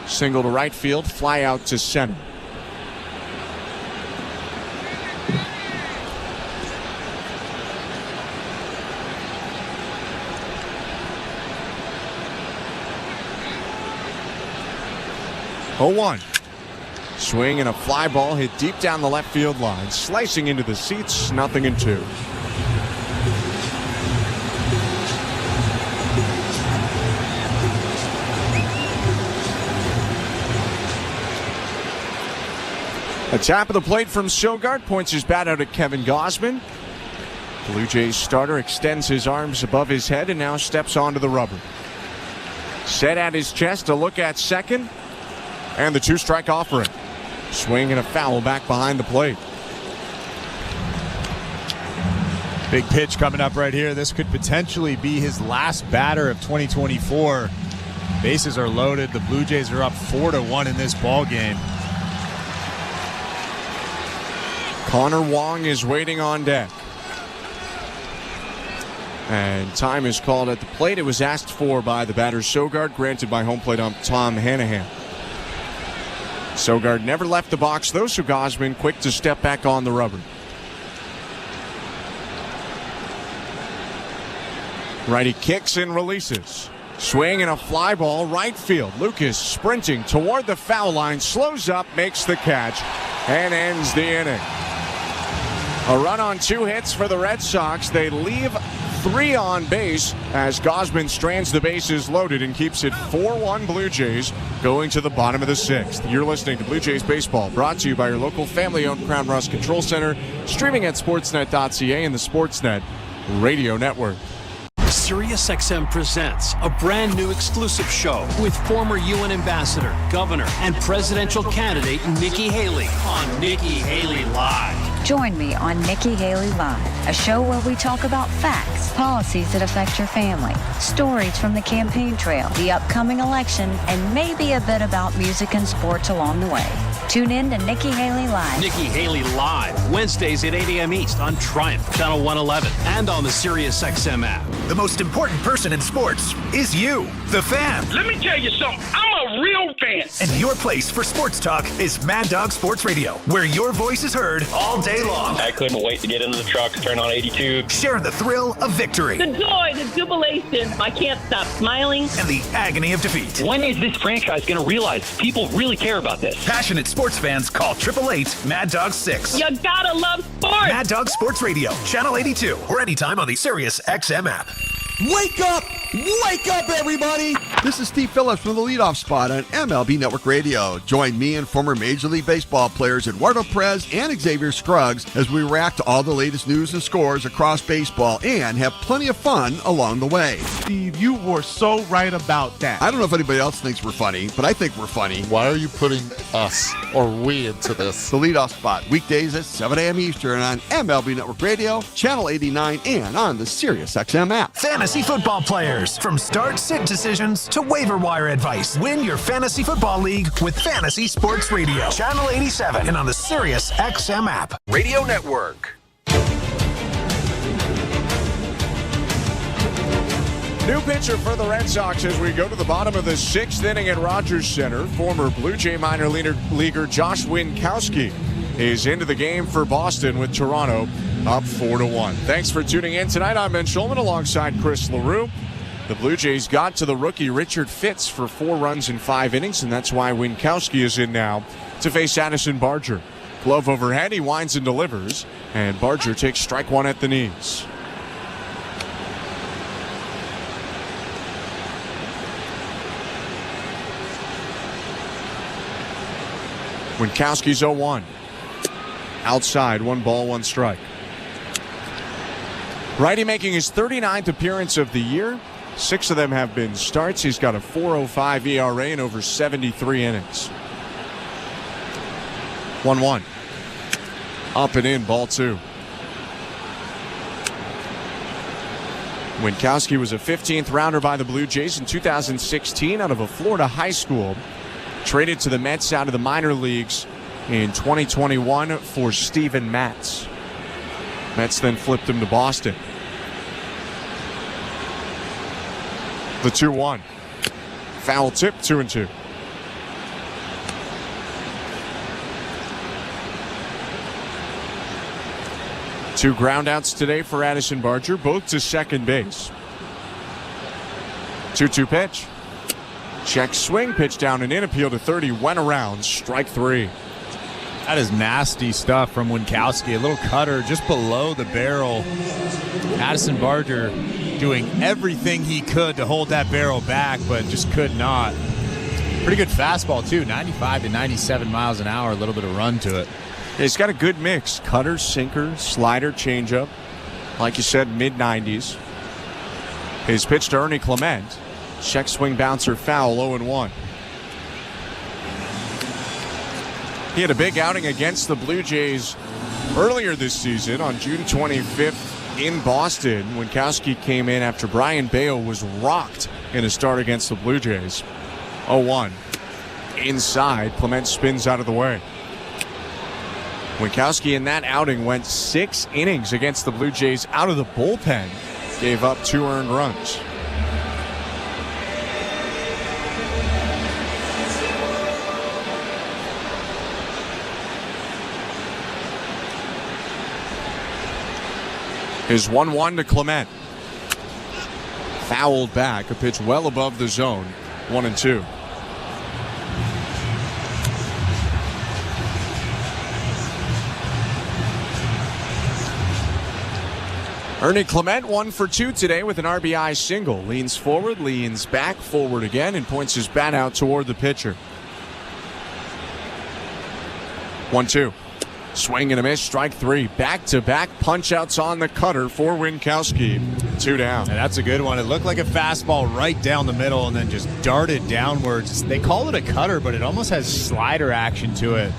Single to right field, fly out to center. Swing and a fly ball hit deep down the left field line, slicing into the seats, 0-2. A tap of the plate from Sogard points his bat out at Kevin Gausman. Blue Jays starter extends his arms above his head and now steps onto the rubber. Set at his chest to look at second. And the 2-strike offering. Swing and a foul back behind the plate. Big pitch coming up right here. This could potentially be his last batter of 2024. Bases are loaded. The Blue Jays are up 4-1 in this ball game. Connor Wong is waiting on deck. And time is called at the plate. It was asked for by the batter Sogard, granted by home plate ump Tom Hanahan. Sogard never left the box, though, so Gausman quick to step back on the rubber. Righty kicks and releases. Swing and a fly ball right field. Lucas sprinting toward the foul line, slows up, makes the catch, and ends the inning. A run on 2 hits for the Red Sox. They leave 3 on base as Gausman strands the bases loaded and keeps it 4-1 Blue Jays going to the bottom of the 6th. You're listening to Blue Jays Baseball, brought to you by your local family-owned Crown Ross Control Center, streaming at sportsnet.ca and the Sportsnet Radio Network. SiriusXM presents a brand new exclusive show with former UN ambassador, governor, and presidential candidate Nikki Haley on Nikki Haley Live. Join me on Nikki Haley Live, a show where we talk about facts, policies that affect your family, stories from the campaign trail, the upcoming election, and maybe a bit about music and sports along the way. Tune in to Nikki Haley Live. Nikki Haley Live, Wednesdays at 8 a.m. East on Triumph, Channel 111, and on the SiriusXM app. The most important person in sports is you, the fan. Let me tell you something. I'm a real fan. And your place for sports talk is Mad Dog Sports Radio, where your voice is heard all day long. I couldn't wait to get into the truck, turn on 82. Sharing the thrill of victory. The joy, the jubilation. I can't stop smiling. And the agony of defeat. When is this franchise going to realize people really care about this? Passionate sports fans call 888-MAD-DOG-6. You gotta love sports. Mad Dog Sports Radio, Channel 82, or anytime on the SiriusXM app. Wake up! Wake up, everybody! This is Steve Phillips from the leadoff spot on MLB Network Radio. Join me and former Major League Baseball players Eduardo Perez and Xavier Scruggs as we react to all the latest news and scores across baseball and have plenty of fun along the way. Steve, you were so right about that. I don't know if anybody else thinks we're funny, but I think we're funny. Why are you putting us or we into this? The leadoff spot, weekdays at 7 a.m. Eastern on MLB Network Radio, Channel 89, and on the SiriusXM app. Fantasy football players, from start-sit decisions to waiver wire advice. Win your fantasy football league with Fantasy Sports Radio, Channel 87, and on the SiriusXM app. Radio Network. New pitcher for the Red Sox as we go to the bottom of the 6th inning at Rogers Center. Former Blue Jay minor leaguer Josh Winkowski is into the game for Boston with Toronto up 4-1. Thanks for tuning in tonight. I'm Ben Schulman alongside Chris LaRue. The Blue Jays got to the rookie Richard Fitz for 4 runs in 5 innings, and that's why Winkowski is in now to face Addison Barger. Glove overhead, he winds and delivers, and Barger takes strike 1 at the knees. Winkowski's 0-1. Outside, 1 ball, 1 strike. Righty making his 39th appearance of the year. 6 of them have been starts. He's got a 4.05 ERA in over 73 innings. 1-1. Up and in, ball 2. Winkowski was a 15th rounder by the Blue Jays in 2016 out of a Florida high school. Traded to the Mets out of the minor leagues in 2021 for Steven Matz. Mets then flipped him to Boston. The 2-1. Foul tip, 2-2. Two groundouts today for Addison Barger, both to second base. 2-2 pitch. Check swing, pitch down and in, appeal to 30, went around, strike 3. That is nasty stuff from Winkowski. A little cutter just below the barrel. Addison Barger doing everything he could to hold that barrel back, but just could not. Pretty good fastball, too. 95 to 97 miles an hour. A little bit of run to it. He's got a good mix. Cutter, sinker, slider, changeup. Like you said, mid-90s. His pitch to Ernie Clement. Check swing bouncer foul, 0-1. He had a big outing against the Blue Jays earlier this season on June 25th in Boston. Winkowski came in after Brian Bayo was rocked in a start against the Blue Jays. 0-1. Inside, Clement spins out of the way. Winkowski in that outing went 6 innings against the Blue Jays out of the bullpen. Gave up 2 earned runs. His 1-1 to Clement. Fouled back, a pitch well above the zone. 1-2. Ernie Clement 1 for 2 today with an RBI single. Leans forward, leans back, forward again, and points his bat out toward the pitcher. 1-2. Swing and a miss, strike 3. Back-to-back punch-outs on the cutter for Winkowski. 2 down. And that's a good one. It looked like a fastball right down the middle and then just darted downwards. They call it a cutter, but it almost has slider action to it.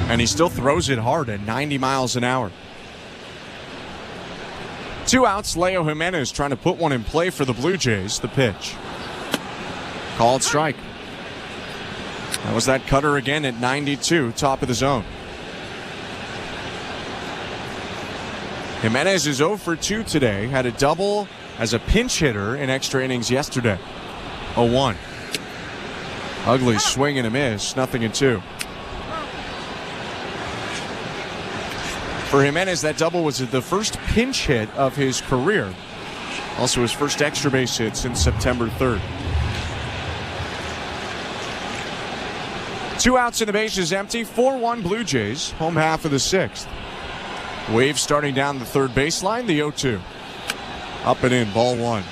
And he still throws it hard at 90 miles an hour. 2 outs. Leo Jimenez trying to put one in play for the Blue Jays. The pitch. Called strike. That was that cutter again at 92, top of the zone. Jimenez is 0 for 2 today. Had a double as a pinch hitter in extra innings yesterday. 0-1. Ugly swing and a miss. 0-2. For Jimenez, that double was the first pinch hit of his career. Also his first extra base hit since September 3rd. 2 outs and the base is empty. 4-1 Blue Jays, home half of the 6th. Wave starting down the third baseline, the 0-2. Up and in, ball 1.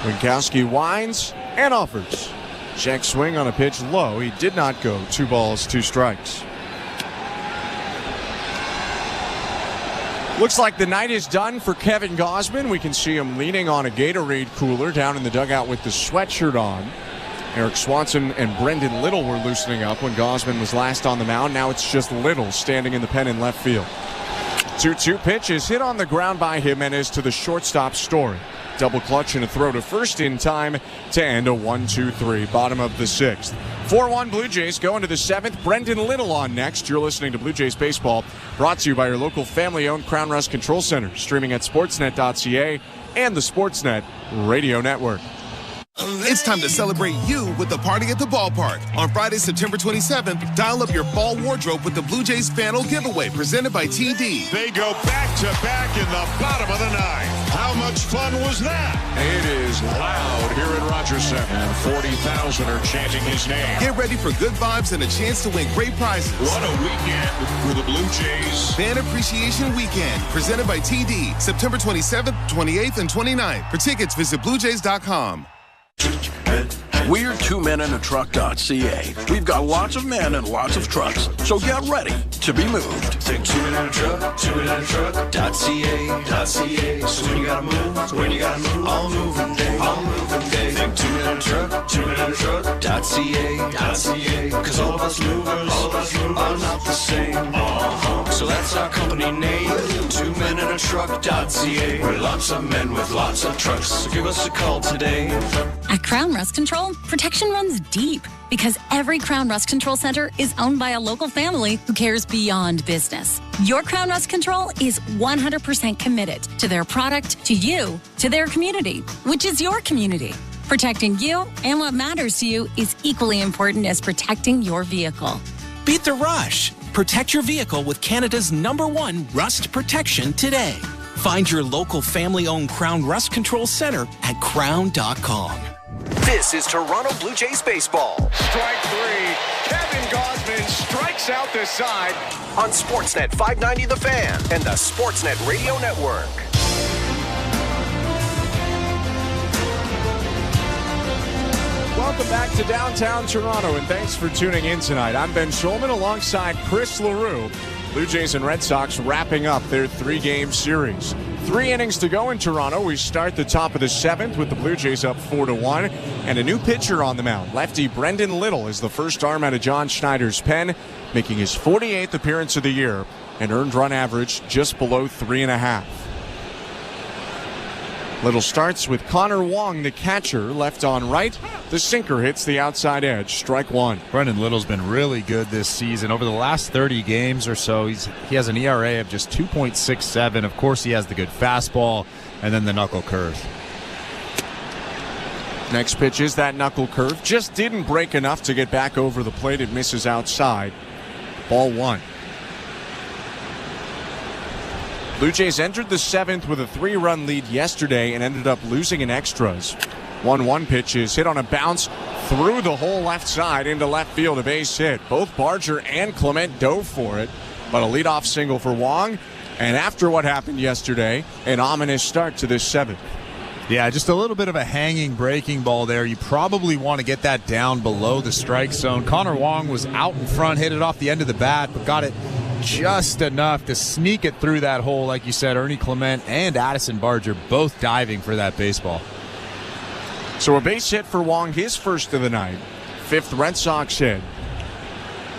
Winkowski winds and offers. Check swing on a pitch low. He did not go. 2 balls, 2 strikes. Looks like the night is done for Kevin Gausman. We can see him leaning on a Gatorade cooler down in the dugout with the sweatshirt on. Eric Swanson and Brendan Little were loosening up when Gausman was last on the mound. Now it's just Little standing in the pen in left field. 2-2 pitch is hit on the ground by Jimenez to the shortstop Story. Double clutch and a throw to first in time to end a 1-2-3, bottom of the 6th. 4-1 Blue Jays go into the 7th. Brendan Little on next. You're listening to Blue Jays Baseball, brought to you by your local family-owned Crown Rust Control Center, streaming at sportsnet.ca and the Sportsnet Radio Network. It's time to celebrate you with the party at the ballpark. On Friday, September 27th, dial up your fall wardrobe with the Blue Jays Fanal giveaway presented by TD. They go back-to-back in the bottom of the 9th. How much fun was that? It is loud here at Rogers Center, and 40,000 are chanting his name. Get ready for good vibes and a chance to win great prizes. What a weekend for the Blue Jays. Fan Appreciation Weekend, presented by TD, September 27th, 28th, and 29th. For tickets, visit BlueJays.com. We're 2menintruck.ca. We've got lots of men and lots of trucks, so get ready to be moved. Think 2menintruck.ca. So when you gotta move, I'll move them day. Think 2menintruck.ca. Cause all of us movers are not the same. So that's our company name, 2menintruck.ca. We're lots of men with lots of trucks, so give us a call today. At Crown Rust Control, protection runs deep because every Crown Rust Control Center is owned by a local family who cares beyond business. Your Crown Rust Control is 100% committed to their product, to you, to their community, which is your community. Protecting you and what matters to you is equally important as protecting your vehicle. Beat the rush. Protect your vehicle with Canada's #1 rust protection today. Find your local family-owned Crown Rust Control Center at crown.com. This is Toronto Blue Jays baseball. Strike three. Kevin Gausman strikes out the side. On Sportsnet 590 The Fan and the Sportsnet Radio Network. Welcome back to downtown Toronto, and thanks for tuning in tonight. I'm Ben Schulman alongside Chris LaRue. Blue Jays and Red Sox wrapping up their 3-game series. 3 innings to go in Toronto. We start the top of the 7th with the Blue Jays up 4-1, and a new pitcher on the mound. Lefty Brendan Little is the first arm out of John Schneider's pen, making his 48th appearance of the year, and earned run average just below 3.5. Little starts with Connor Wong, the catcher, left on right. The sinker hits the outside edge. Strike one. Brendan Little's been really good this season. Over the last 30 games or so, he has an ERA of just 2.67. Of course, he has the good fastball and then the knuckle curve. Next pitch is that knuckle curve. Just didn't break enough to get back over the plate. It misses outside. Ball one. Blue Jays entered the 7th with a 3-run lead yesterday and ended up losing in extras. 1-1 pitch is hit on a bounce through the whole left side into left field, a base hit. Both Barger and Clement dove for it, but a leadoff single for Wong. And after what happened yesterday, an ominous start to this 7th. Yeah, just a little bit of a hanging breaking ball there. You probably want to get that down below the strike zone. Connor Wong was out in front, hit it off the end of the bat, but got it just enough to sneak it through that hole. Like you said, Ernie Clement and Addison Barger both diving for that baseball. So a base hit for Wong, his first of the night. 5th Red Sox hit.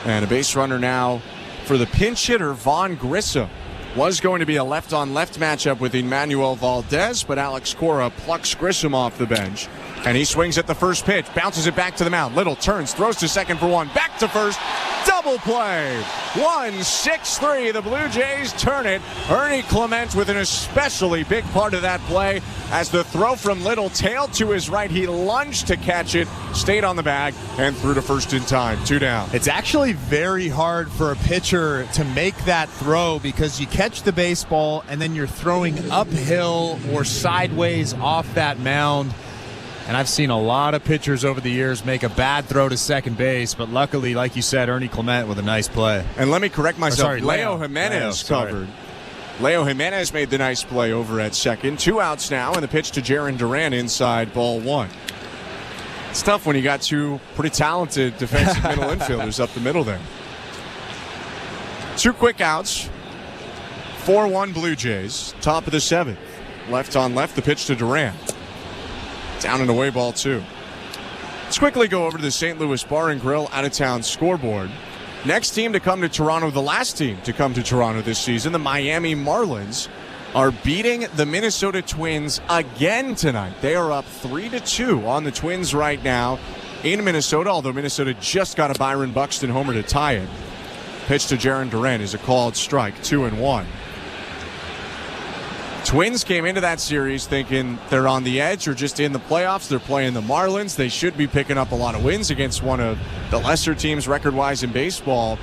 And a base runner now for the pinch hitter, Vaughn Grissom. Was going to be a left-on-left matchup with Emmanuel Valdez, but Alex Cora plucks Grissom off the bench. And he swings at the first pitch, bounces it back to the mound. Little turns, throws to second for one, back to first. Double play. 1-6-3. The Blue Jays turn it. Ernie Clement with an especially big part of that play as the throw from Little tailed to his right. He lunged to catch it, stayed on the bag, and threw to first in time. 2 down. It's actually very hard for a pitcher to make that throw because you catch the baseball and then you're throwing uphill or sideways off that mound. And I've seen a lot of pitchers over the years make a bad throw to second base, but luckily, like you said, Ernie Clement with a nice play. And let me correct myself. Leo Jimenez covered. Leo Jimenez made the nice play over at second. 2 outs now, and the pitch to Jaron Duran inside ball one. It's tough when you got 2 pretty talented defensive middle infielders up the middle there. 2 quick outs. 4-1 Blue Jays. Top of the 7th. Left on left, the pitch to Duran. Down and away, ball 2. Let's quickly go over to the St. Louis Bar and Grill out-of-town scoreboard. Next team to come to Toronto, the last team to come to Toronto this season, the Miami Marlins, are beating the Minnesota Twins again tonight. They are up 3-2 on the Twins right now in Minnesota, although Minnesota just got a Byron Buxton homer to tie it. Pitch to Jaron Duran is a called strike, 2-1. Twins came into that series thinking they're on the edge or just in the playoffs. They're playing the Marlins. They should be picking up a lot of wins against one of the lesser teams record-wise in baseball.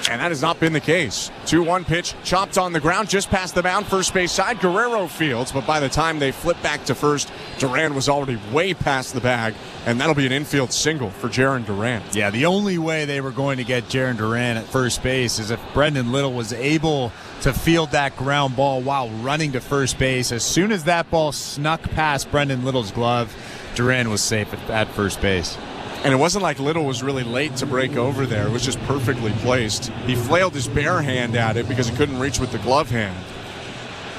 And that has not been the case. 2-1 pitch, chopped on the ground, just past the mound, first base side. Guerrero fields, but by the time they flip back to first, Duran was already way past the bag, and that'll be an infield single for Jarren Duran. Yeah, the only way they were going to get Jarren Duran at first base is if Brendan Little was able to field that ground ball while running to first base. As soon as that ball snuck past Brendan Little's glove, Duran was safe at first base. And it wasn't like Little was really late to break over there. It was just perfectly placed. He flailed his bare hand at it because he couldn't reach with the glove hand.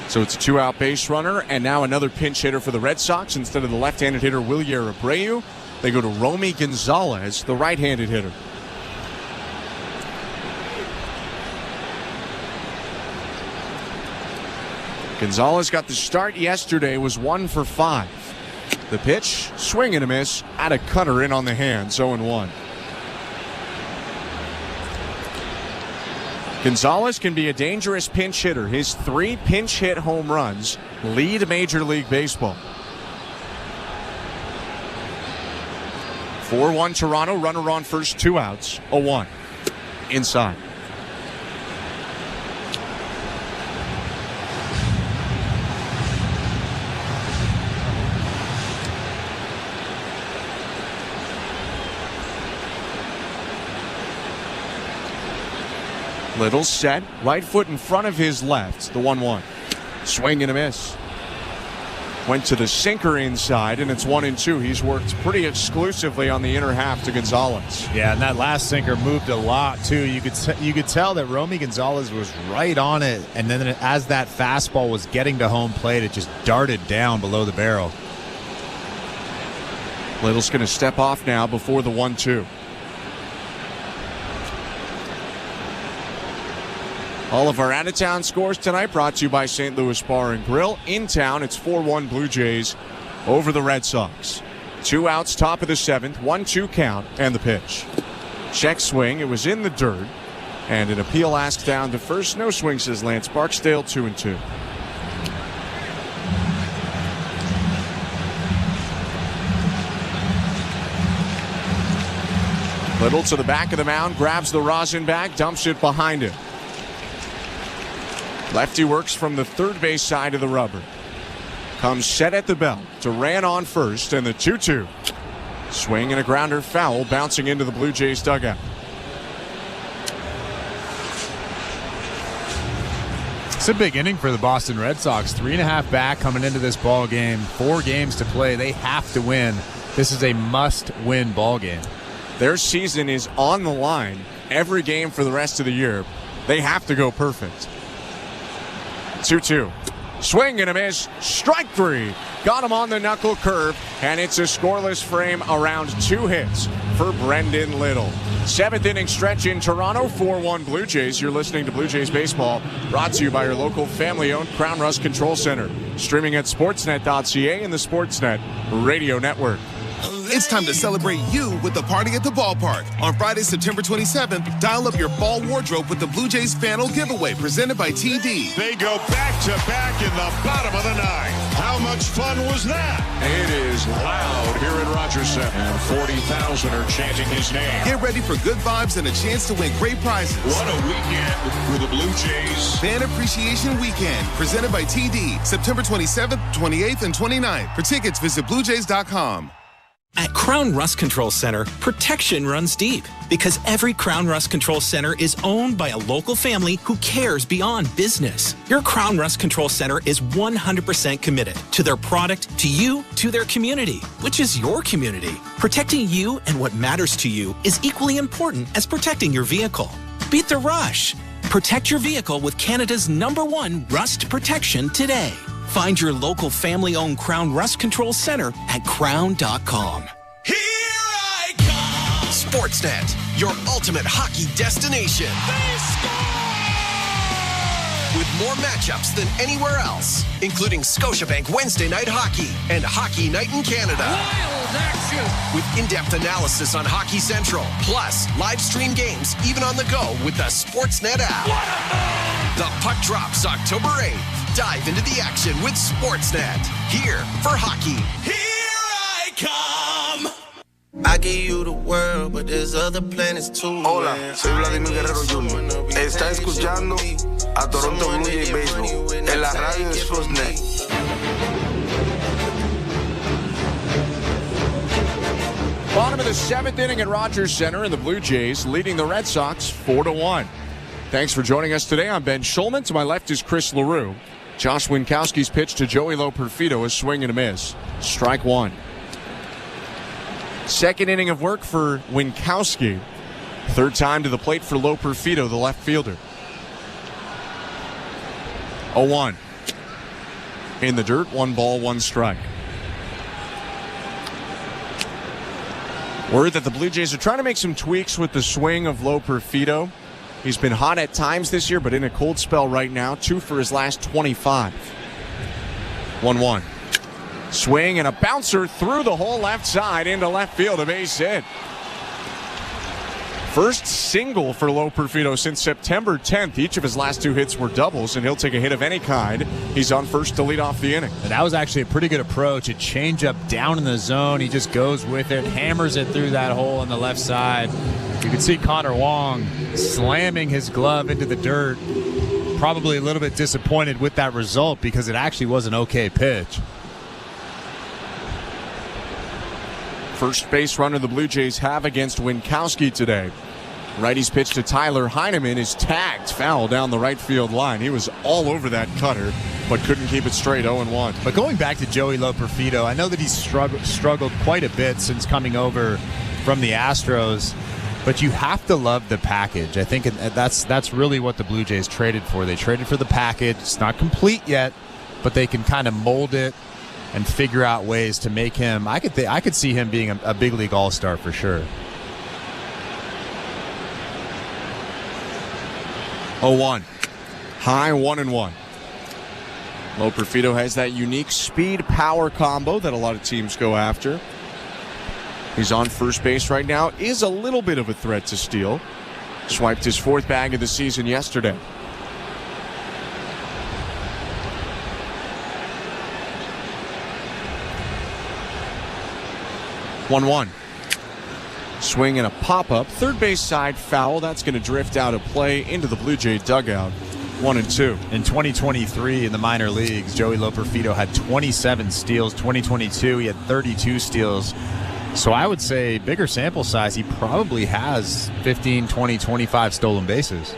So it's a 2-out base runner, and now another pinch hitter for the Red Sox. Instead of the left-handed hitter Wilyer Abreu, they go to Romy Gonzalez, the right-handed hitter. Gonzalez got the start yesterday, was 1 for 5. The pitch, swing and a miss, at a cutter in on the hand, 0-1. Gonzalez can be a dangerous pinch hitter. His 3 pinch hit home runs lead Major League Baseball. 4-1 Toronto, runner on first, 2 outs, 0-1. Inside. Little set, right foot in front of his left, the 1-1. Swing and a miss. Went to the sinker inside, and it's 1-2. He's worked pretty exclusively on the inner half to Gonzalez. Yeah, and that last sinker moved a lot, too. You could tell that Romy Gonzalez was right on it, and then as that fastball was getting to home plate, it just darted down below the barrel. Little's going to step off now before the 1-2. All of our out-of-town scores tonight brought to you by St. Louis Bar and Grill. In town, it's 4-1 Blue Jays over the Red Sox. 2 outs, top of the 7th, 1-2 count, and the pitch. Check swing, it was in the dirt, and an appeal asked down to first. No swing, says Lance Barksdale, 2-2. Little to the back of the mound, grabs the rosin bag, dumps it behind him. Lefty works from the third base side of the rubber. Comes set at the belt. Duran on first, and the 2-2. Swing and a grounder foul, bouncing into the Blue Jays dugout. It's a big inning for the Boston Red Sox. 3.5 back coming into this ball game. 4 games to play. They have to win. This is a must-win ball game. Their season is on the line every game for the rest of the year. They have to go perfect. 2-2. Swing and a miss. Strike 3. Got him on the knuckle curve, and it's a scoreless frame around 2 hits for Brendan Little. 7th inning stretch in Toronto, 4-1 Blue Jays. You're listening to Blue Jays Baseball, brought to you by your local family-owned Crown Rust Control Center. Streaming at sportsnet.ca and the Sportsnet Radio Network. It's time to celebrate you with the Party at the Ballpark. On Friday, September 27th, dial up your fall wardrobe with the Blue Jays Fanal Giveaway presented by TD. They go back-to-back in the bottom of the 9th. How much fun was that? It is loud here at Rogers Center, and 40,000 are chanting his name. Get ready for good vibes and a chance to win great prizes. What a weekend for the Blue Jays. Fan Appreciation Weekend presented by TD, September 27th, 28th, and 29th. For tickets, visit BlueJays.com. At Crown Rust Control Center, protection runs deep because every Crown Rust Control Center is owned by a local family who cares beyond business. Your Crown Rust Control Center is 100% committed to their product, to you, to their community, which is your community. Protecting you and what matters to you is equally important as protecting your vehicle. Beat the rush. Protect your vehicle with Canada's #1 rust protection today. Find your local family-owned Crown Rust Control Center at crown.com. Here I come! Sportsnet, your ultimate hockey destination. They score! With more matchups than anywhere else, including Scotiabank Wednesday Night Hockey and Hockey Night in Canada. Wild action! With in-depth analysis on Hockey Central, plus live stream games even on the go with the Sportsnet app. What a move! The puck drops October 8th. Dive into the action with Sportsnet. Here for hockey. Here I come! I give you the world, but there's other planets too. Hola, soy Vladimir Guerrero Jr. Está escuchando a Toronto Blue Jays Baseball en la radio de Sportsnet. Bottom of the 7th inning at Rogers Center, and the Blue Jays leading the Red Sox 4-1. Thanks for joining us today. I'm Ben Schulman. To my left is Chris LaRue. Josh Winkowski's pitch to Joey Loperfido is swing and a miss. Strike one. Second inning of work for Winkowski. Third time to the plate for Loperfido, the left fielder. 0-1. In the dirt, 1 ball, 1 strike. Word that the Blue Jays are trying to make some tweaks with the swing of Loperfido. He's been hot at times this year, but in a cold spell right now. 2 for his last 25. 1-1. Swing and a bouncer through the whole left side into left field, a base hit. First single for Loperfido since September 10th. Each of his last 2 hits were doubles, and he'll take a hit of any kind. He's on first to lead off the inning. And that was actually a pretty good approach. A changeup down in the zone. He just goes with it, hammers it through that hole on the left side. You can see Connor Wong slamming his glove into the dirt. Probably a little bit disappointed with that result because it actually was an okay pitch. First base runner the Blue Jays have against Winkowski today. Righty's pitch to Tyler Heineman is tagged foul down the right field line. He was all over that cutter, but couldn't keep it straight. 0-1. But going back to Joey Loperfido, I know that he's struggled quite a bit since coming over from the Astros, but you have to love the package. I think that's really what the Blue Jays traded for. They traded for the package. It's not complete yet, but they can kind of mold it and figure out ways to make him. I could see him being a big league all-star for sure. 0-1. High 1-1. Loperfido has that unique speed-power combo that a lot of teams go after. He's on first base right now. Is a little bit of a threat to steal. Swiped his 4th bag of the season yesterday. One. Swing and a pop-up. Third base side foul. That's going to drift out of play into the Blue Jay dugout. 1-2. In 2023 in the minor leagues, Joey Loperfido had 27 steals. 2022, he had 32 steals. So I would say bigger sample size, he probably has 15, 20, 25 stolen bases.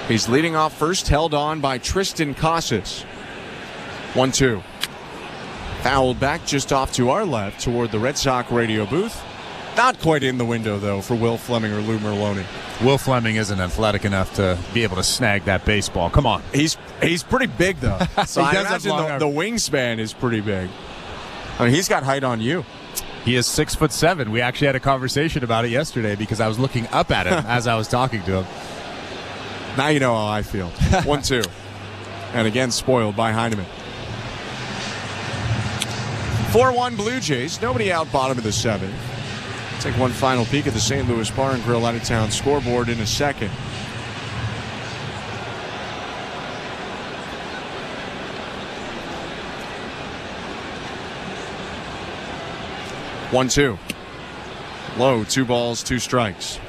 He's leading off first, held on by Tristan Casas. 1-2. Fouled back just off to our left toward the Red Sox radio booth. Not quite in the window, though, for Will Fleming or Lou Merlone. Will Fleming isn't athletic enough to be able to snag that baseball. Come on. He's pretty big, though. So I imagine the wingspan is pretty big. I mean, he's got height on you. He is 6'7". We actually had a conversation about it yesterday because I was looking up at him as I was talking to him. Now you know how I feel. 1-2. And again, spoiled by Heineman. 4-1 Blue Jays. Nobody out bottom of the 7th. Take one final peek at the St. Louis Bar and Grill out-of-town scoreboard in a second. One, 2. Low, 2 balls, 2 strikes.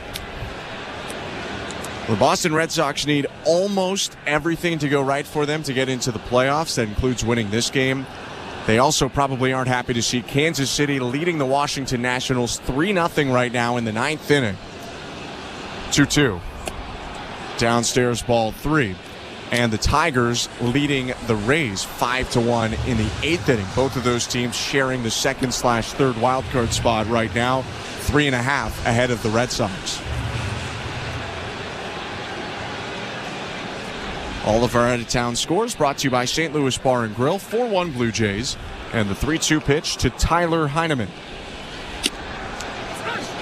The Boston Red Sox need almost everything to go right for them to get into the playoffs. That includes winning this game. They also probably aren't happy to see Kansas City leading the Washington Nationals 3-0 right now in the 9th inning. 2-2. Downstairs ball 3. And the Tigers leading the Rays 5-1 in the 8th inning. Both of those teams sharing the 2nd/3rd wildcard spot right now. 3.5 ahead of the Red Sox. All of our out-of-town scores brought to you by St. Louis Bar and Grill. 4-1 Blue Jays. And the 3-2 pitch to Tyler Heineman.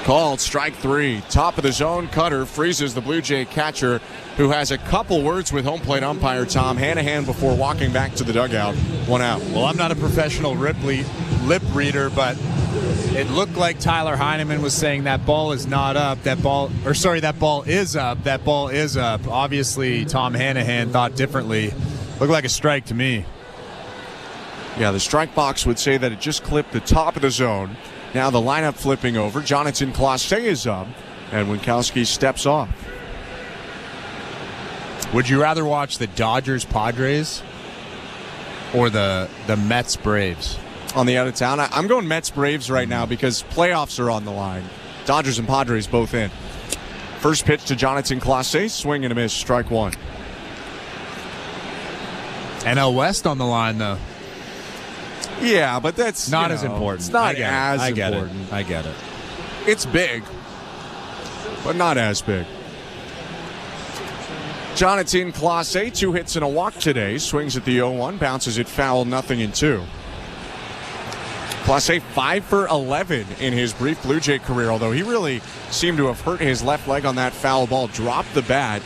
Called strike 3. Top of the zone cutter freezes the Blue Jay catcher, who has a couple words with home plate umpire Tom Hanahan before walking back to the dugout. 1 out. Well, I'm not a professional lip reader, but it looked like Tyler Heineman was saying that ball is not up. That ball is up. That ball is up. Obviously, Tom Hanahan thought differently. Looked like a strike to me. Yeah, the strike box would say that it just clipped the top of the zone. Now the lineup flipping over. Jonathan Clase is up, and Winkowski steps off. Would you rather watch the Dodgers-Padres or the Mets-Braves? On the out-of-town, I'm going Mets-Braves right now because playoffs are on the line. Dodgers and Padres both in. First pitch to Jonathan Clase, swing and a miss, strike one. NL West on the line, though. Yeah, but that's not as important. It's not as important. I get it. It's big, but not as big. Jonathan Clase, 2 hits and a walk today. Swings at the 0-1, bounces it foul, 0-2. Clase 5 for 11 in his brief Blue Jay career, although he really seemed to have hurt his left leg on that foul ball. Dropped the bat,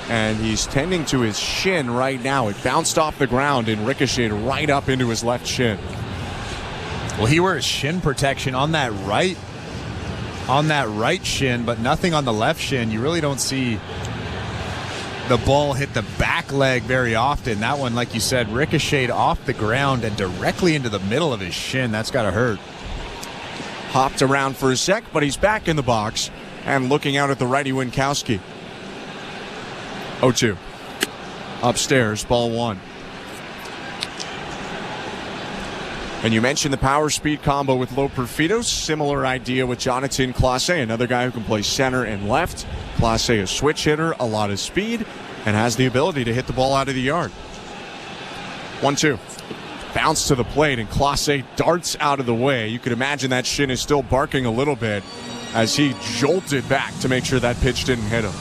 and he's tending to his shin right now. It bounced off the ground and ricocheted right up into his left shin. Well, he wears shin protection on that right shin, but nothing on the left shin. You really don't see the ball hit the back leg very often. That one, like you said, ricocheted off the ground and directly into the middle of his shin. That's got to hurt. Hopped around for a sec, but he's back in the box and looking out at the righty Winkowski. 0-2. Upstairs, ball one. And you mentioned the power speed combo with Loperfido. Similar idea with Jonathan Clase, another guy who can play center and left. Clase, a switch hitter, a lot of speed, and has the ability to hit the ball out of the yard. 1-2. Bounce to the plate, and Clase darts out of the way. You could imagine that shin is still barking a little bit as he jolted back to make sure that pitch didn't hit him.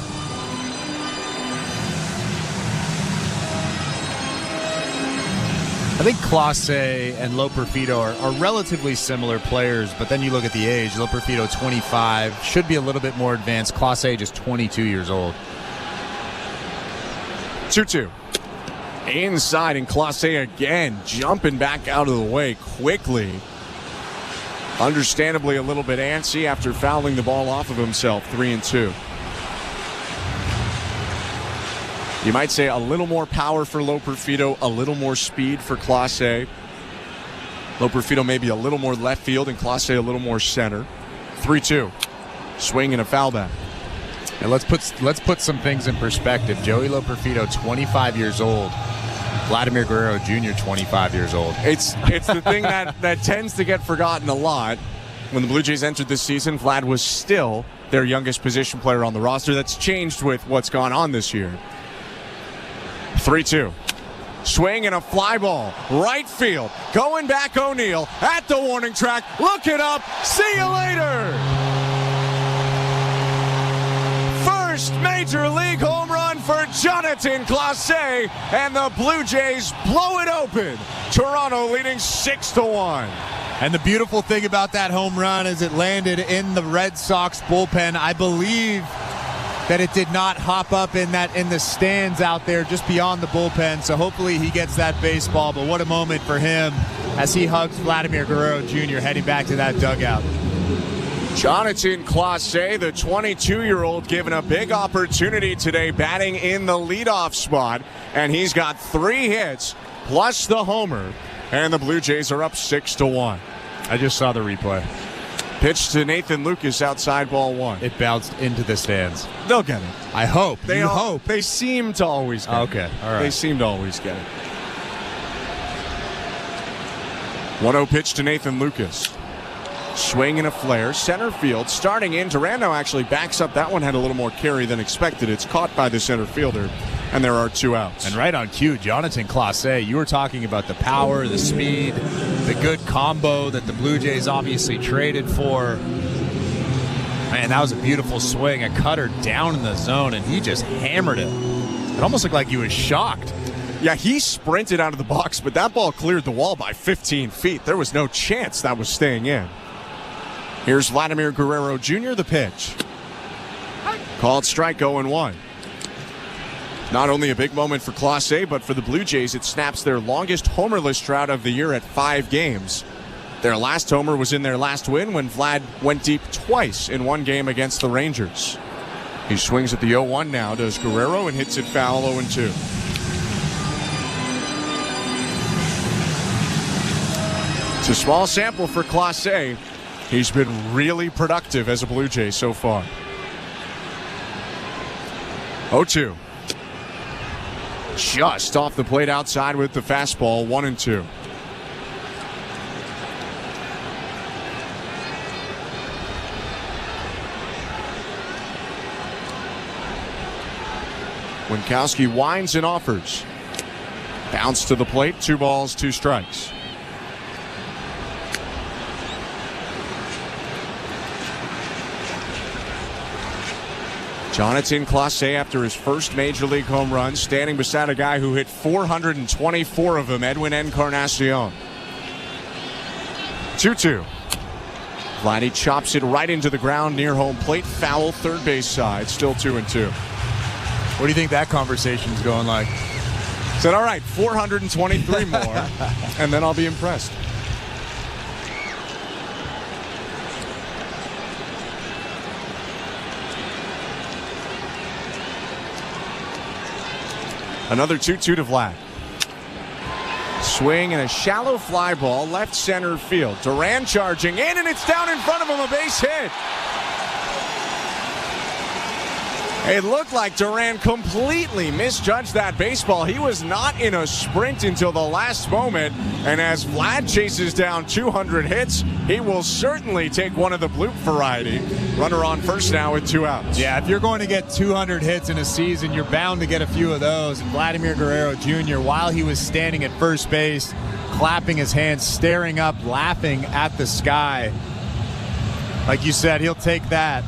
I think Clase and Loperfido are relatively similar players, but then you look at the age. Loperfido 25, should be a little bit more advanced. Clase just 22 years old. 2-2. Inside, and Clase again jumping back out of the way quickly. Understandably a little bit antsy after fouling the ball off of himself. 3-2. You might say a little more power for Loperfido, a little more speed for Clase. Loperfido maybe a little more left field and Clase a little more center. 3-2. Swing and a foul back. And let's put some things in perspective. Joey Loperfido, 25 years old. Vladimir Guerrero Jr., 25 years old. It's the thing that tends to get forgotten a lot. When the Blue Jays entered this season, Vlad was still their youngest position player on the roster. That's changed with what's gone on this year. 3-2. Swing and a fly ball. Right field. Going back O'Neill at the warning track. Looking up. See you later. First major league home run for Jonathan Clase, and the Blue Jays blow it open. Toronto leading 6-1. And the beautiful thing about that home run is it landed in the Red Sox bullpen. I believe that it did not hop up in the stands out there just beyond the bullpen. So hopefully he gets that baseball. But what a moment for him as he hugs Vladimir Guerrero Jr. heading back to that dugout. Jonathan Clase, the 22-year-old, given a big opportunity today, batting in the leadoff spot. And he's got 3 hits plus the homer. And the Blue Jays are up 6-1. I just saw the replay. Pitch to Nathan Lucas outside ball one. It bounced into the stands. They'll get it. I hope. They seem to always get it. Okay, all right. They seem to always get it. 1-0 pitch to Nathan Lucas. Swing and a flare. Center field. Starting in. Durando actually backs up. That one had a little more carry than expected. It's caught by the center fielder. And there are 2 outs. And right on cue, Jonathan Clase, you were talking about the power, the speed, the good combo that the Blue Jays obviously traded for. Man, that was a beautiful swing. A cutter down in the zone, and he just hammered it. It almost looked like he was shocked. Yeah, he sprinted out of the box, but that ball cleared the wall by 15 feet. There was no chance that was staying in. Here's Vladimir Guerrero Jr., the pitch. Called strike 0-1. Not only a big moment for Clase, but for the Blue Jays, it snaps their longest homerless drought of the year at 5 games. Their last homer was in their last win when Vlad went deep twice in one game against the Rangers. He swings at the 0-1 now, does Guerrero, and hits it foul 0-2. It's a small sample for Clase. He's been really productive as a Blue Jay so far. 0-2. Just off the plate outside with the fastball, 1-2. Winkowski winds and offers. Bounce to the plate, 2 balls, 2 strikes. Jonathan Clase, after his first Major League home run, standing beside a guy who hit 424 of them, Edwin Encarnacion. 2-2. Vladdy chops it right into the ground near home plate. Foul, third base side. Still 2-2. What do you think that conversation's going like? Said, all right, 423 more, and then I'll be impressed. Another 2-2 to Vlad. Swing and a shallow fly ball, left center field. Duran charging in, and it's down in front of him, a base hit. It looked like Duran completely misjudged that baseball. He was not in a sprint until the last moment. And as Vlad chases down 200 hits, he will certainly take one of the bloop variety. Runner on first now with 2 outs. Yeah, if you're going to get 200 hits in a season, you're bound to get a few of those. And Vladimir Guerrero Jr., while he was standing at first base, clapping his hands, staring up, laughing at the sky. Like you said, he'll take that.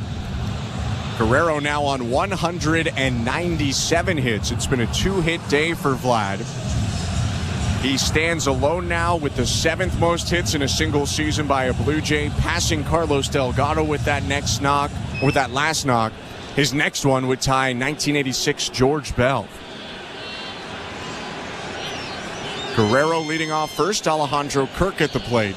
Guerrero now on 197 hits. It's been a 2-hit day for Vlad. He stands alone now with the 7th most hits in a single season by a Blue Jay, passing Carlos Delgado with that next knock, or that last knock. His next one would tie 1986 George Bell. Guerrero leading off first, Alejandro Kirk at the plate.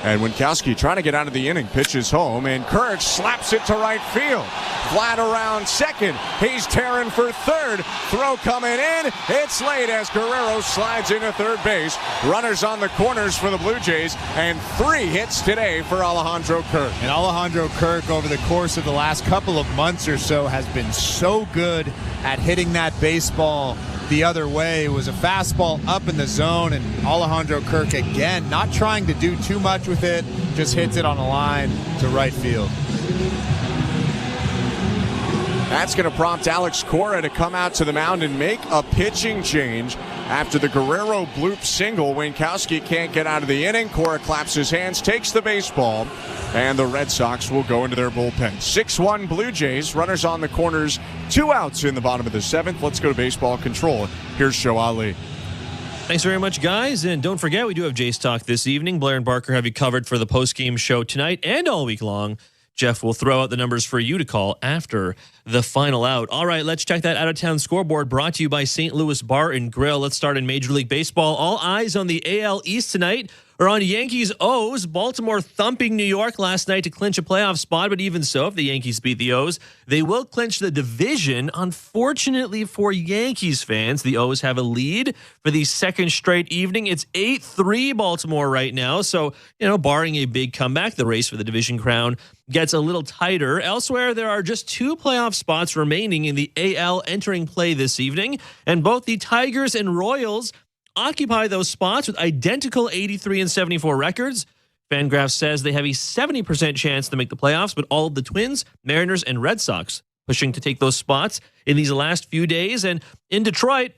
And Winkowski trying to get out of the inning, pitches home, and Kirk slaps it to right field. Vlad around second. He's tearing for third. Throw coming in. It's late as Guerrero slides into third base. Runners on the corners for the Blue Jays, and 3 hits today for Alejandro Kirk. And Alejandro Kirk, over the course of the last couple of months or so, has been so good at hitting that baseball the other way. It was a fastball up in the zone, and Alejandro Kirk again not trying to do too much with it, just hits it on a line to right field. That's going to prompt Alex Cora to come out to the mound and make a pitching change. After the Guerrero bloop single, Winkowski can't get out of the inning. Cora claps his hands, takes the baseball, and the Red Sox will go into their bullpen. 6-1 Blue Jays, runners on the corners, 2 outs in the bottom of the 7th. Let's go to baseball control. Here's Show Ali. Thanks very much, guys. And don't forget, we do have Jays Talk this evening. Blair and Barker have you covered for the post-game show tonight and all week long. Jeff will throw out the numbers for you to call after the final out. All right, let's check that out-of-town scoreboard brought to you by St. Louis Bar and Grill. Let's start in Major League Baseball. All eyes on the AL East tonight are on Yankees O's. Baltimore thumping New York last night to clinch a playoff spot, but even so, if the Yankees beat the O's, they will clinch the division. Unfortunately for Yankees fans, the O's have a lead for the second straight evening. It's 8-3 Baltimore right now, so, barring a big comeback, the race for the division crown gets a little tighter. Elsewhere, there are just 2 playoff spots remaining in the AL entering play this evening, and both the Tigers and Royals occupy those spots with identical 83 and 74 records. Fangraphs says they have a 70% chance to make the playoffs, but all of the Twins, Mariners, and Red Sox pushing to take those spots in these last few days. And in Detroit,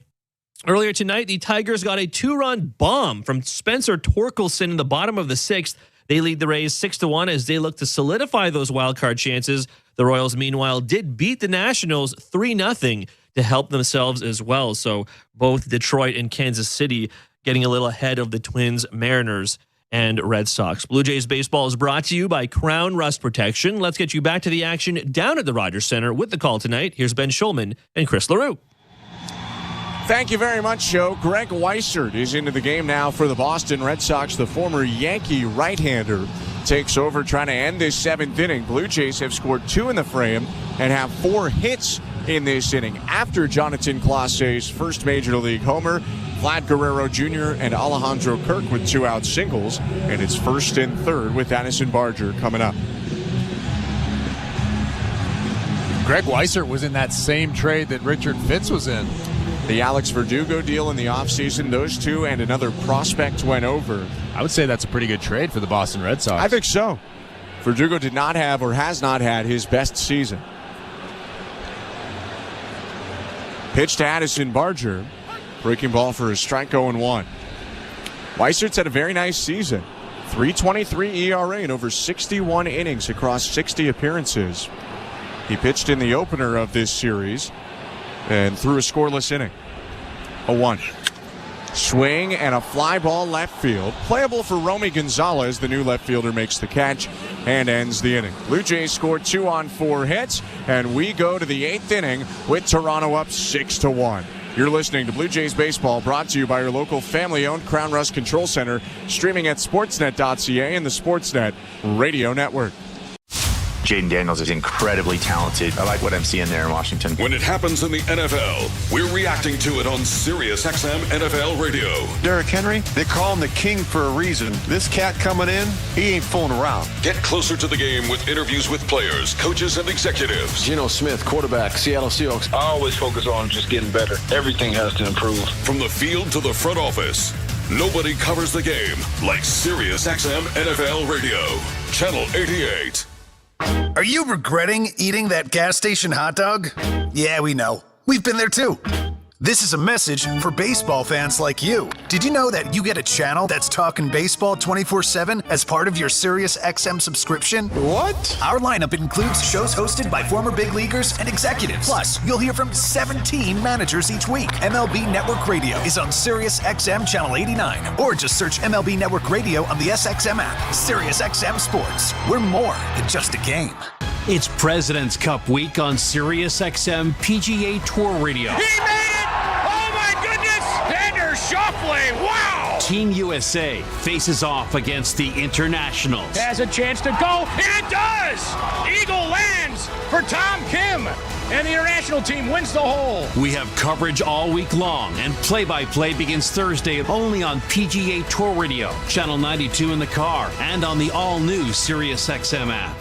earlier tonight, the Tigers got a 2-run bomb from Spencer Torkelson in the bottom of the 6th. They lead the Rays 6-1 as they look to solidify those wildcard chances. The Royals, meanwhile, did beat the Nationals 3-0 to help themselves as well. So both Detroit and Kansas City getting a little ahead of the Twins, Mariners, and Red Sox. Blue Jays baseball is brought to you by Crown Rust Protection. Let's get you back to the action down at the Rogers Center with the call tonight. Here's Ben Schulman and Chris LaRue. Thank you very much, Joe. Greg Weissert is into the game now for the Boston Red Sox. The former Yankee right-hander takes over trying to end this 7th inning. Blue Jays have scored 2 in the frame and have 4 hits in this inning. After Jonathan Clase's first Major League homer, Vlad Guerrero Jr. and Alejandro Kirk with 2-out singles, and it's first and third with Addison Barger coming up. Greg Weissert was in that same trade that Richard Fitz was in. The Alex Verdugo deal in the offseason, those two and another prospect went over. I would say that's a pretty good trade for the Boston Red Sox. I think so. Verdugo did not have or has not had his best season. Pitch to Addison Barger. Breaking ball for a strike, 0-1. Weisert's had a very nice season. 3.23 ERA in over 61 innings across 60 appearances. He pitched in the opener of this series and threw a scoreless inning. 0-1. Swing and a fly ball left field. Playable for Romy Gonzalez. The new left fielder makes the catch and ends the inning. Blue Jays scored 2 on 4 hits, and we go to the 8th inning with Toronto up 6-1. You're listening to Blue Jays Baseball, brought to you by your local family-owned Crown Rust Control Center, streaming at sportsnet.ca and the Sportsnet Radio Network. Jaden Daniels is incredibly talented. I like what I'm seeing there in Washington. When it happens in the NFL, we're reacting to it on Sirius XM NFL Radio. Derrick Henry, they call him the king for a reason. This cat coming in, he ain't fooling around. Get closer to the game with interviews with players, coaches, and executives. Geno Smith, quarterback, Seattle Seahawks. I always focus on just getting better. Everything has to improve. From the field to the front office, nobody covers the game like Sirius XM NFL Radio. Channel 88. Are you regretting eating that gas station hot dog? Yeah, we know. We've been there too. This is a message for baseball fans like you. Did you know that you get a channel that's talking baseball 24/7 as part of your Sirius XM subscription? What? Our lineup includes shows hosted by former big leaguers and executives. Plus, you'll hear from 17 managers each week. MLB Network Radio is on Sirius XM Channel 89. Or just search MLB Network Radio on the SXM app. Sirius XM Sports. We're more than just a game. It's President's Cup week on Sirius XM PGA Tour Radio. He made it! Oh my goodness! Xander Schauffele, wow! Team USA faces off against the Internationals. Has a chance to go, and it does! Eagle lands for Tom Kim, and the international team wins the hole. We have coverage all week long, and play-by-play begins Thursday only on PGA Tour Radio, Channel 92 in the car, and on the all-new Sirius XM app.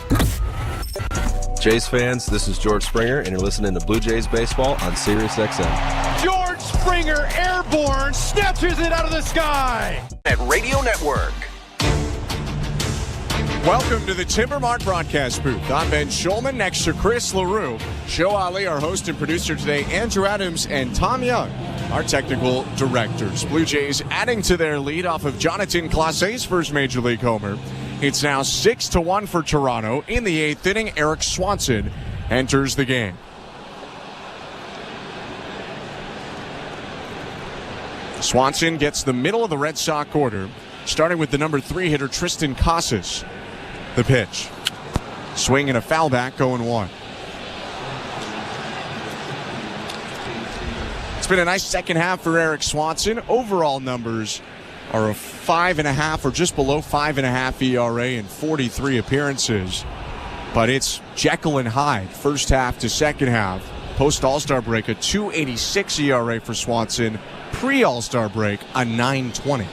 Jays fans, this is George Springer, and you're listening to Blue Jays Baseball on Sirius XM. George Springer, airborne, snatches it out of the sky. At Radio Network. Welcome to the Timbermark broadcast booth. I'm Ben Schulman, next to Chris LaRue, Joe Ali, our host and producer today, Andrew Adams, and Tom Young, our technical directors. Blue Jays adding to their lead off of Jonathan Clase's first Major League homer. It's now 6-1 for Toronto. In the 8th inning, Eric Swanson enters the game. Swanson gets the middle of the Red Sox order, starting with the number 3 hitter Tristan Casas. The pitch. Swing and a foul back, 0-1. It's been a nice second half for Eric Swanson. Overall numbers are a 5.5 or just below 5.5 ERA in 43 appearances. But it's Jekyll and Hyde, first half to second half. Post All-Star break, a 2.86 ERA for Swanson. Pre-All-Star break, a 9.20.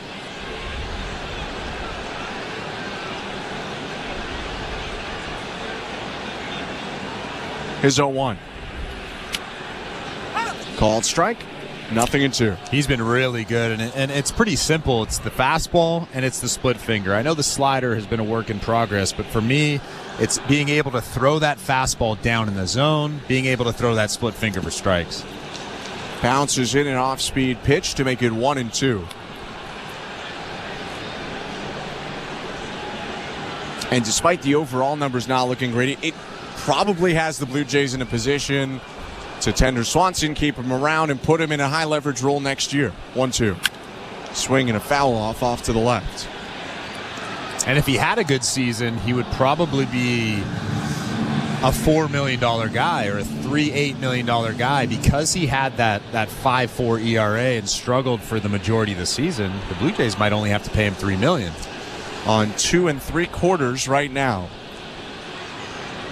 His 0-1. Called strike. 0-2. He's been really good, and it's pretty simple. It's the fastball and it's the split finger. I know the slider has been a work in progress, but for me, it's being able to throw that fastball down in the zone, being able to throw that split finger for strikes. Bounces in an off-speed pitch to make it 1-2. And despite the overall numbers not looking great, it probably has the Blue Jays in a position to tender Swanson, keep him around, and put him in a high-leverage role next year. 1-2. Swing and a foul off to the left. And if he had a good season, he would probably be a $4 million guy or a $3-8 million guy because he had that 5.4 ERA and struggled for the majority of the season. The Blue Jays might only have to pay him $3 million. On 2 3/4 right now.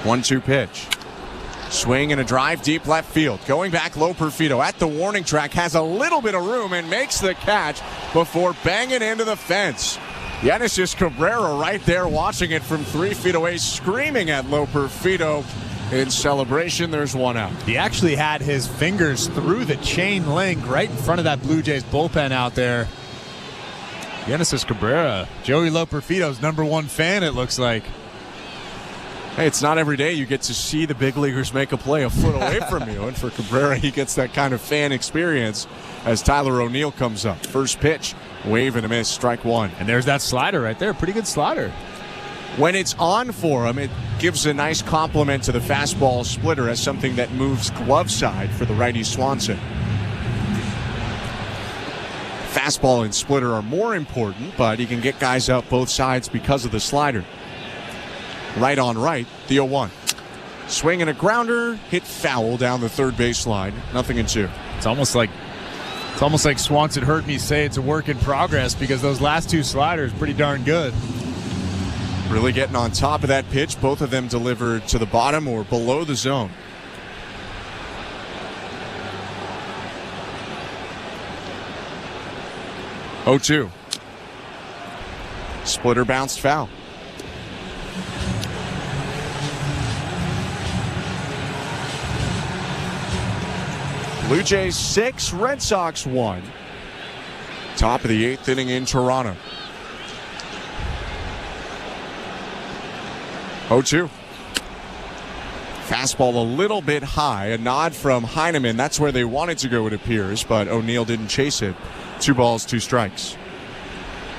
1-2 pitch. Swing and a drive deep left field. Going back, low Perfido at the warning track, has a little bit of room and makes the catch before banging into the fence. Genesis Cabrera right there watching it from 3 feet away, screaming at low Perfido. In celebration, there's one out. He actually had his fingers through the chain link right in front of that Blue Jays bullpen out there. Genesis Cabrera, Joey Loperfido's #1 fan, it looks like. Hey, it's not every day you get to see the big leaguers make a play a foot away from you. And for Cabrera, he gets that kind of fan experience as Tyler O'Neill comes up. First pitch, wave and a miss, strike one. And there's that slider right there, pretty good slider. When it's on for him, it gives a nice compliment to the fastball splitter as something that moves glove side for the righty Swanson. Fastball and splitter are more important, but he can get guys out both sides because of the slider. Right on right, the 0-1. Swing and a grounder, hit foul down the third baseline. 0-2. It's almost like Swanson heard me say it's a work in progress because those last two sliders pretty darn good. Really getting on top of that pitch. Both of them delivered to the bottom or below the zone. Oh-2. Splitter bounced foul. Blue Jays 6, Red Sox 1. Top of the 8th inning in Toronto. 0-2. Fastball a little bit high. A nod from Heineman. That's where they wanted to go, it appears, but O'Neill didn't chase it. 2 balls, 2 strikes.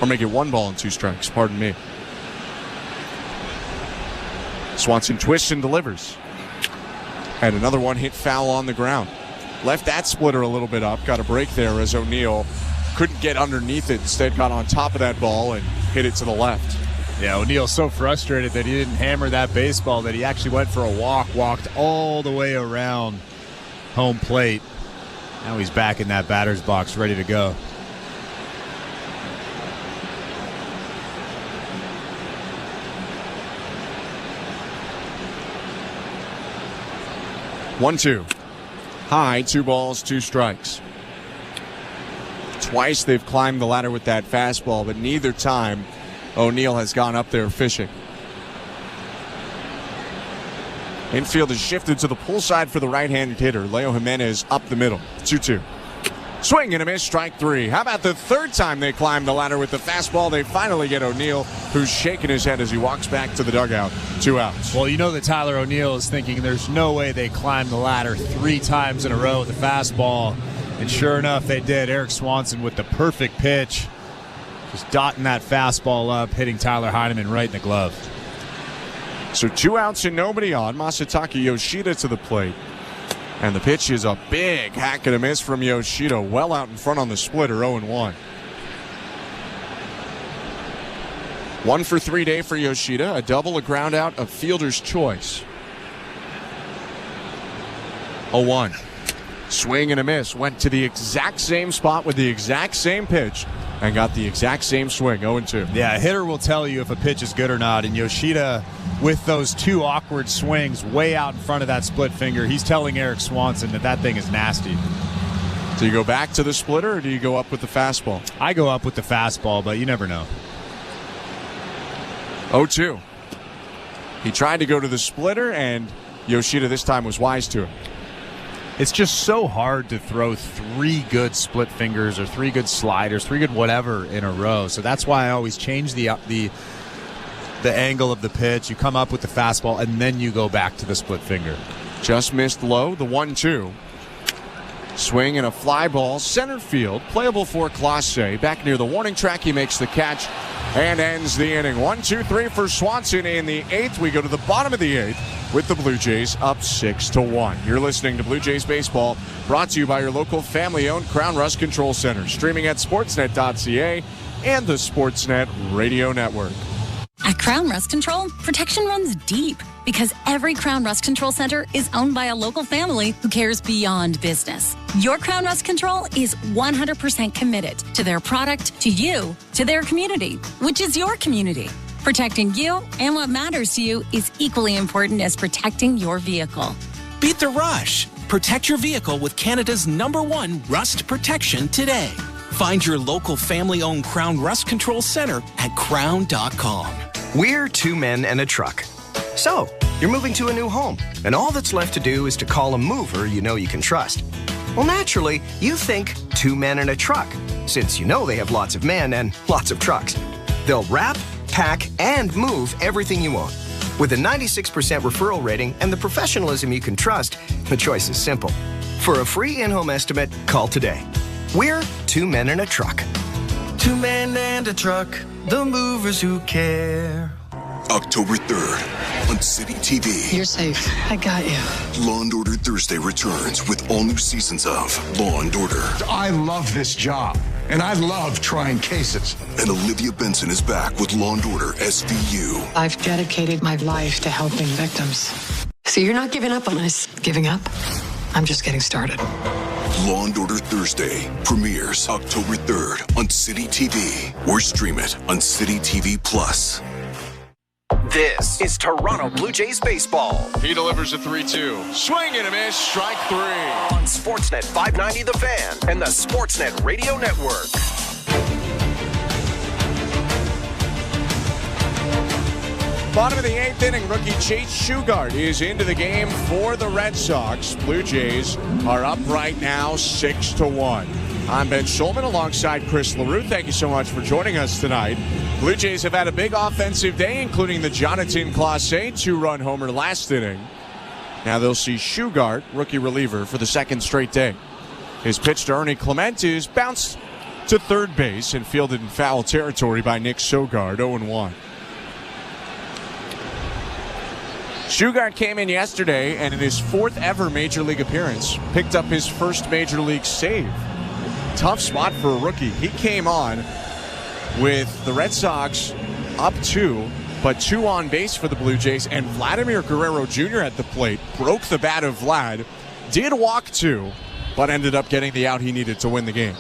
Or make it 1 ball and 2 strikes, pardon me. Swanson twists and delivers. And another one hit foul on the ground. Left that splitter a little bit up. Got a break there as O'Neill couldn't get underneath it. Instead got on top of that ball and hit it to the left. Yeah, O'Neill's so frustrated that he didn't hammer that baseball that he actually went for a walk, walked all the way around home plate. Now he's back in that batter's box ready to go. One-two. High, 2 balls, 2 strikes. Twice they've climbed the ladder with that fastball, but neither time O'Neill has gone up there fishing. Infield is shifted to the pull side for the right-handed hitter. Leo Jimenez up the middle. 2-2. Swing and a miss, strike 3. How about the third time they climb the ladder with the fastball? They finally get O'Neill, who's shaking his head as he walks back to the dugout. 2 outs. Well, you know that Tyler O'Neill is thinking there's no way they climb the ladder 3 times in a row with the fastball. And sure enough, they did. Eric Swanson with the perfect pitch. Just dotting that fastball up, hitting Tyler Heineman right in the glove. So 2 outs and nobody on. Masataka Yoshida to the plate. And the pitch is a big hack and a miss from Yoshida. Well out in front on the splitter, 0-1. 1 for 3 day for Yoshida. A double, a ground out, a fielder's choice. 0-1. Swing and a miss. Went to the exact same spot with the exact same pitch and got the exact same swing, 0-2. Yeah, a hitter will tell you if a pitch is good or not. And Yoshida, with those 2 awkward swings way out in front of that split finger, he's telling Eric Swanson that that thing is nasty. Do you go back to the splitter or do you go up with the fastball? I go up with the fastball, but you never know. 0-2. He tried to go to the splitter, and Yoshida this time was wise to it. It's just so hard to throw 3 good split fingers or 3 good sliders, 3 good whatever in a row. So that's why I always change the angle of the pitch. You come up with the fastball, and then you go back to the split finger. Just missed low, the 1-2. Swing and a fly ball, center field, playable for Clase. Back near the warning track, he makes the catch and ends the inning. 1-2-3 for Swanson in the 8th. We go to the bottom of the 8th with the Blue Jays up 6-1. You're listening to Blue Jays Baseball, brought to you by your local family-owned Crown Rust Control Center, streaming at sportsnet.ca and the Sportsnet Radio Network. At Crown Rust Control, protection runs deep because every Crown Rust Control Center is owned by a local family who cares beyond business. Your Crown Rust Control is 100% committed to their product, to you, to their community, which is your community. Protecting you and what matters to you is equally important as protecting your vehicle. Beat the rush. Protect your vehicle with Canada's #1 rust protection today. Find your local family-owned Crown Rust Control Center at crown.com. We're two men and a truck. So, you're moving to a new home, and all that's left to do is to call a mover you know you can trust. Well, naturally, you think two men and a truck, since you know they have lots of men and lots of trucks. They'll wrap, pack, and move everything you own. With a 96% referral rating and the professionalism you can trust, the choice is simple. For a free in-home estimate, call today. We're two men and a truck. Two men and a truck, the movers who care. October 3rd on City TV. You're safe. I got you. Law & Order Thursday returns with all new seasons of Law & Order. I love this job, and I love trying cases. And Olivia Benson is back with Law & Order SVU. I've dedicated my life to helping victims. So you're not giving up on us. Giving up? I'm just getting started. Law & Order Thursday premieres October 3rd on City TV or stream it on City TV Plus. This is Toronto Blue Jays baseball. He delivers a 3-2. Swing and a miss, strike 3. On Sportsnet 590 The Fan and the Sportsnet Radio Network. Bottom of the 8th inning, rookie Chase Shugart is into the game for the Red Sox. Blue Jays are up right now 6-1. I'm Ben Schulman alongside Chris LaRue. Thank you so much for joining us tonight. Blue Jays have had a big offensive day, including the Jonathan Clase 2-run homer last inning. Now they'll see Shugart, rookie reliever, for the second straight day. His pitch to Ernie Clement is bounced to third base and fielded in foul territory by Nick Sogard, 0-1. Shugart came in yesterday and in his 4th ever Major League appearance, picked up his first Major League save. Tough spot for a rookie. He came on with the Red Sox up 2, but 2 on base for the Blue Jays, and Vladimir Guerrero Jr. at the plate broke the bat of Vlad, did walk 2, but ended up getting the out he needed to win the game.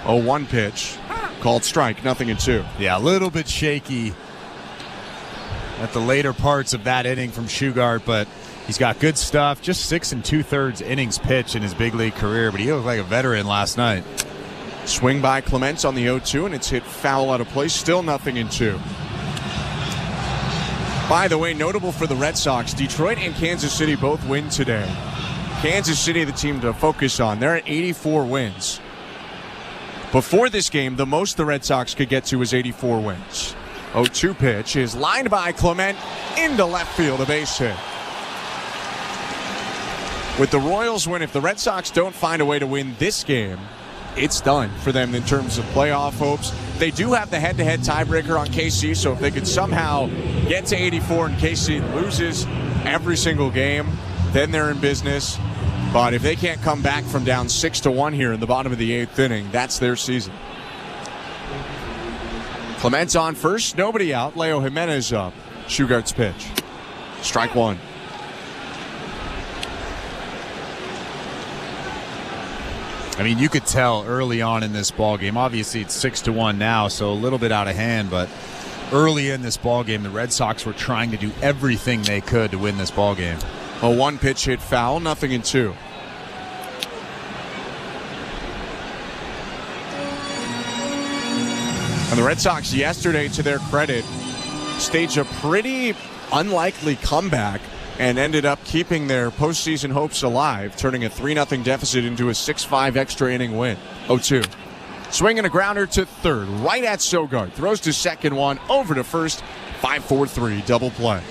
0-1 pitch, called strike, 0-2. Yeah, a little bit shaky at the later parts of that inning from Shugart, but he's got good stuff. Just 6 2/3 innings pitched in his big league career, but he looked like a veteran last night. Swing by Clements on the 0-2, and it's hit foul out of place. Still 0-2. By the way, notable for the Red Sox, Detroit and Kansas City both win today. Kansas City, the team to focus on. They're at 84 wins. Before this game, the most the Red Sox could get to was 84 wins. 0-2 pitch is lined by Clement into left field, a base hit. With the Royals win, if the Red Sox don't find a way to win this game, it's done for them in terms of playoff hopes. They do have the head-to-head tiebreaker on KC, so if they could somehow get to 84 and KC loses every single game, then they're in business. But if they can't come back from down 6-1 here in the bottom of the 8th inning, that's their season. Clements on first, nobody out. Leo Jimenez up. Shugart's pitch. Strike 1. I mean, you could tell early on in this ball game. Obviously, it's 6-1 now, so a little bit out of hand. But early in this ball game, the Red Sox were trying to do everything they could to win this ball game. A 1 pitch hit foul, 0-2. And the Red Sox yesterday, to their credit, staged a pretty unlikely comeback and ended up keeping their postseason hopes alive, turning a 3-0 deficit into a 6-5 extra inning win. 0-2. Swinging a grounder to third, right at Sogard. Throws to second one, over to first. 5-4-3, double play.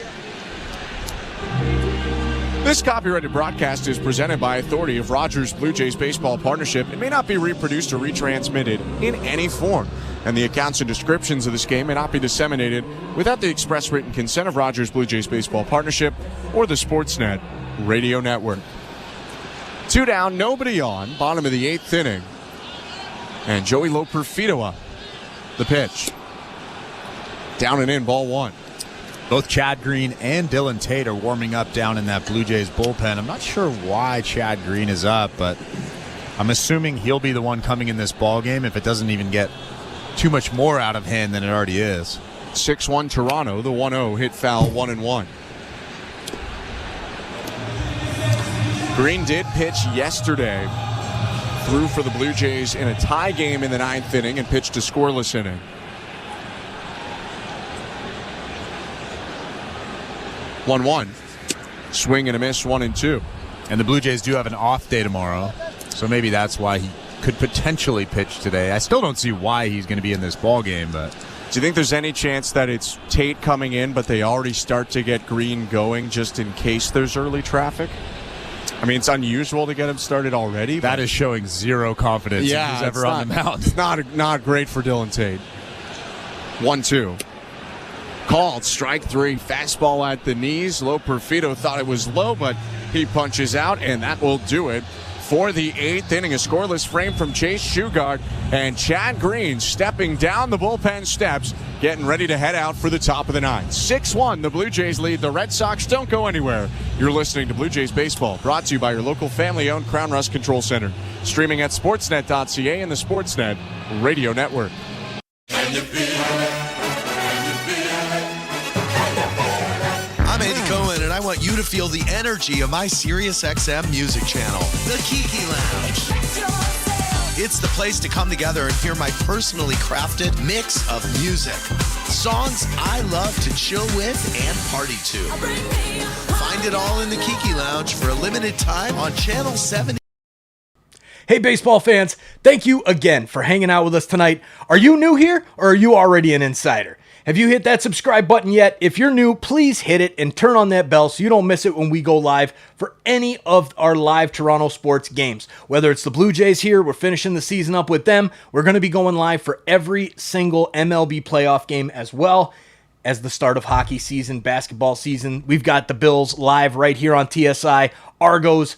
This copyrighted broadcast is presented by authority of Rogers Blue Jays Baseball Partnership. It may not be reproduced or retransmitted in any form, and the accounts and descriptions of this game may not be disseminated without the express written consent of Rogers Blue Jays Baseball Partnership or the Sportsnet Radio Network. 2 down, nobody on, bottom of the 8th inning. And Joey Loperfido up. The pitch. Down and in, ball 1. Both Chad Green and Dylan Tate are warming up down in that Blue Jays bullpen. I'm not sure why Chad Green is up, but I'm assuming he'll be the one coming in this ball game if it doesn't even get too much more out of hand than it already is. 6-1 Toronto, the 1-0 hit foul, 1-1. Green did pitch yesterday. Threw for the Blue Jays in a tie game in the 9th inning and pitched a scoreless inning. One. Swing and a miss, 1-2. And the Blue Jays do have an off day tomorrow, so maybe that's why he could potentially pitch today. I still don't see why he's going to be in this ball game, but do you think there's any chance that it's Tate coming in, but they already start to get Green going just in case there's early traffic? I mean, it's unusual to get him started already. That is showing zero confidence if he's ever on the mound. It's not great for Dylan Tate. 1-2. Called strike 3, fastball at the knees. Low Perfido thought it was low, but he punches out, and that will do it for the 8th inning. A scoreless frame from Chase Shugart, and Chad Green stepping down the bullpen steps, getting ready to head out for the top of the 9th. 6-1, the Blue Jays lead the Red Sox. Don't go anywhere. You're listening to Blue Jays Baseball, brought to you by your local family-owned Crown Rust Control Center. Streaming at sportsnet.ca and the Sportsnet Radio Network. I'm Andy Cohen, and I want you to feel the energy of my SiriusXM music channel, the Kiki Lounge. It's the place to come together and hear my personally crafted mix of music. Songs I love to chill with and party to. Find it all in the Kiki Lounge for a limited time on Channel 70. Hey, baseball fans, thank you again for hanging out with us tonight. Are you new here, or are you already an insider? Have you hit that subscribe button yet? If you're new, please hit it and turn on that bell so you don't miss it when we go live for any of our live Toronto sports games. Whether it's the Blue Jays here, we're finishing the season up with them. We're going to be going live for every single MLB playoff game as well as the start of hockey season, basketball season. We've got the Bills live right here on TSI. Argos,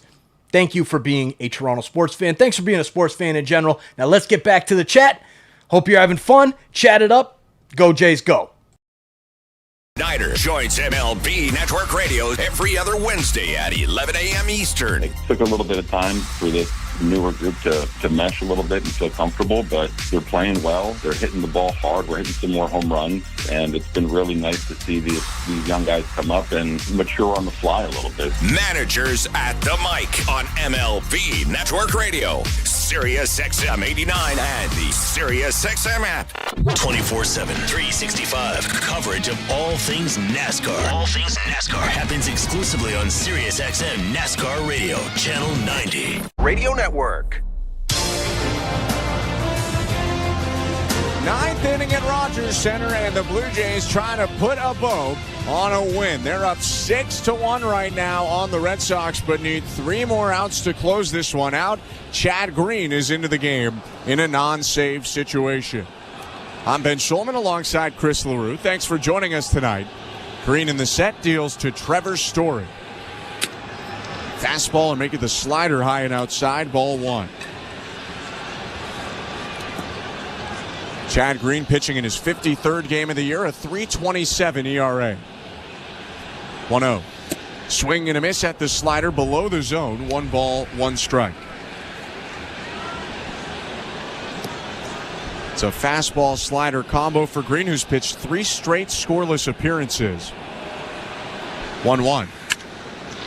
thank you for being a Toronto sports fan. Thanks for being a sports fan in general. Now let's get back to the chat. Hope you're having fun. Chat it up. Go Jays, go. Snyder joins MLB Network Radio every other Wednesday at 11 a.m. Eastern. It took a little bit of time for this newer group to mesh a little bit and feel comfortable, but they're playing well. They're hitting the ball hard. We're hitting some more home runs, and it's been really nice to see these young guys come up and mature on the fly a little bit. Managers at the mic on MLB Network Radio, Sirius XM 89 and the Sirius XM app. 24/7, 365 coverage of all things NASCAR. All things NASCAR happens exclusively on Sirius XM NASCAR Radio, Channel 90. Radio Network. 9th inning at Rogers Center, and the Blue Jays trying to put a bow on a win. They're up 6-1 right now on the Red Sox, but need 3 more outs to close this one out. Chad Green is into the game in a non-save situation. I'm Ben Schulman alongside Chris LaRue. Thanks for joining us tonight. Green in the set deals to Trevor Story. Fastball and making the slider high and outside, ball 1. Chad Green pitching in his 53rd game of the year, a 3.27 ERA. 1-0. Swing and a miss at the slider below the zone. 1 ball, 1 strike. It's a fastball slider combo for Green, who's pitched 3 straight scoreless appearances. 1-1.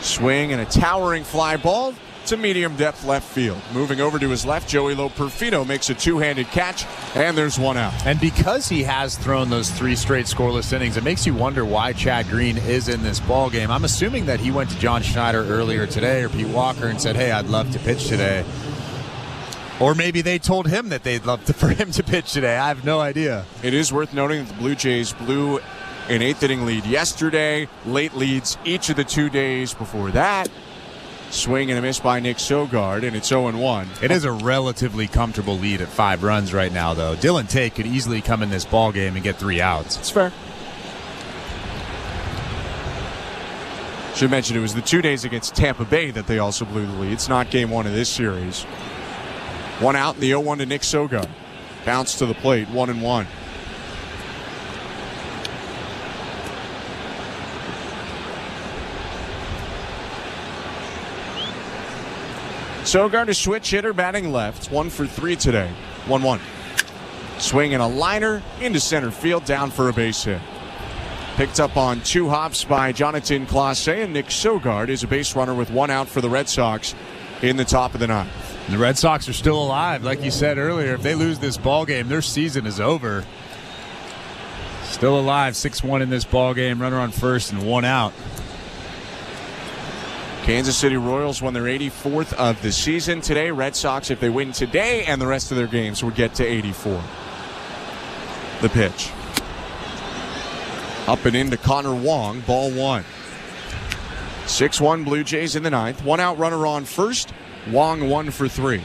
Swing and a towering fly ball to medium depth left field. Moving over to his left, Joey Loperfido makes a 2-handed catch, and there's 1 out. And because he has thrown those 3 straight scoreless innings, it makes you wonder why Chad Green is in this ball game. I'm assuming that he went to John Schneider earlier today or Pete Walker and said, hey, I'd love to pitch today. Or maybe they told him that they'd love for him to pitch today. I have no idea. It is worth noting that the Blue Jays blew an 8th inning lead yesterday. Late leads each of the 2 days before that. Swing and a miss by Nick Sogard, and it's 0-1. It is a relatively comfortable lead at 5 runs right now, though. Dylan Tate could easily come in this ball game and get 3 outs. It's fair. Should mention it was the 2 days against Tampa Bay that they also blew the lead. It's not game 1 of this series. 1 out in the 0-1 to Nick Sogard. Bounce to the plate, 1-1. Sogard, a switch hitter, batting left. 1 for 3 today. 1-1. Swing and a liner into center field, down for a base hit. Picked up on 2 hops by Jonathan Clase, and Nick Sogard is a base runner with 1 out for the Red Sox in the top of the 9th. The Red Sox are still alive. Like you said earlier, if they lose this ball game, their season is over. Still alive, 6-1 in this ball game. Runner on first and 1 out. Kansas City Royals won their 84th of the season today. Red Sox, if they win today and the rest of their games, would get to 84. The pitch. Up and into Connor Wong, ball 1. 6-1 Blue Jays in the 9th. 1 out runner on first. Wong 1 for 3.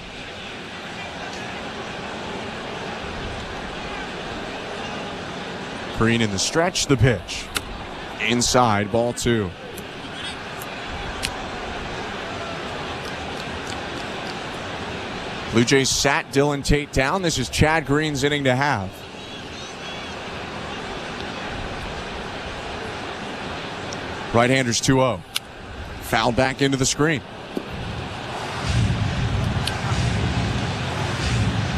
Green in the stretch, the pitch. Inside, ball 2. Blue Jays sat Dylan Tate down. This is Chad Green's inning to have. Right-handers 2-0. Foul back into the screen.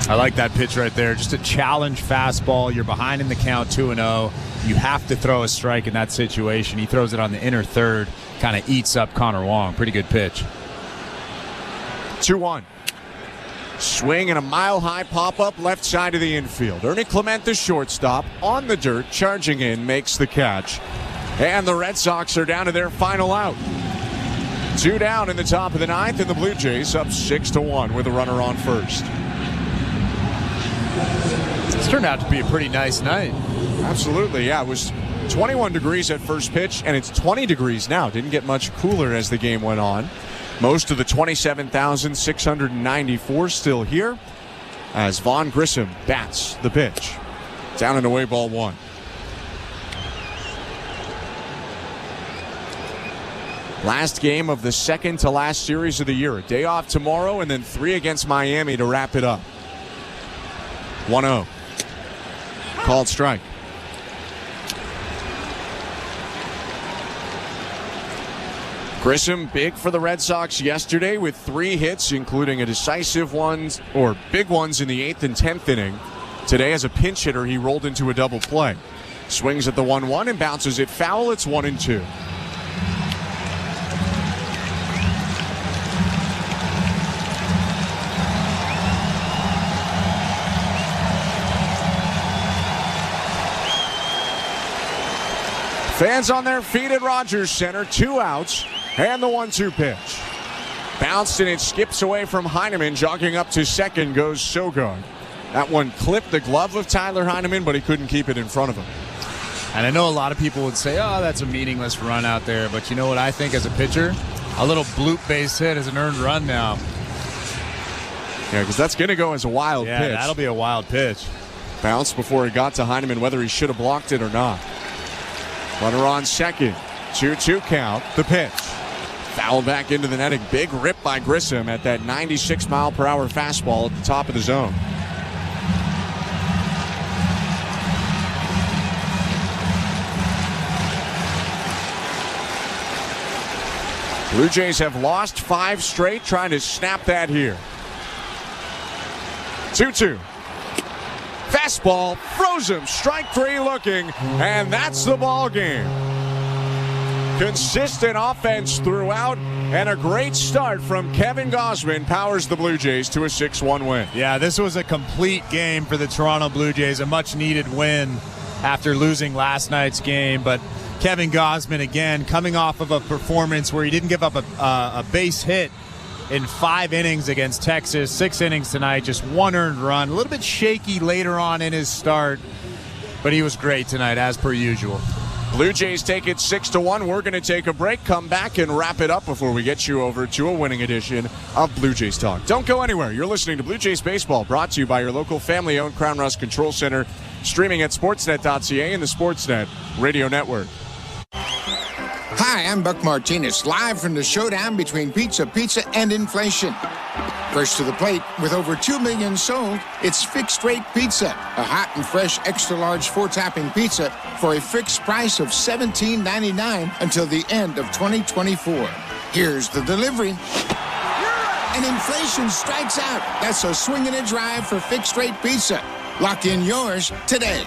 I like that pitch right there. Just a challenge fastball. You're behind in the count, 2-0. You have to throw a strike in that situation. He throws it on the inner third. Kind of eats up Connor Wong. Pretty good pitch. 2-1. Swing and a mile-high pop-up left side of the infield. Ernie Clement, the shortstop, on the dirt, charging in, makes the catch. And the Red Sox are down to their final out. 2 down in the top of the 9th, and the Blue Jays up 6-1 with a runner on first. It's turned out to be a pretty nice night. Absolutely, yeah. It was 21 degrees at first pitch, and it's 20 degrees now. Didn't get much cooler as the game went on. Most of the 27,694 still here as Vaughn Grissom bats the pitch. Down and away, ball 1. Last game of the second to last series of the year. A day off tomorrow and then 3 against Miami to wrap it up. 1-0. Called strike. Grissom big for the Red Sox yesterday with 3 hits, including a decisive ones or big ones in the 8th and 10th inning. Today as a pinch hitter, he rolled into a double play. Swings at the 1-1 and bounces it foul. It's 1-2. Fans on their feet at Rogers Center. 2 outs and the 1-2 pitch. Bounced and it skips away from Heineman. Jogging up to second goes Sogard. That one clipped the glove of Tyler Heineman, but he couldn't keep it in front of him. And I know a lot of people would say, oh, that's a meaningless run out there. But you know what I think as a pitcher? A little bloop base hit is an earned run now. Yeah, because that's going to go as a wild pitch. Yeah, that'll be a wild pitch. Bounced before he got to Heineman, whether he should have blocked it or not. Runner on second. 2-2 count. The pitch. Foul back into the netting. Big rip by Grissom at that 96-mile-per-hour fastball at the top of the zone. Blue Jays have lost 5 straight, trying to snap that here. 2-2. Fastball, froze him, strike 3 looking, and that's the ball game. Consistent offense throughout, and a great start from Kevin Gausman powers the Blue Jays to a 6-1 win. Yeah, this was a complete game for the Toronto Blue Jays, a much-needed win after losing last night's game, but Kevin Gausman, again, coming off of a performance where he didn't give up a base hit in 5 innings against Texas. 6 innings tonight, just 1 earned run. A little bit shaky later on in his start, but he was great tonight, as per usual. Blue Jays take it 6-1. We're going to take a break, come back, and wrap it up before we get you over to a winning edition of Blue Jays Talk. Don't go anywhere. You're listening to Blue Jays Baseball, brought to you by your local family-owned Crown Rust Control Center, streaming at sportsnet.ca and the Sportsnet Radio Network. Hi, I'm Buck Martinez, live from the showdown between pizza, and inflation. First to the plate, with over 2 million sold, it's Fixed Rate Pizza, a hot and fresh extra-large 4-topping pizza for a fixed price of $17.99 until the end of 2024. Here's the delivery. And inflation strikes out. That's a swing and a drive for Fixed Rate Pizza. Lock in yours today.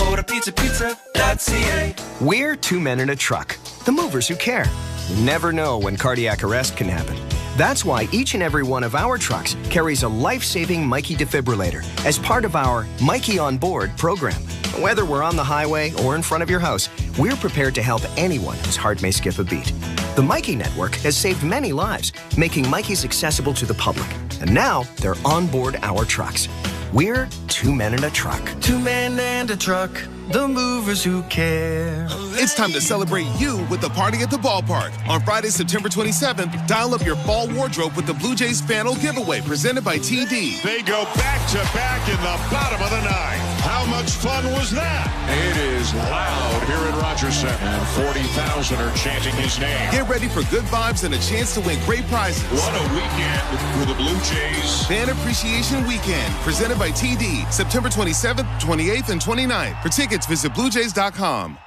Order pizzapizza.ca. We're two men in a truck, the movers who care. You never know when cardiac arrest can happen. That's why each and every one of our trucks carries a life-saving Mikey defibrillator as part of our Mikey on Board program. Whether we're on the highway or in front of your house, we're prepared to help anyone whose heart may skip a beat. The Mikey Network has saved many lives, making Mikeys accessible to the public. And now they're on board our trucks. We're two men in a truck. Two men and a truck, the movers who care. It's time to celebrate you with the party at the ballpark. On Friday, September 27th, dial up your fall wardrobe with the Blue Jays Fanal giveaway presented by TD. They go back-to-back in the bottom of the ninth. How much fun was that? It is loud here at Rogers Center, and 40,000 are chanting his name. Get ready for good vibes and a chance to win great prizes. What a weekend for the Blue Jays. Fan Appreciation Weekend, presented by TD, September 27th, 28th, and 29th. For tickets, visit BlueJays.com.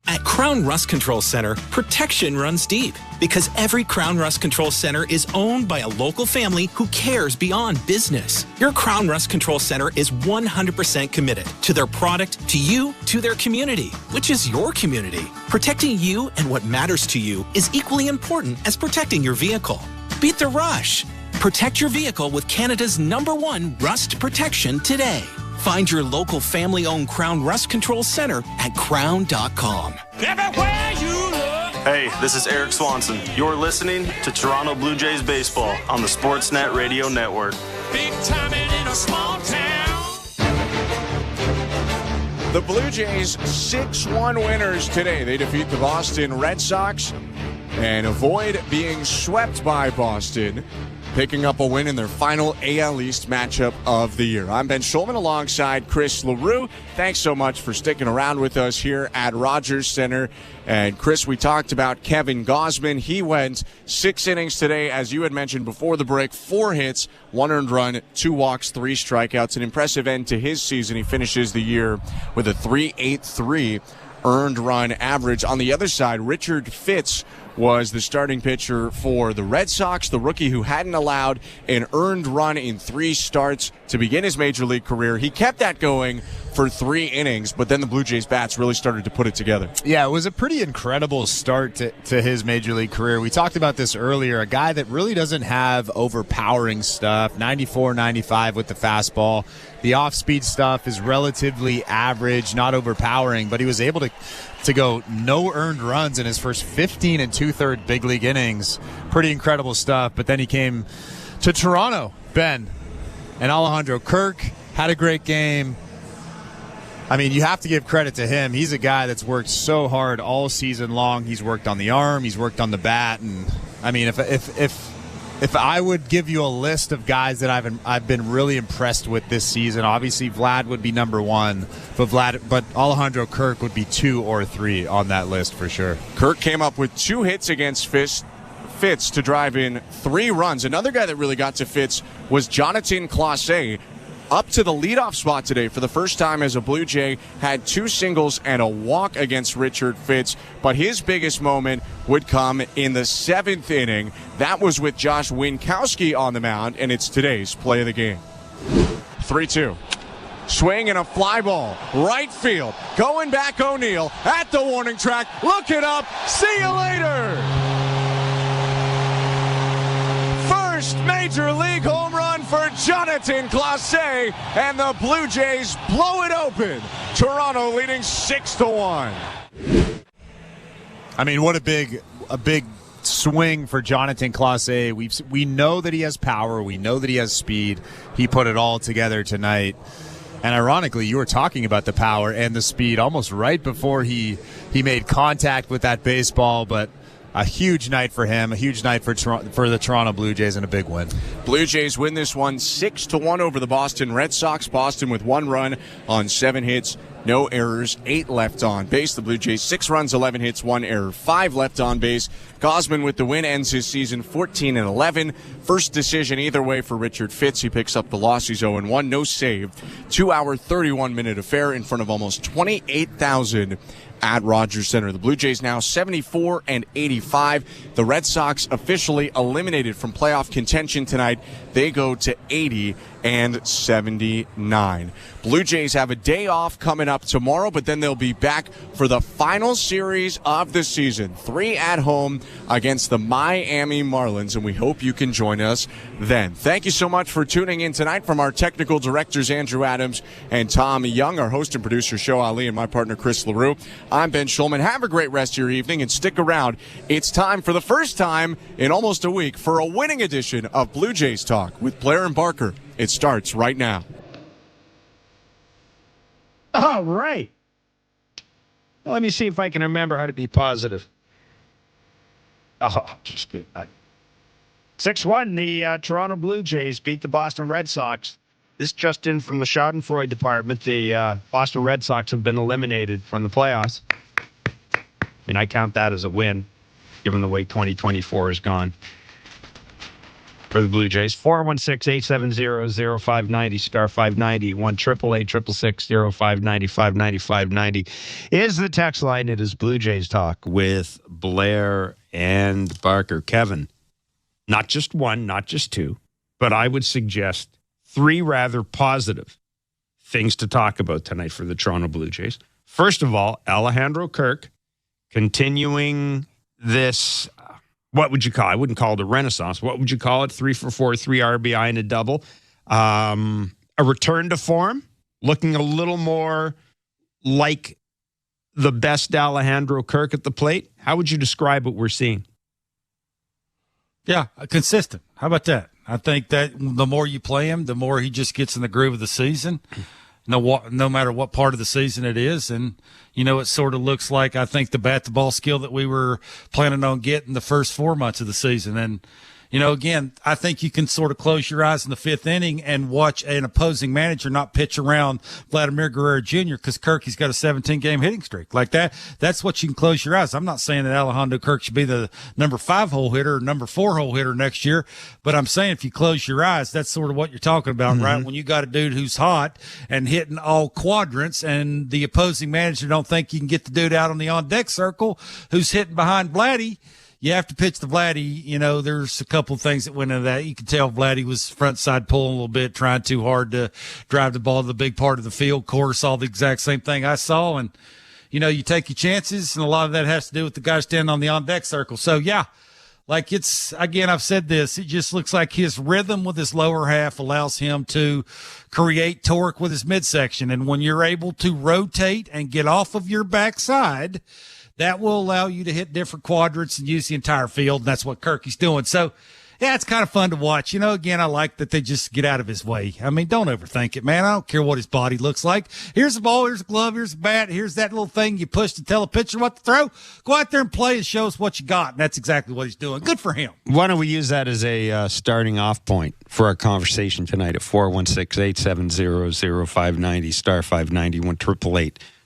At Crown Rust Control Center, protection runs deep because every Crown Rust Control Center is owned by a local family who cares beyond business. Your Crown Rust Control Center is 100% committed to their product, to you, to their community, which is your community. Protecting you and what matters to you is equally important as protecting your vehicle. Beat the rush. Protect your vehicle with Canada's #1 rust protection today. Find your local family-owned Crown Rust Control Center at crown.com. Everywhere you look. Hey, this is Eric Swanson. You're listening to Toronto Blue Jays Baseball on the Sportsnet Radio Network. Big time and in a small town. The Blue Jays 6-1 winners today. They defeat the Boston Red Sox and avoid being swept by Boston, picking up a win in their final AL East matchup of the year. I'm Ben Schulman alongside Chris LaRue. Thanks so much for sticking around with us here at Rogers Center. And Chris, we talked about Kevin Gausman. He went 6 innings today, as you had mentioned before the break, 4 hits, 1 earned run, 2 walks, 3 strikeouts. An impressive end to his season. He finishes the year with a 3.83 earned run average. On the other side, Richard Fitz was the starting pitcher for the Red Sox, the rookie who hadn't allowed an earned run in 3 starts to begin his major league career. He kept that going for 3 innings, but then the Blue Jays bats really started to put it together. Yeah, it was a pretty incredible start to his major league career. We talked about this earlier, a guy that really doesn't have overpowering stuff, 94, 95 with the fastball. The off-speed stuff is relatively average, not overpowering, but he was able to go no earned runs in his first 15 and 2/3 big league innings. Pretty incredible stuff. But then he came to Toronto, Ben, and Alejandro Kirk had a great game. I mean, you have to give credit to him. He's a guy that's worked so hard all season long. He's worked on the arm, he's worked on the bat, and I mean, if I would give you a list of guys that I've been really impressed with this season, obviously Vlad would be number 1, but Alejandro Kirk would be 2 or 3 on that list for sure. Kirk came up with 2 hits against Fitz to drive in 3 runs. Another guy that really got to Fitz was Jonathan Clase. Up to the leadoff spot today for the first time as a Blue Jay, had 2 singles and a walk against Richard Fitz, but his biggest moment would come in the 7th inning. That was with Josh Winkowski on the mound, and it's today's play of the game. 3-2. Swing and a fly ball. Right field. Going back O'Neill at the warning track. Looking up. See you later. First major league home run for Jonathan Clase, and the Blue Jays blow it open. Toronto leading 6-1. I mean, what a big swing for Jonathan Clase. We know that he has power. We know that he has speed. He put it all together tonight. And ironically, you were talking about the power and the speed almost right before he made contact with that baseball, but a huge night for him, a huge night for the Toronto Blue Jays, and a big win. Blue Jays win this one 6-1 over the Boston Red Sox. Boston with 1 run on 7 hits, no errors, 8 left on base. The Blue Jays 6 runs, 11 hits, 1 error, 5 left on base. Gausman with the win ends his season 14-11. First decision either way for Richard Fitz. He picks up the loss. He's 0-1, no save. 2-hour, 31-minute affair in front of almost 28,000 at Rogers Center. The Blue Jays now 74-85. The Red Sox officially eliminated from playoff contention tonight. They go to 80 79. Blue Jays have a day off coming up tomorrow, but then they'll be back for the final series of the season. 3 at home against the Miami Marlins, and we hope you can join us then. Thank you so much for tuning in tonight. From our technical directors, Andrew Adams and Tom Young, our host and producer, Show Ali, and my partner, Chris LaRue, I'm Ben Schulman. Have a great rest of your evening, and stick around. It's time, for the first time in almost a week, for a winning edition of Blue Jays Talk with Blair and Barker. It starts right now. All right. Well, let me see if I can remember how to be positive. Oh, just good. 6-1, the Toronto Blue Jays beat the Boston Red Sox. This just in from the Schadenfreude department. The Boston Red Sox have been eliminated from the playoffs. I mean, I count that as a win, given the way 2024 has gone for the Blue Jays. 416-870-0590, star 590, 1-888-666-0590, 590 is the text line. It is Blue Jays Talk with Blair and Barker. Kevin, not just one, not just two, but I would suggest 3 rather positive things to talk about tonight for the Toronto Blue Jays. First of all, Alejandro Kirk continuing this, what would you call it? I wouldn't call it a renaissance. What would you call it? 3 for 4, 3 RBI and a double. A return to form, looking a little more like the best Alejandro Kirk at the plate. How would you describe what we're seeing? Yeah, consistent. How about that? I think that the more you play him, the more he just gets in the groove of the season, no matter what part of the season it is. And, it sort of looks like, I think, the bat-to-ball skill that we were planning on getting the first 4 months of the season. And, again, I think you can sort of close your eyes in the 5th inning and watch an opposing manager not pitch around Vladimir Guerrero Jr. because Kirky's got a 17-game hitting streak like that. That's what you can close your eyes. I'm not saying that Alejandro Kirk should be the number 5 hole hitter or number 4 hole hitter next year, but I'm saying if you close your eyes, that's sort of what you're talking about, right? When you got a dude who's hot and hitting all quadrants and the opposing manager don't think you can get the dude out on the on-deck circle who's hitting behind Vladdy, you have to pitch the Vladdy. There's a couple of things that went into that. You could tell Vladdy was front side pulling a little bit, trying too hard to drive the ball to the big part of the field. Corey saw the exact same thing I saw. And, you take your chances, and a lot of that has to do with the guy standing on the on-deck circle. So, yeah, again, I've said this, it just looks like his rhythm with his lower half allows him to create torque with his midsection. And when you're able to rotate and get off of your backside, that will allow you to hit different quadrants and use the entire field, and that's what Kirky's doing. So, yeah, it's kind of fun to watch. Again, I like that they just get out of his way. I mean, don't overthink it, man. I don't care what his body looks like. Here's the ball, here's the glove, here's the bat, here's that little thing you push to tell a pitcher what to throw. Go out there and play and show us what you got, and that's exactly what he's doing. Good for him. Why don't we use that as a starting off point for our conversation tonight at 416-870-0590, star 590,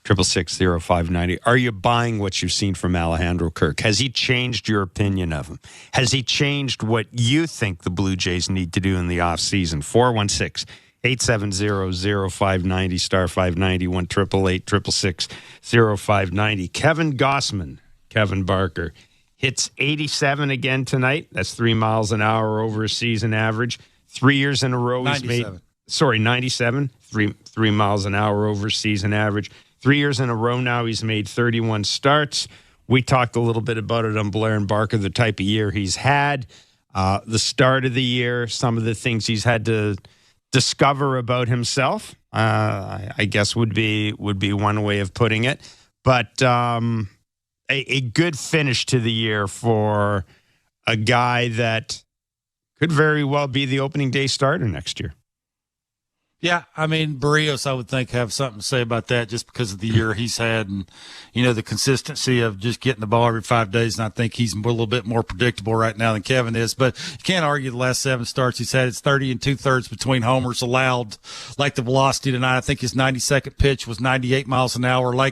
1-888-666-0590. Are you buying what you've seen from Alejandro Kirk? Has he changed your opinion of him? Has he changed what you think the Blue Jays need to do in the offseason? 416-870-0590, star 590, 1-888-666-0590. Kevin Gausman, Kevin Barker, hits 87 again tonight. That's 3 miles an hour over a season average. 3 years in a row he's 97. made... Sorry, 97, 3 miles an hour over season average. 3 years in a row now, he's made 31 starts. We talked a little bit about it on Blair and Barker, the type of year he's had, the start of the year, some of the things he's had to discover about himself, I guess would be one way of putting it. But a good finish to the year for a guy that could very well be the opening day starter next year. Yeah, I mean, Barrios, I would think, have something to say about that just because of the year he's had and, the consistency of just getting the ball every 5 days. And I think he's a little bit more predictable right now than Kevin is. But you can't argue the last 7 starts he's had. It's 30 and 2/3 between homers allowed, like the velocity tonight. I think his 92nd pitch was 98 miles an hour. I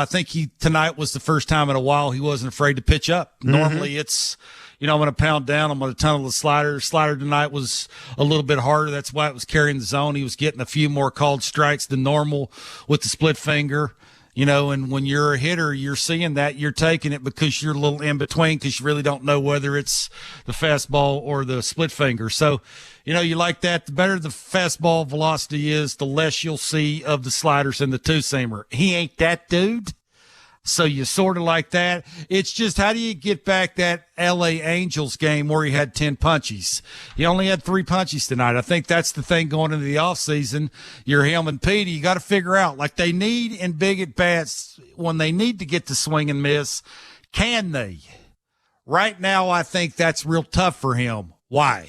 think tonight was the first time in a while he wasn't afraid to pitch up. Normally it's, I'm going to pound down. I'm going to tunnel the slider. Slider tonight was a little bit harder. That's why it was carrying the zone. He was getting a few more called strikes than normal with the split finger. And when you're a hitter, you're seeing that, you're taking it because you're a little in between because you really don't know whether it's the fastball or the split finger. So, you like that. The better the fastball velocity is, the less you'll see of the sliders and the two-seamer. He ain't that dude. So you sort of like that. It's just, how do you get back that LA Angels game where he had 10 punchies? He only had 3 punchies tonight. I think that's the thing going into the offseason. You're him and Petey. You got to figure out, like they need in big at bats when they need to get to swing and miss. Can they? Right now, I think that's real tough for him. Why?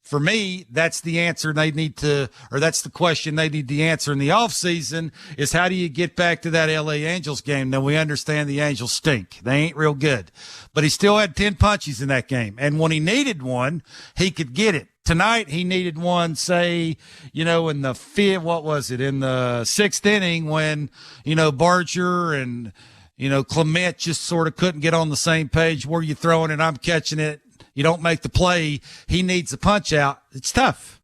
For me, that's the answer they need to, or that's the question they need to answer in the offseason is, how do you get back to that LA Angels game? Now, we understand the Angels stink. They ain't real good. But he still had 10 punches in that game. And when he needed one, he could get it. Tonight, he needed one, say, in the fifth, in the 6th inning when, Barger and, Clement just sort of couldn't get on the same page. Where you throwing it? I'm catching it. You don't make the play. He needs a punch out. It's tough.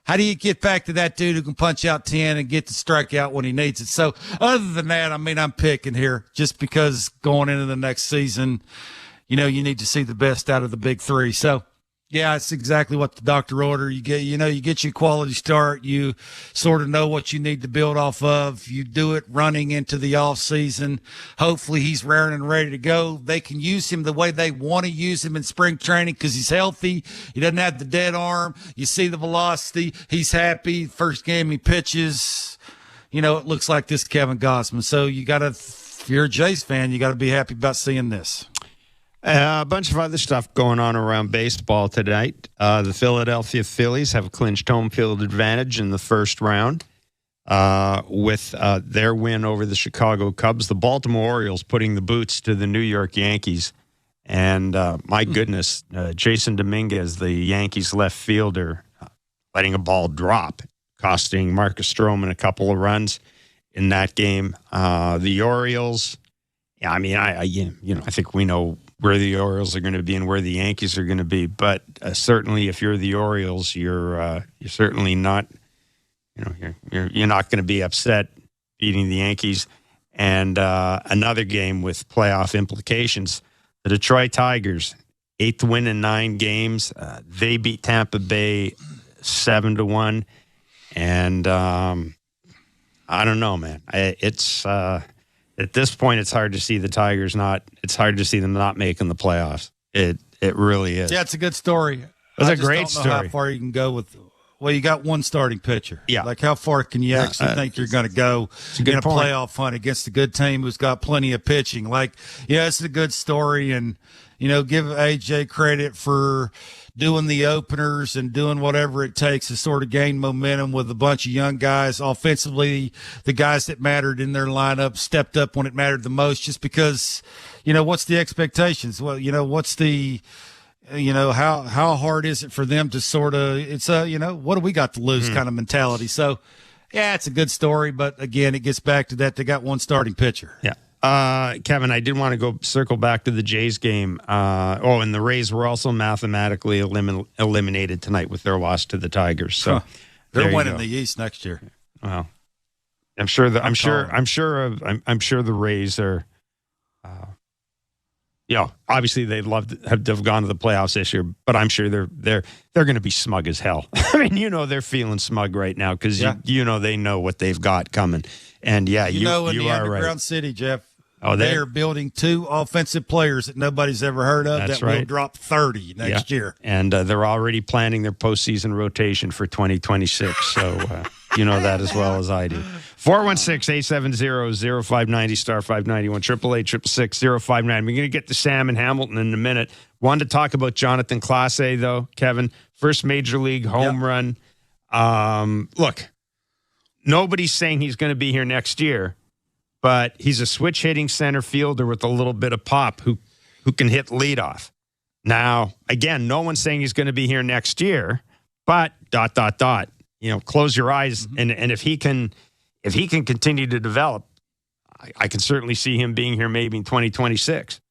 How do you get back to that dude who can punch out 10 and get the strikeout when he needs it? So other than that, I'm picking here just because going into the next season, you need to see the best out of the big 3. So yeah, it's exactly what the doctor ordered. You get your quality start. You sort of know what you need to build off of. You do it running into the off season. Hopefully he's raring and ready to go. They can use him the way they want to use him in spring training because he's healthy. He doesn't have the dead arm. You see the velocity. He's happy. First game he pitches, it looks like this Kevin Gausman. So if you're a Jays fan, you got to be happy about seeing this. A bunch of other stuff going on around baseball tonight. The Philadelphia Phillies have clinched home field advantage in the first round with their win over the Chicago Cubs. The Baltimore Orioles putting the boots to the New York Yankees. And my goodness, Jason Dominguez, the Yankees left fielder, letting a ball drop, costing Marcus Stroman a couple of runs in that game. The Orioles, I think we know where the Orioles are going to be and where the Yankees are going to be. But certainly, if you're the Orioles, you're certainly not, you're not going to be upset beating the Yankees. And another game with playoff implications: the Detroit Tigers, 8th win in 9 games. They beat Tampa Bay 7-1, and I don't know, man. It's at this point, it's hard to see the Tigers it's hard to see them not making the playoffs. It really is. Yeah, it's a good story. It's a great story. How far you can go with, you got one starting pitcher. Yeah. Like, how far can you actually think you're going to go in a playoff hunt against a good team who's got plenty of pitching? Like, it's a good story. And, give AJ credit for doing the openers and doing whatever it takes to sort of gain momentum with a bunch of young guys. Offensively, the guys that mattered in their lineup stepped up when it mattered the most, just because, what's the expectations? Well, what's the, how hard is it for them to sort of, it's what do we got to lose kind of mentality. So yeah, it's a good story, but again, it gets back to that. They got one starting pitcher. Yeah. Kevin, I did want to go circle back to the Jays game. And the Rays were also mathematically eliminated tonight with their loss to the Tigers. So they're winning the East next year. Well, I'm sure the Rays are. Obviously they'd love to have gone to the playoffs this year, but I'm sure they're going to be smug as hell. I mean, they're feeling smug right now because they know what they've got coming. And in the underground right. city, Jeff. Oh, they are building 2 offensive players that nobody's ever heard of will drop 30 next year. And they're already planning their postseason rotation for 2026. So you know that as well as I do. 416-870-0590, star 591, 888-666-0590. We're going to get to Sam and Hamilton in a minute. Wanted to talk about Jonathan Clase, though, Kevin. First major league home run. Look, nobody's saying he's going to be here next year. But he's a switch-hitting center fielder with a little bit of pop who can hit leadoff. Now, again, no one's saying he's going to be here next year, but ... close your eyes, and if he can continue to develop, I can certainly see him being here maybe in 2026.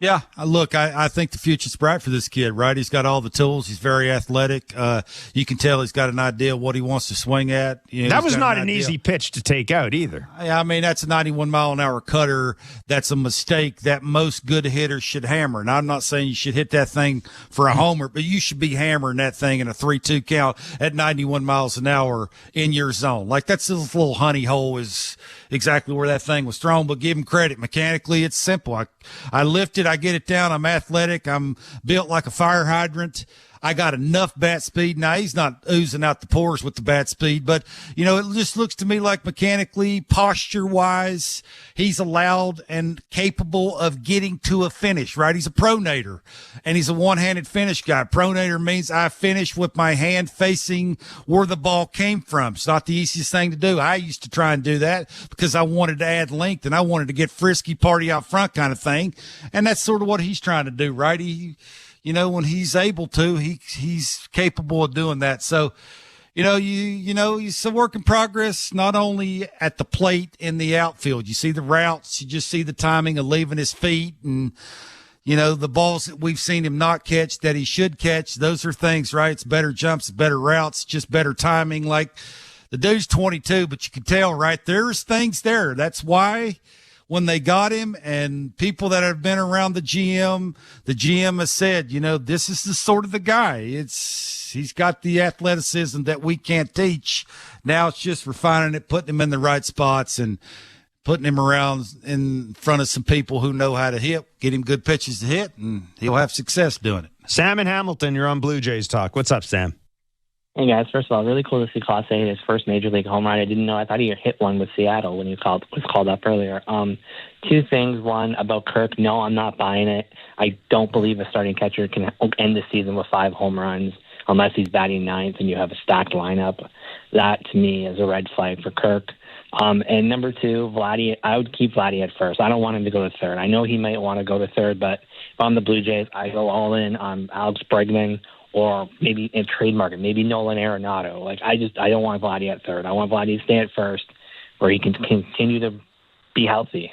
Yeah, look, I think the future's bright for this kid, right? He's got all the tools. He's very athletic. You can tell he's got an idea of what he wants to swing at. That was not an easy pitch to take out either. I mean, that's a 91-mile-an-hour cutter. That's a mistake that most good hitters should hammer. And I'm not saying you should hit that thing for a homer, but you should be hammering that thing in a 3-2 count at 91 miles an hour in your zone. Like, that's this little honey hole is exactly where that thing was thrown, but give him credit. Mechanically, it's simple. I lift it, I get it down, I'm athletic, I'm built like a fire hydrant. I got enough bat speed. Now, he's not oozing out the pores with the bat speed, but, it just looks to me like mechanically, posture-wise, he's allowed and capable of getting to a finish, right? He's a pronator, and he's a one-handed finish guy. Pronator means I finish with my hand facing where the ball came from. It's not the easiest thing to do. I used to try and do that because I wanted to add length, and I wanted to get frisky, party out front kind of thing, and that's sort of what he's trying to do, right? When he's able to, he's capable of doing that. So, he's a work in progress, not only at the plate in the outfield. You see the routes, you just see the timing of leaving his feet and, the balls that we've seen him not catch that he should catch. Those are things, right? It's better jumps, better routes, just better timing. Like, the dude's 22, but you can tell, right? There's things there. That's why when they got him, and people that have been around the GM has said, this is the sort of the guy. He's got the athleticism that we can't teach. Now it's just refining it, putting him in the right spots and putting him around in front of some people who know how to hit, get him good pitches to hit, and he'll have success doing it. Sam in Hamilton, you're on Blue Jays Talk. What's up, Sam? Hey, guys. First of all, really cool to see Clase hit his first Major League home run. I didn't know. I thought he hit one with Seattle when he was called up earlier. Two things. One, about Kirk. No, I'm not buying it. I don't believe a starting catcher can end the season with 5 home runs unless he's batting ninth and you have a stacked lineup. That, to me, is a red flag for Kirk. And number two, Vladdy, I would keep Vladdy at first. I don't want him to go to third. I know he might want to go to third, but if I'm the Blue Jays, I go all in on Alex Bregman, or maybe in trade market, maybe Nolan Arenado. I don't want Vladdy at third. I want Vladdy to stay at first where he can continue to be healthy.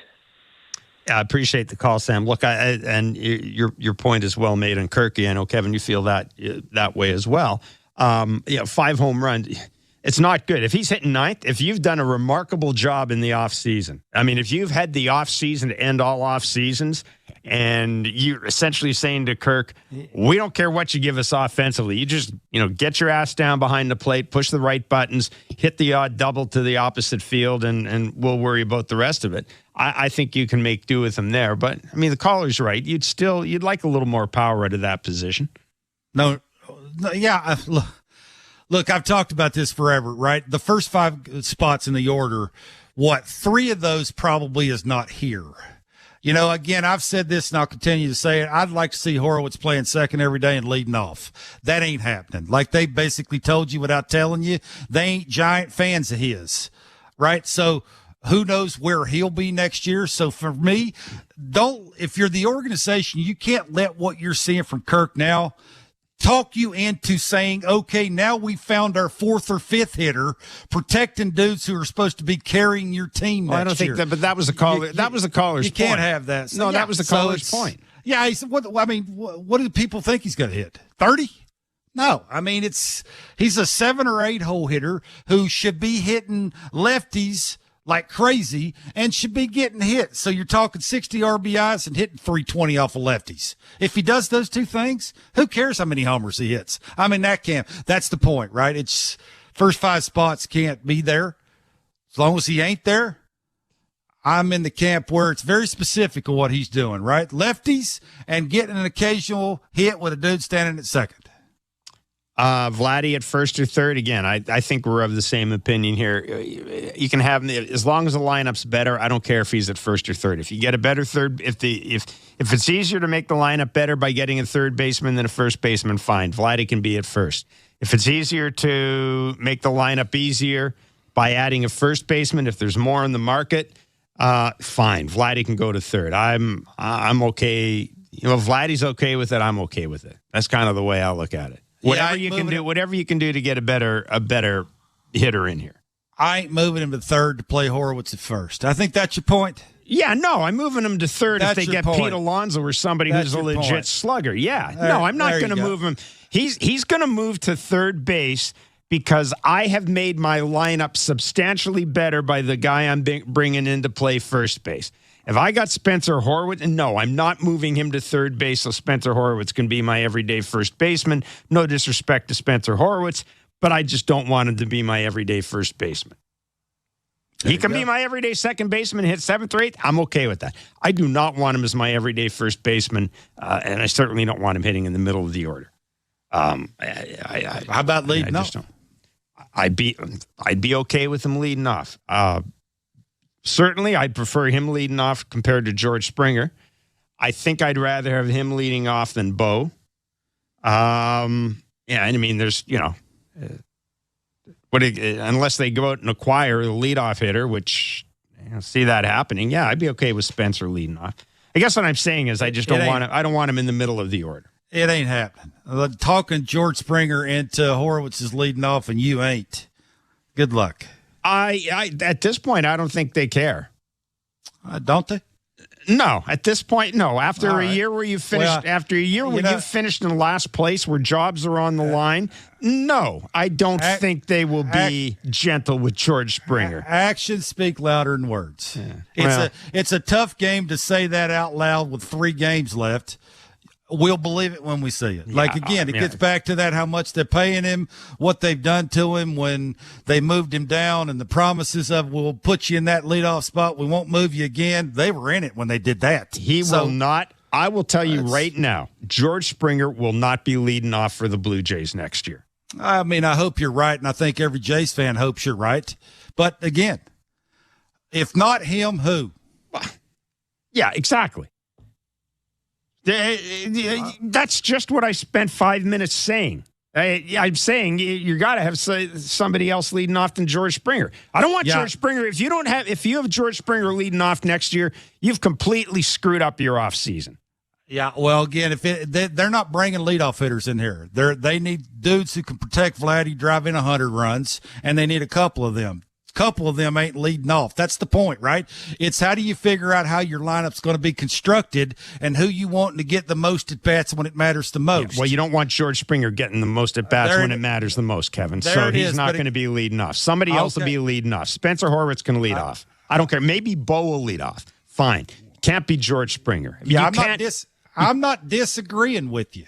I appreciate the call, Sam. Look, and your point is well made on Kirky. I know, Kevin, you feel that way as well. 5 home runs. It's not good. If he's hitting ninth, if you've done a remarkable job in the offseason, I mean, if you've had the offseason to end all off seasons, and you're essentially saying to Kirk, we don't care what you give us offensively. You just, get your ass down behind the plate, push the right buttons, hit the odd double to the opposite field, and we'll worry about the rest of it. I think you can make do with him there. But, I mean, the caller's right. You'd like a little more power out of that position. No, yeah. Look, I've talked about this forever, right? The first 5 spots in the order, 3 of those probably is not here. Again, I've said this and I'll continue to say it. I'd like to see Horowitz playing second every day and leading off. That ain't happening. Like they basically told you without telling you, they ain't giant fans of his, right? So who knows where he'll be next year. So for me, if you're the organization, you can't let what you're seeing from Kirk now talk you into saying, okay, now we found our 4th or 5th hitter protecting dudes who are supposed to be carrying your team next year. I don't think that, but that was the caller. That was the caller's point. You can't have that. So, that was the caller's point. Yeah, he said, what do people think he's going to hit? 30? No, I mean, he's a 7 or 8 hole hitter who should be hitting lefties like crazy and should be getting hit. So you're talking 60 RBIs and hitting 320 off of lefties. If he does those 2 things, who cares how many homers he hits? I mean, that's the point, right? It's first 5 spots can't be there. As long as he ain't there, I'm in the camp where it's very specific of what he's doing, right? Lefties and getting an occasional hit with a dude standing at second. Vladdy at first or third. Again, I think we're of the same opinion here. You can have him as long as the lineup's better. I don't care if he's at first or third. If you get a better third, if it's easier to make the lineup better by getting a third baseman than a first baseman, fine. Vladdy can be at first. If it's easier to make the lineup easier by adding a first baseman, if there's more in the market, fine. Vladdy can go to third. I'm okay. If Vladdy's okay with it, I'm okay with it. That's kind of the way I look at it. Whatever you can do to get a better hitter in here. I ain't moving him to third to play Horowitz at first. I think that's your point. Yeah, no, I'm moving him to third That's if they your get point. Pete Alonso or somebody That's who's a your legit point. slugger. Yeah, no, I'm not there going to you go. move him. He's going to move to third base because I have made my lineup substantially better by the guy I'm bringing in to play first base. If I got Spencer Horwitz, and no, I'm not moving him to third base, so Spencer Horwitz can be my everyday first baseman. No disrespect to Spencer Horwitz, but I just don't want him to be my everyday first baseman. He can be my everyday second baseman, hit seventh or eighth. I'm okay with that. I do not want him as my everyday first baseman, and I certainly don't want him hitting in the middle of the order. How about leading off? I'd be okay with him leading off. Certainly, I'd prefer him leading off compared to George Springer. I think I'd rather have him leading off than Bo. Yeah, I mean, there's, unless they go out and acquire the leadoff hitter, which see that happening. Yeah, I'd be okay with Spencer leading off. I guess what I'm saying is I just don't want him. I don't want him in the middle of the order. It ain't happening. Talking George Springer into Horwitz is leading off, and you ain't. Good luck. I at this point, I don't think they care. Don't they? No, at this point, no. After All a right. year where you finished, you've finished in last place, where jobs are on the line, no, I don't think they will be gentle with George Springer. Actions speak louder than words. It's a tough game to say that out loud with 3 games left. We'll believe it when we see it. It gets back to that, how much they're paying him, what they've done to him when they moved him down, and the promises of, we'll put you in that leadoff spot, we won't move you again. They were in it when they did that. He will not. I will tell you right now, George Springer will not be leading off for the Blue Jays next year. I mean, I hope you're right, and I think every Jays fan hopes you're right. But again, if not him, who? Yeah, exactly. That's just what I spent 5 minutes saying. I'm saying you got to have somebody else leading off than George Springer. I don't want George Springer. If you have George Springer leading off next year, you've completely screwed up your offseason. Yeah, well, again, they're not bringing leadoff hitters in here. They need dudes who can protect Vladdy, drive in 100 runs, and they need a couple of them. Couple of them ain't leading off. That's the point, right? It's how do you figure out how your lineup's going to be constructed and who you want to get the most at bats when it matters the most. Yeah, well, you don't want George Springer getting the most at bats when it matters the most, Kevin. So he's not going to be leading off. Somebody else will be leading off. Spencer Horwitz can lead off. I don't care. Maybe Bo will lead off. Fine. Can't be George Springer. Yeah, I'm not disagreeing with you.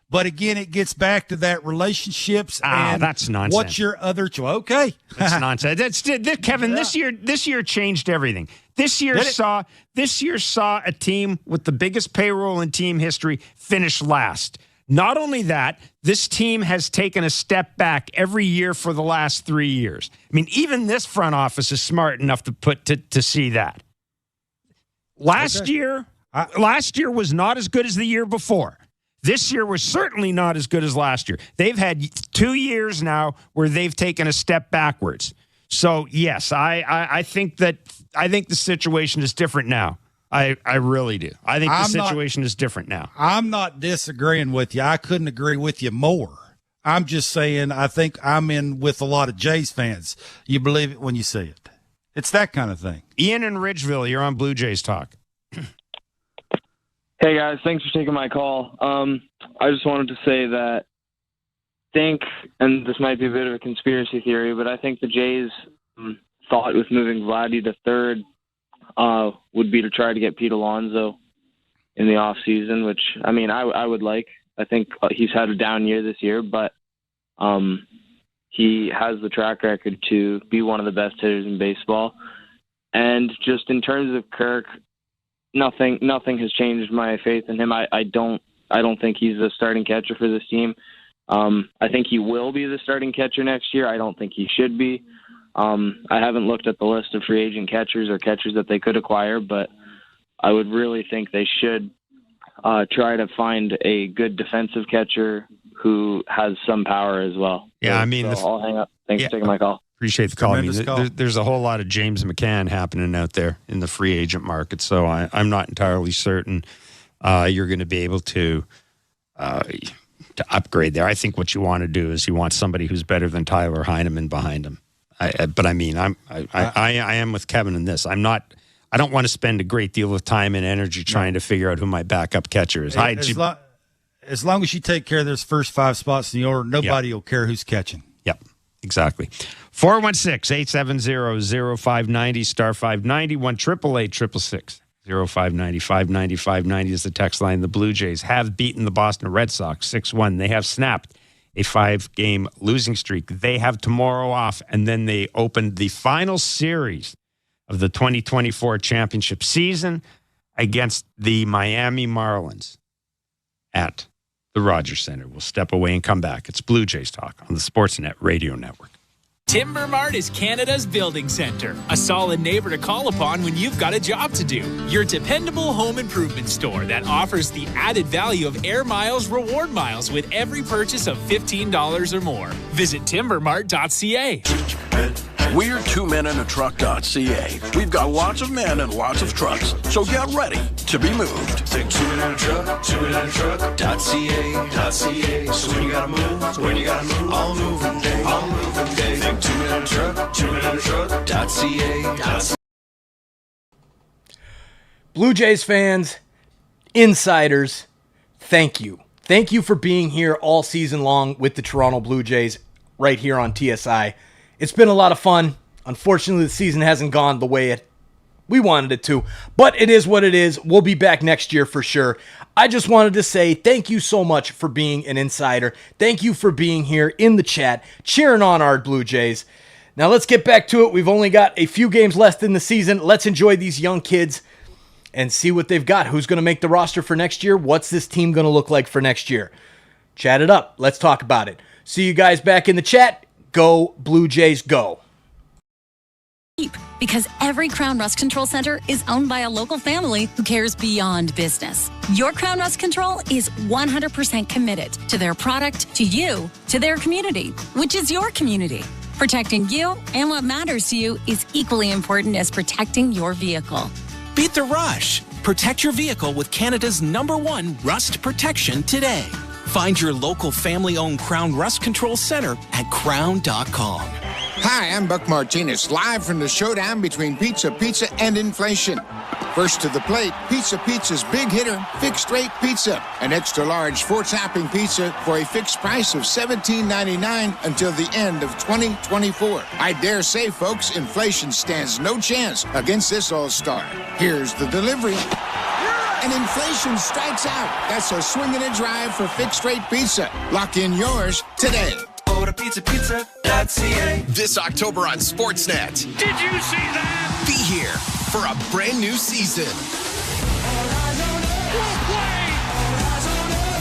But again, it gets back to that relationships. And that's nonsense. What's your other choice? Okay, that's nonsense. Kevin. Yeah. This year changed everything. This year saw a team with the biggest payroll in team history finish last. Not only that, this team has taken a step back every year for the last 3 years. I mean, even this front office is smart enough to see that. Last year was not as good as the year before. This year was certainly not as good as last year. They've had 2 years now where they've taken a step backwards. So, yes, I think the situation is different now. I really do. I think the situation is different now. I'm not disagreeing with you. I couldn't agree with you more. I'm just saying I think I'm in with a lot of Jays fans. You believe it when you see it. It's that kind of thing. Ian in Ridgeville, you're on Blue Jays Talk. Hey, guys. Thanks for taking my call. I just wanted to say that and this might be a bit of a conspiracy theory, but I think the Jays thought with moving Vladdy to third would be to try to get Pete Alonso in the offseason, which, I mean, I would like. I think he's had a down year this year, but he has the track record to be one of the best hitters in baseball. And just in terms of Kirk, nothing has changed my faith in him. I don't think he's the starting catcher for this team. I think he will be the starting catcher next year. I don't think he should be. I haven't looked at the list of free agent catchers or catchers that they could acquire, but I would really think they should try to find a good defensive catcher who has some power as well. Yeah, I mean, I'll hang up. Thanks for taking my call. Appreciate the call. I mean, there's a whole lot of James McCann happening out there in the free agent market, so I'm not entirely certain you're going to be able to upgrade there. I think what you want to do is you want somebody who's better than Tyler Heineman behind him. But I mean, I am with Kevin in this. I'm not I don't want to spend a great deal of time and energy trying to figure out who my backup catcher is. As long as you take care of those first 5 spots in the order, nobody will care who's catching. Yep, exactly. 416-870-0590, star 590, 1-888-666. 0590 590 590 is the text line. The Blue Jays have beaten the Boston Red Sox 6-1. They have snapped a 5-game losing streak. They have tomorrow off, and then they opened the final series of the 2024 championship season against the Miami Marlins at the Rogers Center. We'll step away and come back. It's Blue Jays Talk on the Sportsnet Radio Network. Timber Mart is Canada's building center, a solid neighbor to call upon when you've got a job to do. Your dependable home improvement store that offers the added value of Air Miles reward miles with every purchase of $15 or more. Visit timbermart.ca. We're 2menintruck.ca. We've got lots of men and lots of trucks, so get ready to be moved. Think 2menintruck.ca. So when you gotta move, all moving day. Think 2menintruck.ca. Blue Jays fans, insiders, thank you. Thank you for being here all season long with the Toronto Blue Jays right here on TSI. It's been a lot of fun. Unfortunately, the season hasn't gone the way we wanted it to, but it is what it is. We'll be back next year for sure. I just wanted to say thank you so much for being an insider. Thank you for being here in the chat, cheering on our Blue Jays. Now let's get back to it. We've only got a few games left in the season. Let's enjoy these young kids and see what they've got. Who's going to make the roster for next year? What's this team going to look like for next year? Chat it up. Let's talk about it. See you guys back in the chat. Go Blue Jays, go. Because every Crown Rust Control Center is owned by a local family who cares beyond business. Your Crown Rust Control is 100% committed to their product, to you, to their community, which is your community. Protecting you and what matters to you is equally important as protecting your vehicle. Beat the rush. Protect your vehicle with Canada's #1 rust protection today. Find your local family-owned Crown Rust Control Center at crown.com. Hi, I'm Buck Martinez, live from the showdown between Pizza and inflation. First to the plate, Pizza's big hitter, fixed rate pizza. An extra large 4-topping pizza for a fixed price of $17.99 until the end of 2024. I dare say, folks, inflation stands no chance against this all-star. Here's the delivery. And inflation strikes out. That's a swing and a drive for fixed rate pizza. Lock in yours today. Order pizza.ca. This October on Sportsnet. Did you see that? Be here for a brand new season.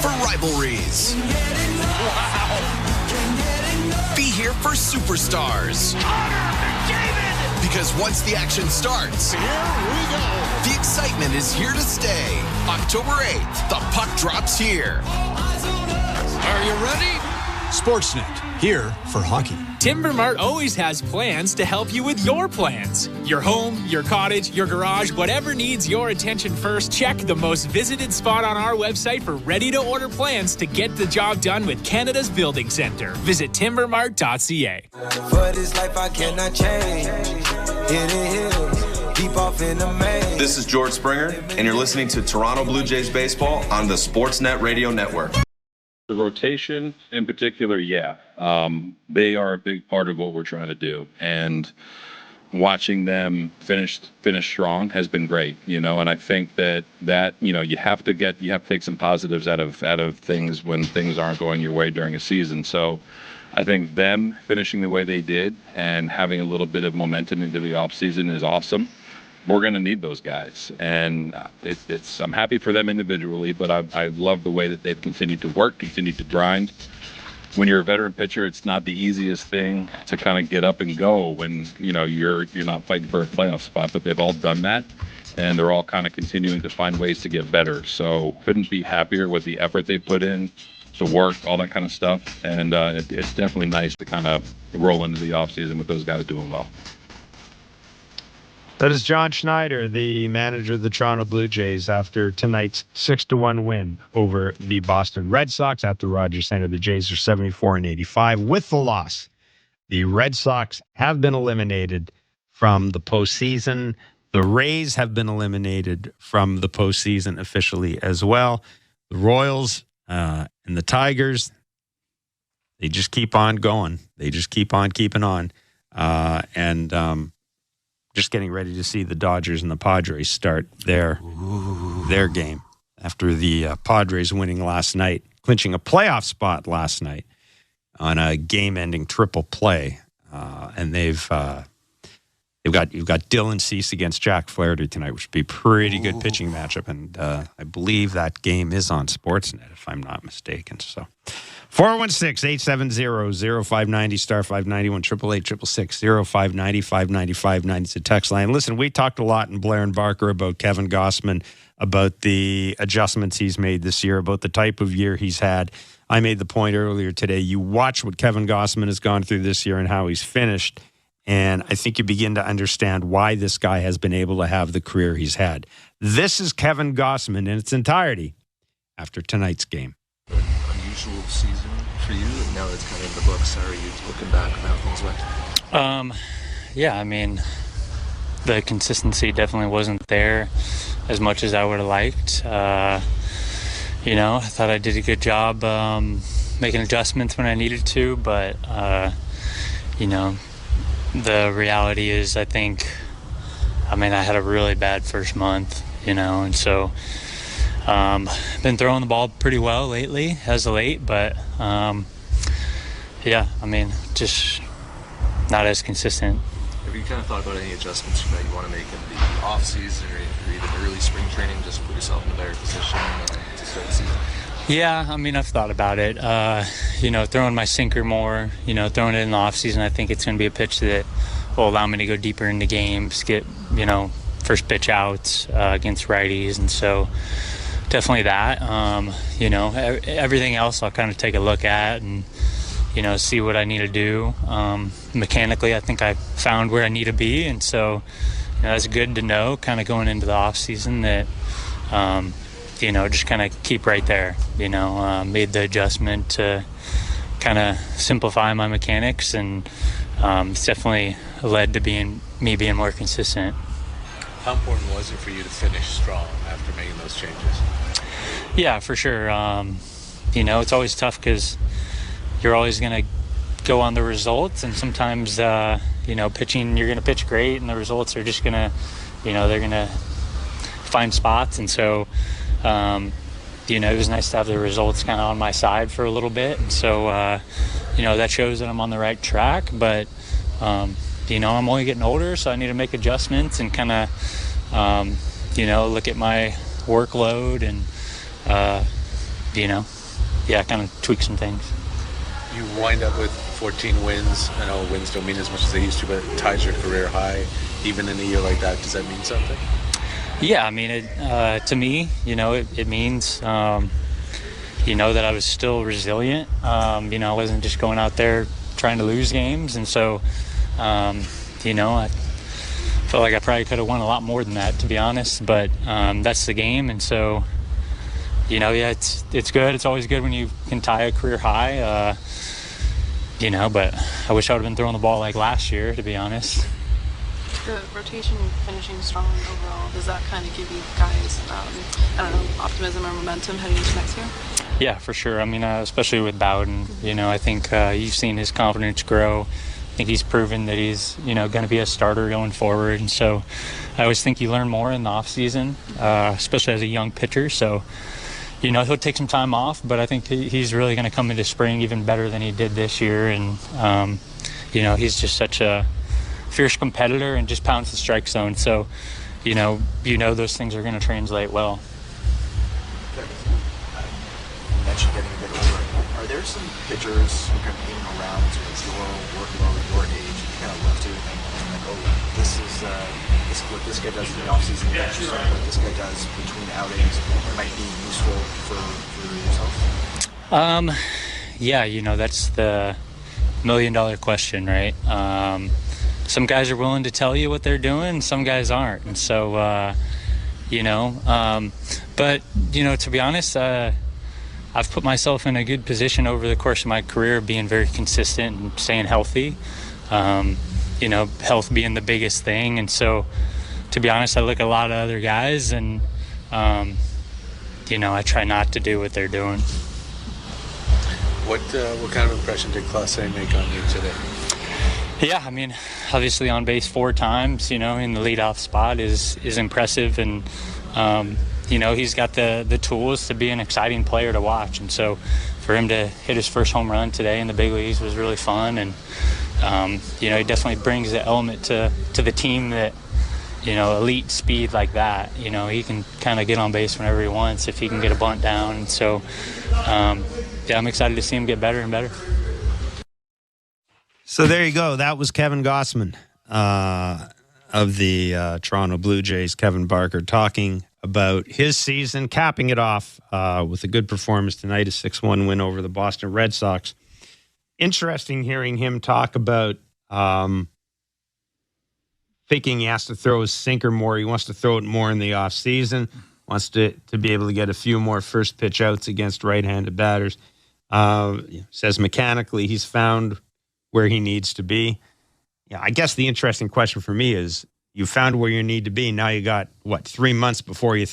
For rivalries. Wow. Be here for superstars. Because once the action starts, here we go. The excitement is here to stay. October 8th, the puck drops here. Are you ready? Sportsnet, here for hockey. Timber Mart always has plans to help you with your plans. Your home, your cottage, your garage, whatever needs your attention first, check the most visited spot on our website for ready-to-order plans to get the job done with Canada's building center. Visit timbermart.ca. For this life I cannot change. Hidden hills, deep off in the main. This is George Springer, and you're listening to Toronto Blue Jays baseball on the Sportsnet Radio Network. The rotation in particular, they are a big part of what we're trying to do, and watching them finish strong has been great, and I think that you have to take some positives out of things when things aren't going your way during a season. So I think them finishing the way they did and having a little bit of momentum into the offseason is awesome. We're going to need those guys, and I'm happy for them individually, but I love the way that they've continued to work, continued to grind. When you're a veteran pitcher, it's not the easiest thing to kind of get up and go when you're not fighting for a playoff spot, but they've all done that, and they're all kind of continuing to find ways to get better. So couldn't be happier with the effort they put in, the work, all that kind of stuff, and it's definitely nice to kind of roll into the offseason with those guys doing well. That is John Schneider, the manager of the Toronto Blue Jays, after tonight's 6-1 win over the Boston Red Sox at the Rogers Center. The Jays are 74-85 with the loss. The Red Sox have been eliminated from the postseason. The Rays have been eliminated from the postseason officially as well. The Royals and the Tigers, they just keep on going. They just keep on keeping on. And just getting ready to see the Dodgers and the Padres start their game after the Padres winning last night, clinching a playoff spot last night on a game-ending triple play. And you've got Dylan Cease against Jack Flaherty tonight, which would be a pretty good pitching matchup. And I believe that game is on Sportsnet, if I'm not mistaken. So 416-870-0590, star 591, 888-666-0590, 590 is the text line. Listen, we talked a lot in Blair and Barker about Kevin Gausman, about the adjustments he's made this year, about the type of year he's had. I made the point earlier today, you watch what Kevin Gausman has gone through this year and how he's finished, and I think you begin to understand why this guy has been able to have the career he's had. This is Kevin Gausman in its entirety after tonight's game. Unusual season for you, and now it's kind of in the books. How are you looking back on how things went? Yeah, I mean, the consistency definitely wasn't there as much as I would have liked. I thought I did a good job making adjustments when I needed to, but the reality is, I had a really bad first month, and so been throwing the ball pretty well lately, as of late, but just not as consistent. Have you kind of thought about any adjustments that you want to make in the off-season or even early spring training, just to put yourself in a better position to start the season? Yeah, I've thought about it. Throwing my sinker more, throwing it in the off-season, I think it's going to be a pitch that will allow me to go deeper into games, get, first pitch outs against righties, and so definitely that. Everything else I'll kind of take a look at and, see what I need to do. Mechanically, I think I found where I need to be, and so that's good to know kind of going into the off-season that, just kind of keep right there. Made the adjustment to kind of simplify my mechanics, and it's definitely led to me being more consistent. How important was it for you to finish strong after making those changes? Yeah, for sure. It's always tough because you're always going to go on the results, and sometimes, pitching, you're going to pitch great, and the results are just going to, they're going to find spots, and so, it was nice to have the results kind of on my side for a little bit, and so, that shows that I'm on the right track, but, I'm only getting older, so I need to make adjustments and kind of, look at my workload and, kind of tweak some things. You wind up with 14 wins. I know wins don't mean as much as they used to, but it ties your career high. Even in a year like that, does that mean something? Yeah, to me, it means, that I was still resilient. I wasn't just going out there trying to lose games, and so, I felt like I probably could have won a lot more than that, to be honest, but that's the game, and so, it's good. It's always good when you can tie a career high, but I wish I would have been throwing the ball like last year, to be honest. The rotation finishing strong overall, does that kind of give you guys, optimism or momentum heading into next year? Yeah, for sure. Especially with Bowden, I think you've seen his confidence grow. I think he's proven that he's, going to be a starter going forward. And so I always think you learn more in the off season, especially as a young pitcher. So, he'll take some time off, but I think he's really going to come into spring even better than he did this year. And, he's just such a fierce competitor and just pounds the strike zone. So, those things are going to translate well. You mentioned getting a bit older. Are there some pitchers who are in around your workload, your age, you kind of look to and like, oh, this is what this guy does in the offseason, what this guy does between outings might be useful for yourself? That's the $1 million question, right? Some guys are willing to tell you what they're doing, some guys aren't. And so, but, to be honest, I've put myself in a good position over the course of my career, being very consistent and staying healthy, health being the biggest thing. And so to be honest, I look at a lot of other guys, and I try not to do what they're doing. What kind of impression did Clase make on you today? Yeah, I mean, obviously on base 4 times, in the leadoff spot is impressive, and he's got the tools to be an exciting player to watch. And so for him to hit his first home run today in the big leagues was really fun, and he definitely brings the element to the team that, elite speed like that. He can kind of get on base whenever he wants if he can get a bunt down. And so, I'm excited to see him get better and better. So there you go. That was Kevin Gausman of the Toronto Blue Jays, Kevin Barker, talking about his season, capping it off with a good performance tonight, a 6-1 win over the Boston Red Sox. Interesting hearing him talk about thinking he has to throw his sinker more. He wants to throw it more in the offseason, wants to be able to get a few more first pitch outs against right-handed batters. Says mechanically he's found where he needs to be. Yeah, I guess the interesting question for me is, you found where you need to be. Now you got, 3 months before you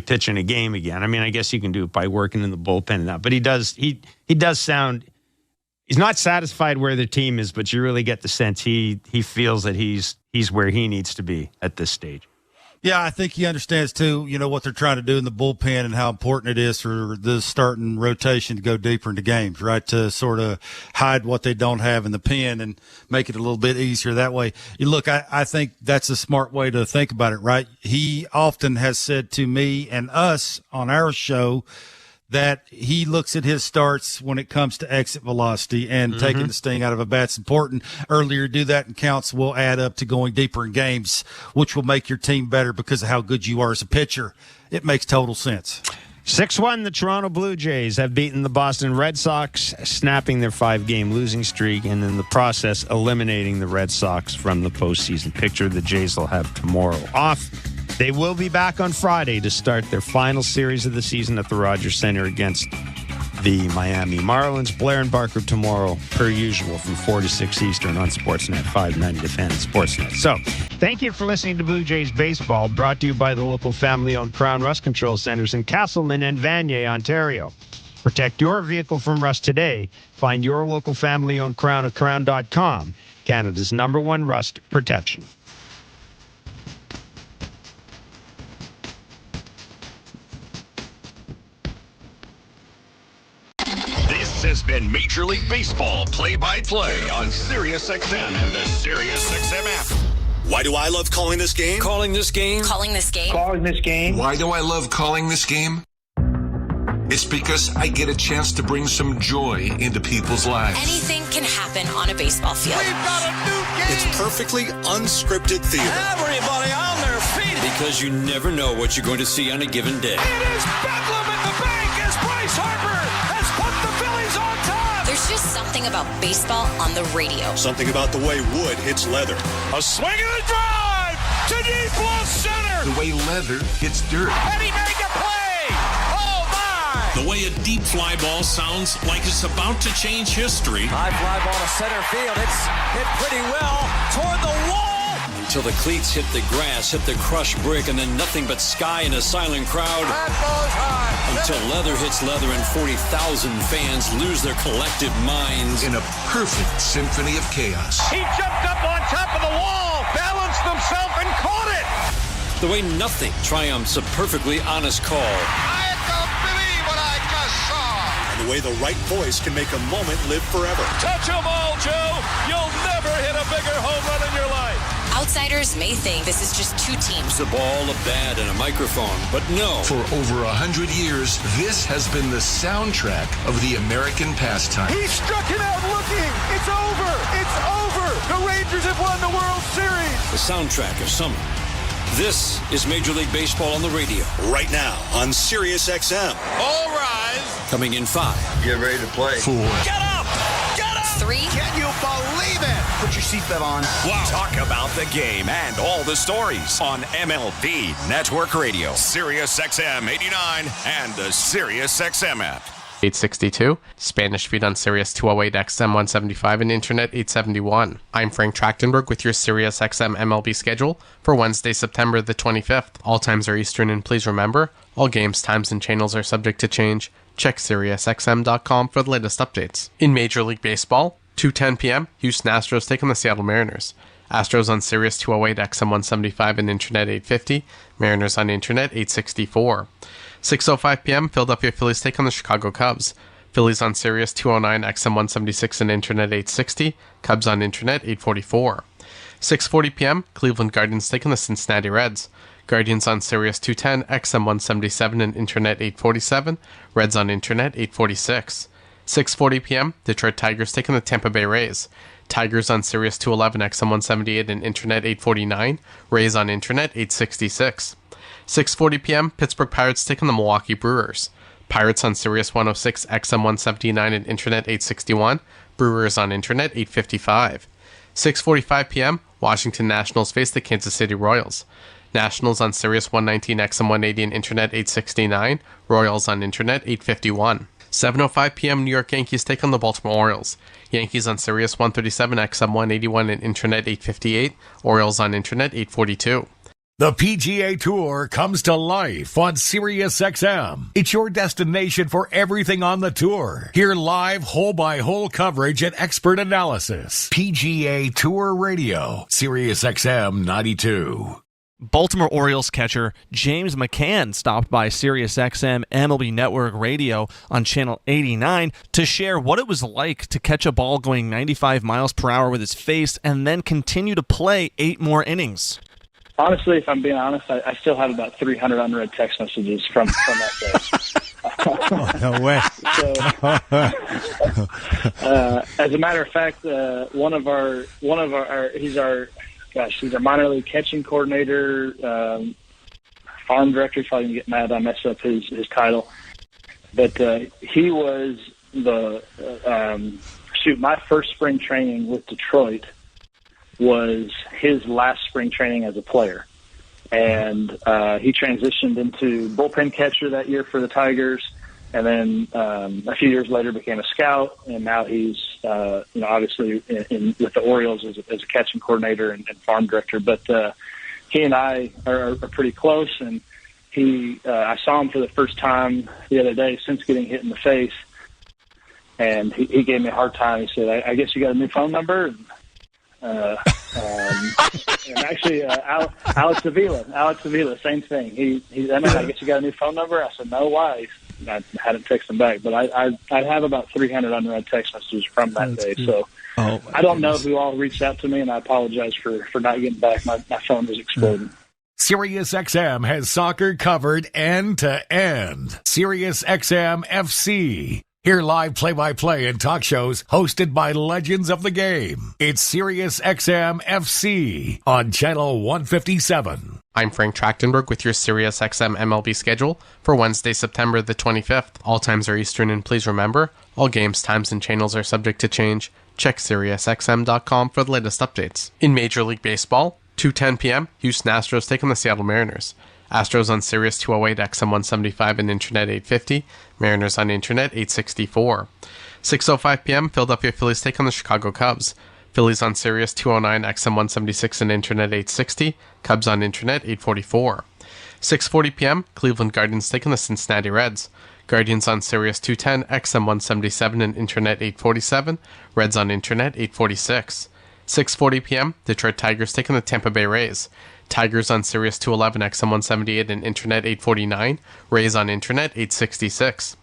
pitch in a game again. I mean, I guess you can do it by working in the bullpen and that. But he does sound, he's not satisfied where the team is, but you really get the sense he feels that he's where he needs to be at this stage. Yeah, I think he understands, too, what they're trying to do in the bullpen and how important it is for the starting rotation to go deeper into games, right, to sort of hide what they don't have in the pen and make it a little bit easier that way. Look, I think that's a smart way to think about it, right? He often has said to me and us on our show that he looks at his starts when it comes to exit velocity and taking the sting out of a bat's important. Earlier, do that, and counts will add up to going deeper in games, which will make your team better because of how good you are as a pitcher. It makes total sense. 6-1, the Toronto Blue Jays have beaten the Boston Red Sox, snapping their 5-game losing streak, and in the process, eliminating the Red Sox from the postseason picture. The Jays will have tomorrow off. They will be back on Friday to start their final series of the season at the Rogers Center against the Miami Marlins. Blair and Barker tomorrow, per usual, from 4 to 6 Eastern on Sportsnet 590 The Fan and Sportsnet. So, thank you for listening to Blue Jays Baseball, brought to you by the local family-owned Crown Rust Control Centers in Castleman and Vanier, Ontario. Protect your vehicle from rust today. Find your local family-owned Crown at crown.com, Canada's #1 rust protection. This has been Major League Baseball play-by-play on SiriusXM and the SiriusXM app. Why do I love calling this game? Calling this game. Calling this game. Calling this game. Why do I love calling this game? It's because I get a chance to bring some joy into people's lives. Anything can happen on a baseball field. We've got a new game. It's perfectly unscripted theater. Everybody on their feet. Because you never know what you're going to see on a given day. It is bedlam in the bank as Bryce Harper has put the Phillies on top. There's just something about baseball on the radio. Something about the way wood hits leather. A swing and a drive to deep left center. The way leather hits dirt. And he made the play. Oh, my. The way a deep fly ball sounds like it's about to change history. High fly ball to center field. It's hit pretty well toward the wall. Until the cleats hit the grass, hit the crushed brick, and then nothing but sky and a silent crowd. That ball's high. Until leather hits leather and 40,000 fans lose their collective minds. In a perfect symphony of chaos. He jumped up on top of the wall, balanced himself, and caught it. The way nothing triumphs a perfectly honest call. I don't believe what I just saw. And the way the right voice can make a moment live forever. Touch 'em all, Joe. You'll never hit a bigger home run in your life. Outsiders may think this is just two teams. A ball, a bat, and a microphone. But no. For over 100 years, this has been the soundtrack of the American pastime. He struck it out looking. It's over. It's over. The Rangers have won the World Series. The soundtrack of summer. This is Major League Baseball on the radio. Right now on SiriusXM. All rise. Coming in 5. Get ready to play. 4. Get up. Get up. 3. Can you believe it? Put your seatbelt on. Wow. Talk about the game and all the stories on MLB Network Radio, SiriusXM 89, and the SiriusXM app. 862. Spanish feed on Sirius 208 XM 175 and Internet 871. I'm Frank Trachtenberg with your Sirius XM MLB schedule for Wednesday, September the 25th. All times are Eastern, and please remember, all games, times, and channels are subject to change. Check SiriusXM.com for the latest updates. In Major League Baseball, 2:10 p.m., Houston Astros take on the Seattle Mariners. Astros on Sirius 208 XM 175 and Internet 850. Mariners on Internet 864. 6:05 p.m., Philadelphia Phillies take on the Chicago Cubs. Phillies on Sirius 209 XM 176 and Internet 860. Cubs on Internet 844. 6:40 p.m., Cleveland Guardians take on the Cincinnati Reds. Guardians on Sirius 210 XM 177 and Internet 847. Reds on Internet 846. 6:40 p.m., Detroit Tigers take on the Tampa Bay Rays. Tigers on Sirius 211 XM 178 and Internet 849. Rays on Internet 866. 6:40 p.m., Pittsburgh Pirates take on the Milwaukee Brewers. Pirates on Sirius 106 XM 179 and Internet 861. Brewers on Internet 855. 6:45 p.m., Washington Nationals face the Kansas City Royals. Nationals on Sirius 119 XM 180 and Internet 869. Royals on Internet 851. 7:05 p.m., New York Yankees take on the Baltimore Orioles. Yankees on Sirius 137 XM 181 and Internet 858. Orioles on Internet 842. The PGA Tour comes to life on SiriusXM. It's your destination for everything on the tour. Hear live hole-by-hole coverage and expert analysis. PGA Tour Radio, SiriusXM 92. Baltimore Orioles catcher James McCann stopped by SiriusXM MLB Network Radio on Channel 89 to share what it was like to catch a ball going 95 miles per hour with his face and then continue to play 8 more innings. Honestly, if I'm being honest, I still have about 300 unread text messages from that day. No way. As a matter of fact, he's our minor league catching coordinator, farm director. He's probably gonna get mad I mess up his title, but he was my first spring training with Detroit was his last spring training as a player. And he transitioned into bullpen catcher that year for the Tigers, and then a few years later became a scout, and now he's obviously with the Orioles as a catching coordinator and farm director. But he and I are pretty close, and I saw him for the first time the other day since getting hit in the face, and he gave me a hard time. He said, I guess you got a new phone number? And actually, Alex Avila, same thing. He I guess you got a new phone number? I said, no, why? I hadn't texted him back, but I have about 300 unread text messages from that day. So I don't know who all reached out to me, and I apologize for not getting back. My phone was exploding. SiriusXM has soccer covered end to end. SiriusXM FC. Hear live play-by-play and talk shows hosted by legends of the game. It's SiriusXM FC on Channel 157. I'm Frank Trachtenberg with your SiriusXM MLB schedule for Wednesday, September the 25th. All times are Eastern, and please remember, all games, times, and channels are subject to change. Check SiriusXM.com for the latest updates. In Major League Baseball, 2:10 p.m., Houston Astros take on the Seattle Mariners. Astros on Sirius 208 XM 175 and Internet 850. Mariners on Internet 864. 6:05 p.m., Philadelphia Phillies take on the Chicago Cubs. Phillies on Sirius 209 XM 176 and Internet 860. Cubs on Internet 844. 6:40 p.m., Cleveland Guardians take on the Cincinnati Reds. Guardians on Sirius 210 XM 177 and Internet 847. Reds on Internet 846. 6:40 p.m., Detroit Tigers take on the Tampa Bay Rays. Tigers on Sirius 211 XM 178 and Internet 849. Rays on Internet 866.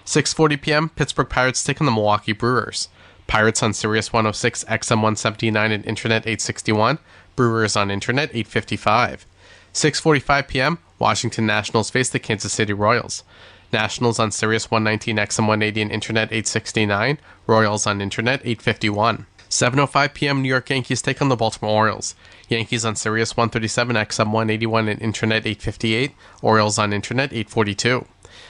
6:40 p.m., Pittsburgh Pirates take on the Milwaukee Brewers. Pirates on Sirius 106 XM 179 and Internet 861. Brewers on Internet 855. 6:45 p.m., Washington Nationals face the Kansas City Royals. Nationals on Sirius 119 XM 180 and Internet 869. Royals on Internet 851. 7:05 p.m., New York Yankees take on the Baltimore Orioles. Yankees on Sirius 137 XM 181 and Internet 858. Orioles on Internet 842.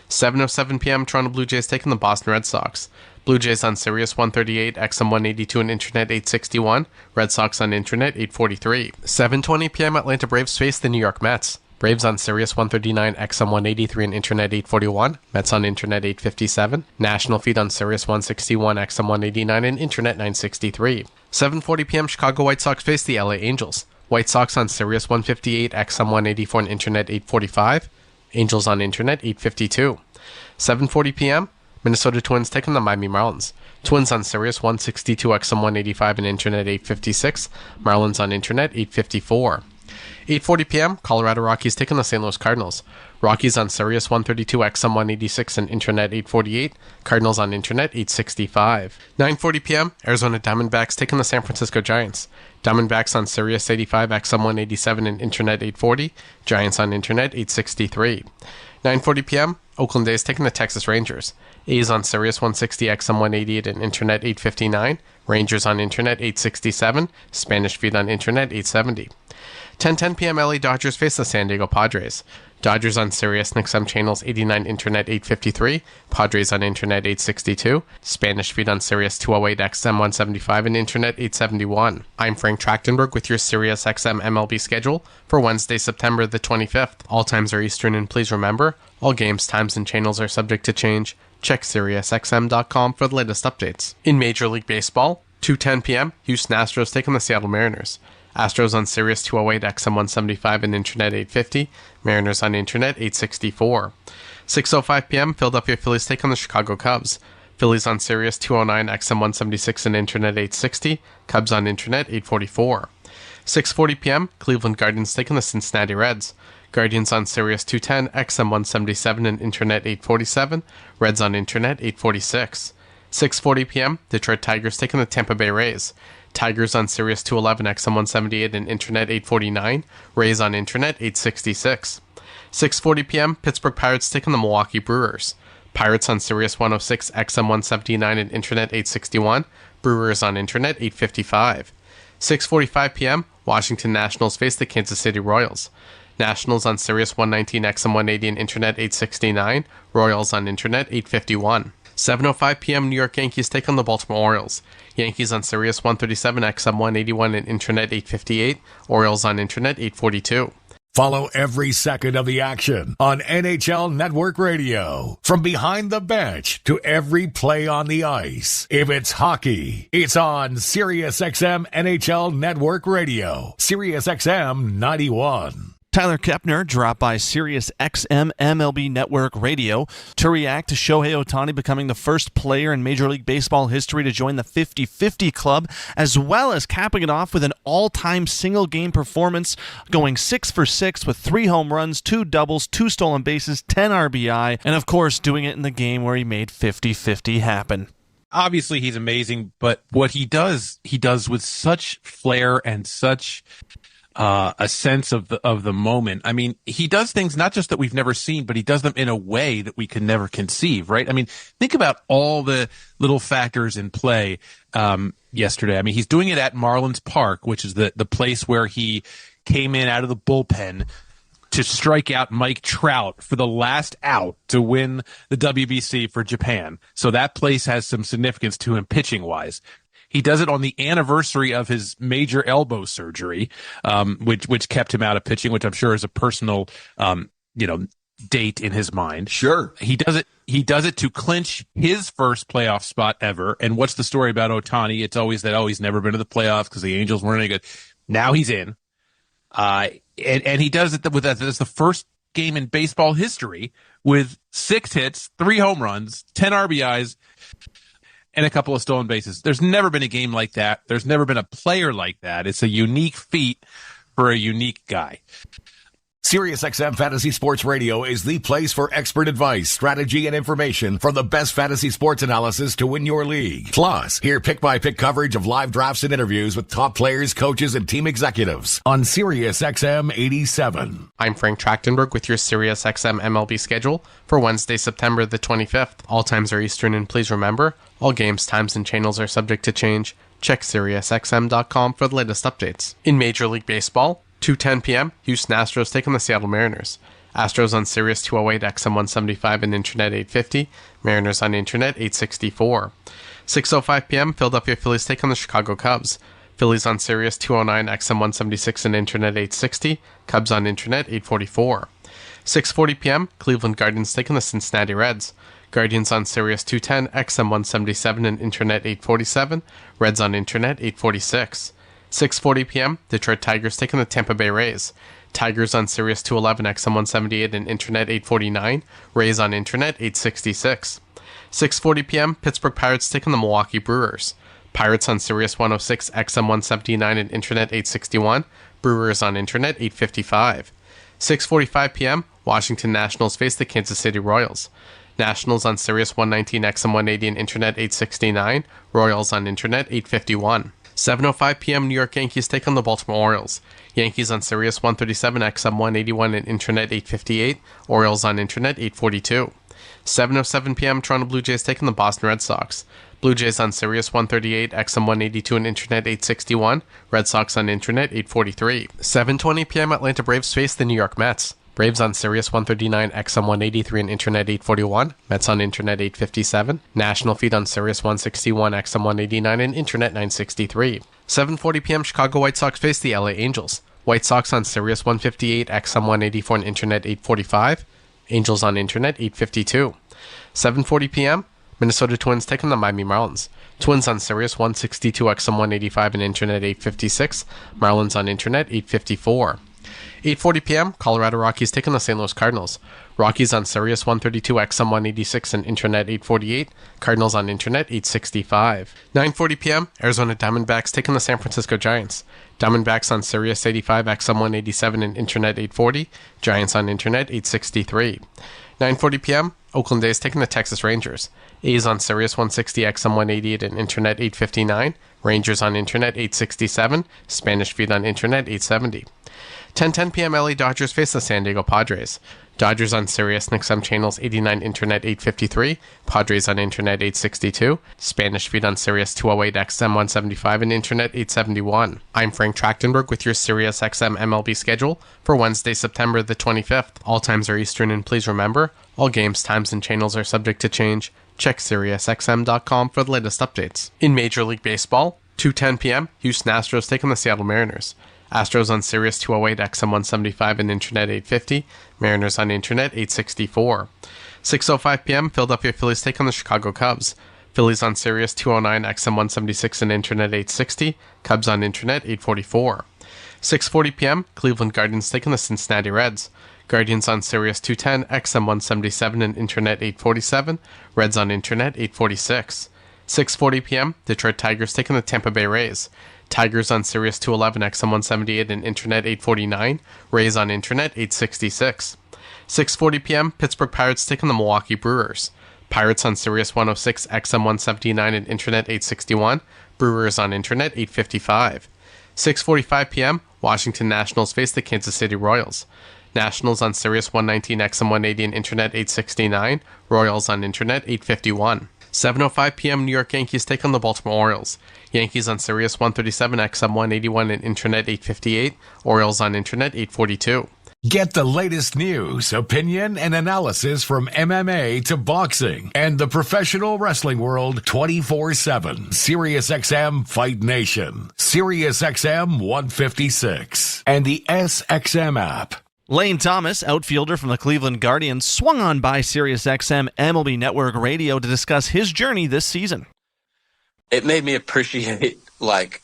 7:07 p.m., Toronto Blue Jays take on the Boston Red Sox. Blue Jays on Sirius 138 XM 182 and Internet 861. Red Sox on Internet 843. 7:20 p.m., Atlanta Braves face the New York Mets. Braves on Sirius 139, XM 183 and Internet 841. Mets on Internet 857. National feed on Sirius 161, XM 189 and Internet 963. 7:40 p.m. Chicago White Sox face the LA Angels. White Sox on Sirius 158, XM 184 and Internet 845. Angels on Internet 852. 7:40 p.m. Minnesota Twins take on the Miami Marlins. Twins on Sirius 162, XM 185 and Internet 856. Marlins on Internet 854. 8:40 p.m. Colorado Rockies take on the St. Louis Cardinals. Rockies on Sirius 132, XM 186 and Internet 848. Cardinals on Internet 865. 9:40 p.m. Arizona Diamondbacks take on the San Francisco Giants. Diamondbacks on Sirius 85, XM 187 and Internet 840. Giants on Internet 863. 9:40 p.m. Oakland A's taking the Texas Rangers. A's on Sirius 160, XM 188 and Internet 859. Rangers on Internet 867. Spanish feed on Internet 870. 10:10 p.m. LA Dodgers face the San Diego Padres. Dodgers on Sirius XM channels 89, Internet 853. Padres on Internet 862. Spanish feed on Sirius 208, XM 175 and Internet 871. I'm Frank Trachtenberg with your Sirius XM MLB schedule for Wednesday, September the 25th. All times are Eastern, and please remember, all games, times, and channels are subject to change. Check SiriusXM.com for the latest updates. In Major League Baseball, 2:10 p.m., Houston Astros take on the Seattle Mariners. Astros on Sirius 208, XM 175 and Internet 850. Mariners on Internet 864. 6:05 p.m., Philadelphia Phillies take on the Chicago Cubs. Phillies on Sirius 209, XM 176 and Internet 860. Cubs on Internet 844. 6:40 p.m., Cleveland Guardians take on the Cincinnati Reds. Guardians on Sirius 210, XM 177 and Internet 847. Reds on Internet 846. 6:40 p.m., Detroit Tigers take on the Tampa Bay Rays. Tigers on Sirius 211, XM 178 and Internet 849. Rays on Internet 866. 6:40 p.m., Pittsburgh Pirates take on the Milwaukee Brewers. Pirates on Sirius 106, XM 179 and Internet 861. Brewers on Internet 855. 6:45 p.m., Washington Nationals face the Kansas City Royals. Nationals on Sirius 119, XM 180 and Internet 869. Royals on Internet 851. 7:05 p.m. New York Yankees take on the Baltimore Orioles. Yankees on Sirius 137, XM 181 and Internet 858. Orioles on Internet 842. Follow every second of the action on NHL Network Radio. From behind the bench to every play on the ice. If it's hockey, it's on SiriusXM NHL Network Radio. SiriusXM 91. Tyler Kepner dropped by Sirius XM MLB Network Radio to react to Shohei Ohtani becoming the first player in Major League Baseball history to join the 50-50 club, as well as capping it off with an all-time single-game performance, going 6 for 6 with 3 home runs, 2 doubles, 2 stolen bases, 10 RBI, and of course doing it in the game where he made 50-50 happen. Obviously, he's amazing, but what he does with such flair and such a sense of the moment. I mean, he does things not just that we've never seen, but he does them in a way that we can never conceive, right? I mean, think about all the little factors in play yesterday. I mean, he's doing it at Marlins Park, which is the place where he came in out of the bullpen to strike out Mike Trout for the last out to win the WBC for Japan. So that place has some significance to him pitching-wise. He does it on the anniversary of his major elbow surgery, which kept him out of pitching, which I'm sure is a personal, date in his mind. Sure. He does it to clinch his first playoff spot ever. And what's the story about Ohtani? It's always that, he's never been to the playoffs because the Angels weren't any good. Now he's in. And he does it with that. It's the first game in baseball history with 6 hits, 3 home runs, 10 RBIs, and a couple of stolen bases. There's never been a game like that. There's never been a player like that. It's a unique feat for a unique guy. SiriusXM Fantasy Sports Radio is the place for expert advice, strategy, and information from the best fantasy sports analysis to win your league. Plus, hear pick-by-pick coverage of live drafts and interviews with top players, coaches, and team executives on SiriusXM 87. I'm Frank Trachtenberg with your SiriusXM MLB schedule for Wednesday, September the 25th. All times are Eastern, and please remember, all games, times, and channels are subject to change. Check SiriusXM.com for the latest updates. In Major League Baseball, 2:10 p.m., Houston Astros take on the Seattle Mariners. Astros on Sirius 208, XM 175 and Internet 850. Mariners on Internet 864. 6:05 p.m., Philadelphia Phillies take on the Chicago Cubs. Phillies on Sirius 209, XM 176 and Internet 860. Cubs on Internet 844. 6:40 p.m. Cleveland Guardians taking the Cincinnati Reds. Guardians on Sirius 210, XM 177 and Internet 847. Reds on Internet 846. 6:40 p.m. Detroit Tigers taking the Tampa Bay Rays. Tigers on Sirius 211, XM 178 and Internet 849. Rays on Internet 866. 6:40 p.m. Pittsburgh Pirates taking the Milwaukee Brewers. Pirates on Sirius 106, XM 179 and Internet 861. Brewers on Internet 855. 6:45 p.m. Washington Nationals face the Kansas City Royals. Nationals on Sirius 119, XM 180 and Internet 869. Royals on Internet 851. 7:05 p.m. New York Yankees take on the Baltimore Orioles. Yankees on Sirius 137, XM 181 and Internet 858. Orioles on Internet 842. 7:07 p.m. Toronto Blue Jays take on the Boston Red Sox. Blue Jays on Sirius 138, XM 182 and Internet 861. Red Sox on Internet 843. 7:20 p.m. Atlanta Braves face the New York Mets. Braves on Sirius 139, XM 183 and Internet 841. Mets on Internet 857. National Feed on Sirius 161, XM 189 and Internet 963. 7:40 p.m. Chicago White Sox face the LA Angels. White Sox on Sirius 158, XM 184 and Internet 845. Angels on Internet 852. 7:40 p.m. Minnesota Twins taking the Miami Marlins. Twins on Sirius 162, XM 185 and Internet 856. Marlins on Internet 854. 8:40 p.m. Colorado Rockies taking the St. Louis Cardinals. Rockies on Sirius 132, XM 186 and Internet 848. Cardinals on Internet 865. 9:40 p.m. Arizona Diamondbacks taking the San Francisco Giants. Diamondbacks on Sirius 85, XM 187 and Internet 840. Giants on Internet 863. 9:40 p.m. Oakland A's taking the Texas Rangers. A's on Sirius 160, XM 188 and Internet 859. Rangers on Internet 867. Spanish Feed on Internet 870. 10:10 p.m. LA Dodgers face the San Diego Padres. Dodgers on Sirius and XM channels 89, Internet 853. Padres on Internet 862. Spanish Feed on Sirius 208, XM 175 and Internet 871. I'm Frank Trachtenberg with your Sirius XM MLB schedule for Wednesday, September the 25th. All times are Eastern, and please remember, all games, times, and channels are subject to change. Check SiriusXM.com for the latest updates. In Major League Baseball, 2:10 p.m., Houston Astros taking the Seattle Mariners. Astros on Sirius 208, XM 175 and Internet 850. Mariners on Internet 864. 6:05 p.m., Philadelphia Phillies take on the Chicago Cubs. Phillies on Sirius 209, XM 176 and Internet 860. Cubs on Internet 844. 6:40 p.m., Cleveland Guardians take on the Cincinnati Reds. Guardians on Sirius 210, XM 177 and Internet 847. Reds on Internet 846. 6:40 p.m., Detroit Tigers take on the Tampa Bay Rays. Tigers on Sirius 211, XM 178 and Internet 849. Rays on Internet 866. 6:40 p.m., Pittsburgh Pirates take on the Milwaukee Brewers. Pirates on Sirius 106, XM 179 and Internet 861. Brewers on Internet 855. 6:45 p.m., Washington Nationals face the Kansas City Royals. Nationals on Sirius 119, XM 180 and Internet 869. Royals on Internet 851. 7:05 p.m. New York Yankees take on the Baltimore Orioles. Yankees on Sirius 137, XM 181 and Internet 858. Orioles on Internet 842. Get the latest news, opinion, and analysis from MMA to boxing and the professional wrestling world 24/7. SiriusXM Fight Nation, SiriusXM 156, and the SXM app. Lane Thomas, outfielder from the Cleveland Guardians, swung on by SiriusXM MLB Network Radio to discuss his journey this season. It made me appreciate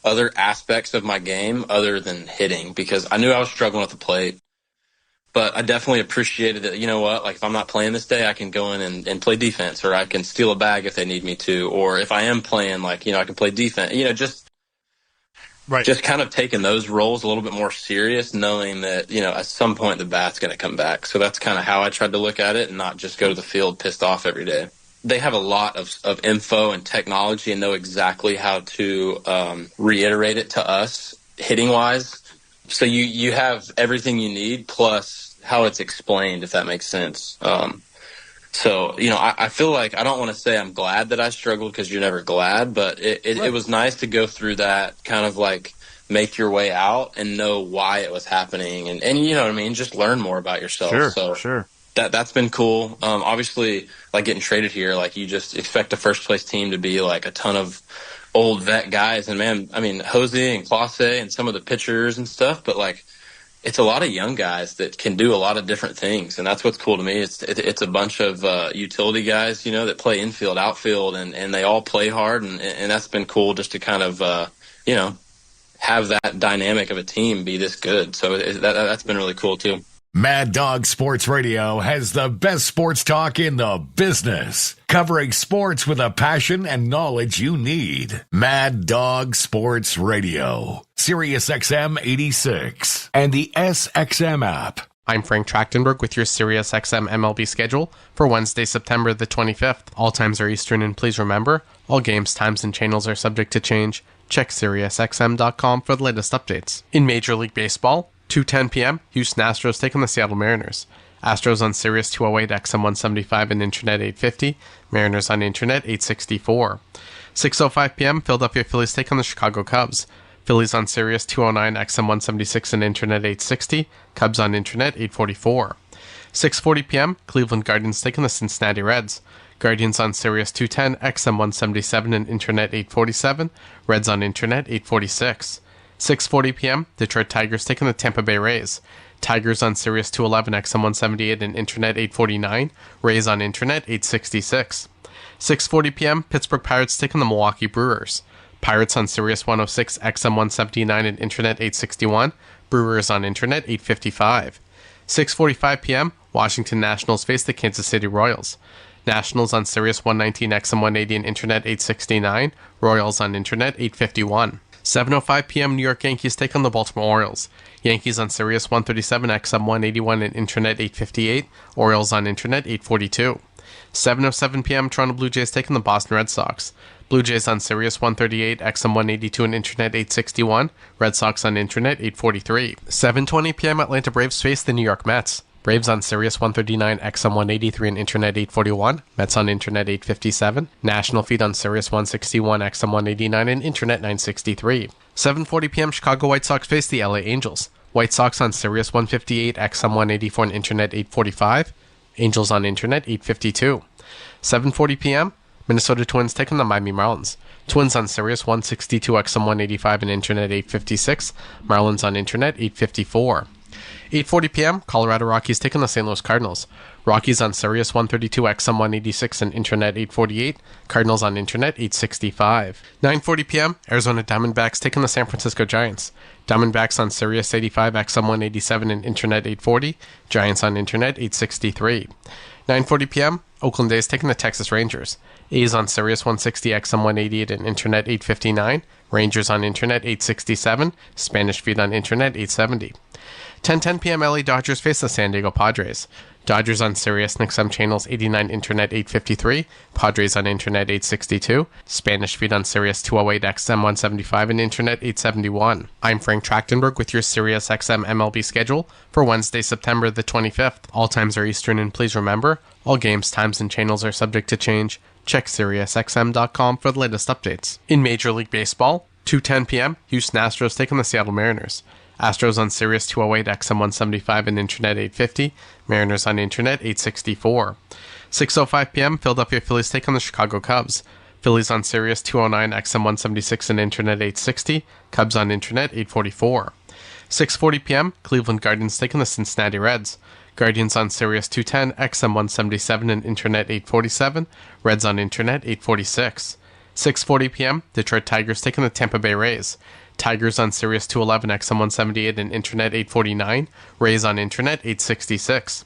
other aspects of my game other than hitting, because I knew I was struggling with the plate. But I definitely appreciated that, if I'm not playing this day, I can go in and play defense, or I can steal a bag if they need me to, or if I am playing, I can play defense. Just kind of taking those roles a little bit more serious, knowing that, at some point the bat's going to come back. So that's kind of how I tried to look at it, and not just go to the field pissed off every day. They have a lot of info and technology and know exactly how to reiterate it to us hitting-wise. So you have everything you need, plus how it's explained, if that makes sense. I feel like, I don't want to say I'm glad that I struggled, because you're never glad, but it was nice to go through that, kind of make your way out and know why it was happening, and you know what I mean, just learn more about yourself. Sure. That's been cool. Obviously, getting traded here, you just expect a first place team to be a ton of old vet guys. And man, I mean, Jose and Clase and some of the pitchers and stuff, but like, it's a lot of young guys that can do a lot of different things, and that's what's cool to me. It's a bunch of utility guys, you know, that play infield, outfield, and they all play hard, and that's been cool just to kind of you know, have that dynamic of a team be this good. So that's been really cool too. Mad Dog Sports Radio has the best sports talk in the business, covering sports with a passion and knowledge you need. Mad Dog Sports Radio, Sirius XM 86, and the SXM app. I'm Frank Trachtenberg with your Sirius XM MLB schedule for Wednesday, September the 25th. All times are Eastern, and please remember, all games, times, and channels are subject to change. Check SiriusXM.com for the latest updates. In Major League Baseball, 2:10 p.m., Houston Astros take on the Seattle Mariners. Astros on Sirius 208, XM 175, and Internet 850. Mariners on Internet 864. 6:05 p.m., Philadelphia Phillies take on the Chicago Cubs. Phillies on Sirius 209, XM 176, and Internet 860. Cubs on Internet 844. 6:40 p.m., Cleveland Guardians take on the Cincinnati Reds. Guardians on Sirius 210, XM 177, and Internet 847. Reds on Internet 846. 6:40 p.m., Detroit Tigers take on the Tampa Bay Rays. Tigers on Sirius 211, XM 178, and Internet 849. Rays on Internet 866. 6:40 p.m., Pittsburgh Pirates take on the Milwaukee Brewers. Pirates on Sirius 106, XM 179, and Internet 861. Brewers on Internet 855. 6:45 p.m., Washington Nationals face the Kansas City Royals. Nationals on Sirius 119, XM 180, and Internet 869. Royals on Internet 851. 7:05 p.m., New York Yankees take on the Baltimore Orioles. Yankees on Sirius 137, XM 181, and Internet 858. Orioles on Internet 842. 7:07 p.m., Toronto Blue Jays take on the Boston Red Sox. Blue Jays on Sirius 138, XM 182, and Internet 861. Red Sox on Internet 843. 7:20 p.m., Atlanta Braves face the New York Mets. Braves on Sirius 139, XM 183, and Internet 841. Mets on Internet 857. National Feed on Sirius 161, XM 189, and Internet 963. 7:40 p.m. Chicago White Sox face the LA Angels. White Sox on Sirius 158, XM 184, and Internet 845. Angels on Internet 852. 7:40 p.m. Minnesota Twins take on the Miami Marlins. Twins on Sirius 162, XM 185, and Internet 856. Marlins on Internet 854. 8:40 p.m., Colorado Rockies take on the St. Louis Cardinals. Rockies on Sirius 132, XM 186, and Internet 848. Cardinals on Internet 865. 9:40 p.m., Arizona Diamondbacks take on the San Francisco Giants. Diamondbacks on Sirius 85, XM 187, and Internet 840. Giants on Internet 863. 9:40 p.m., Oakland A's taking the Texas Rangers. A's on Sirius 160, XM 188, and Internet 859. Rangers on Internet 867. Spanish Feed on Internet 870. 10:10 p.m. LA Dodgers face the San Diego Padres. Dodgers on Sirius and XM channels 89, Internet 853. Padres on Internet 862. Spanish Feed on Sirius 208, XM 175, and Internet 871. I'm Frank Trachtenberg with your Sirius XM MLB schedule for Wednesday, September the 25th. All times are Eastern, and please remember, all games, times, and channels are subject to change. Check SiriusXM.com for the latest updates. In Major League Baseball, 2:10 p.m., Houston Astros take on the Seattle Mariners. Astros on Sirius 208, XM 175, and Internet 850. Mariners on Internet 864. 6:05 p.m., Philadelphia Phillies take on the Chicago Cubs. Phillies on Sirius 209, XM 176, and Internet 860. Cubs on Internet 844. 6:40 p.m., Cleveland Guardians take on the Cincinnati Reds. Guardians on Sirius 210, XM 177, and Internet 847. Reds on Internet 846. 6:40 p.m., Detroit Tigers take on the Tampa Bay Rays. Tigers on Sirius 211, XM 178, and Internet 849. Rays on Internet 866.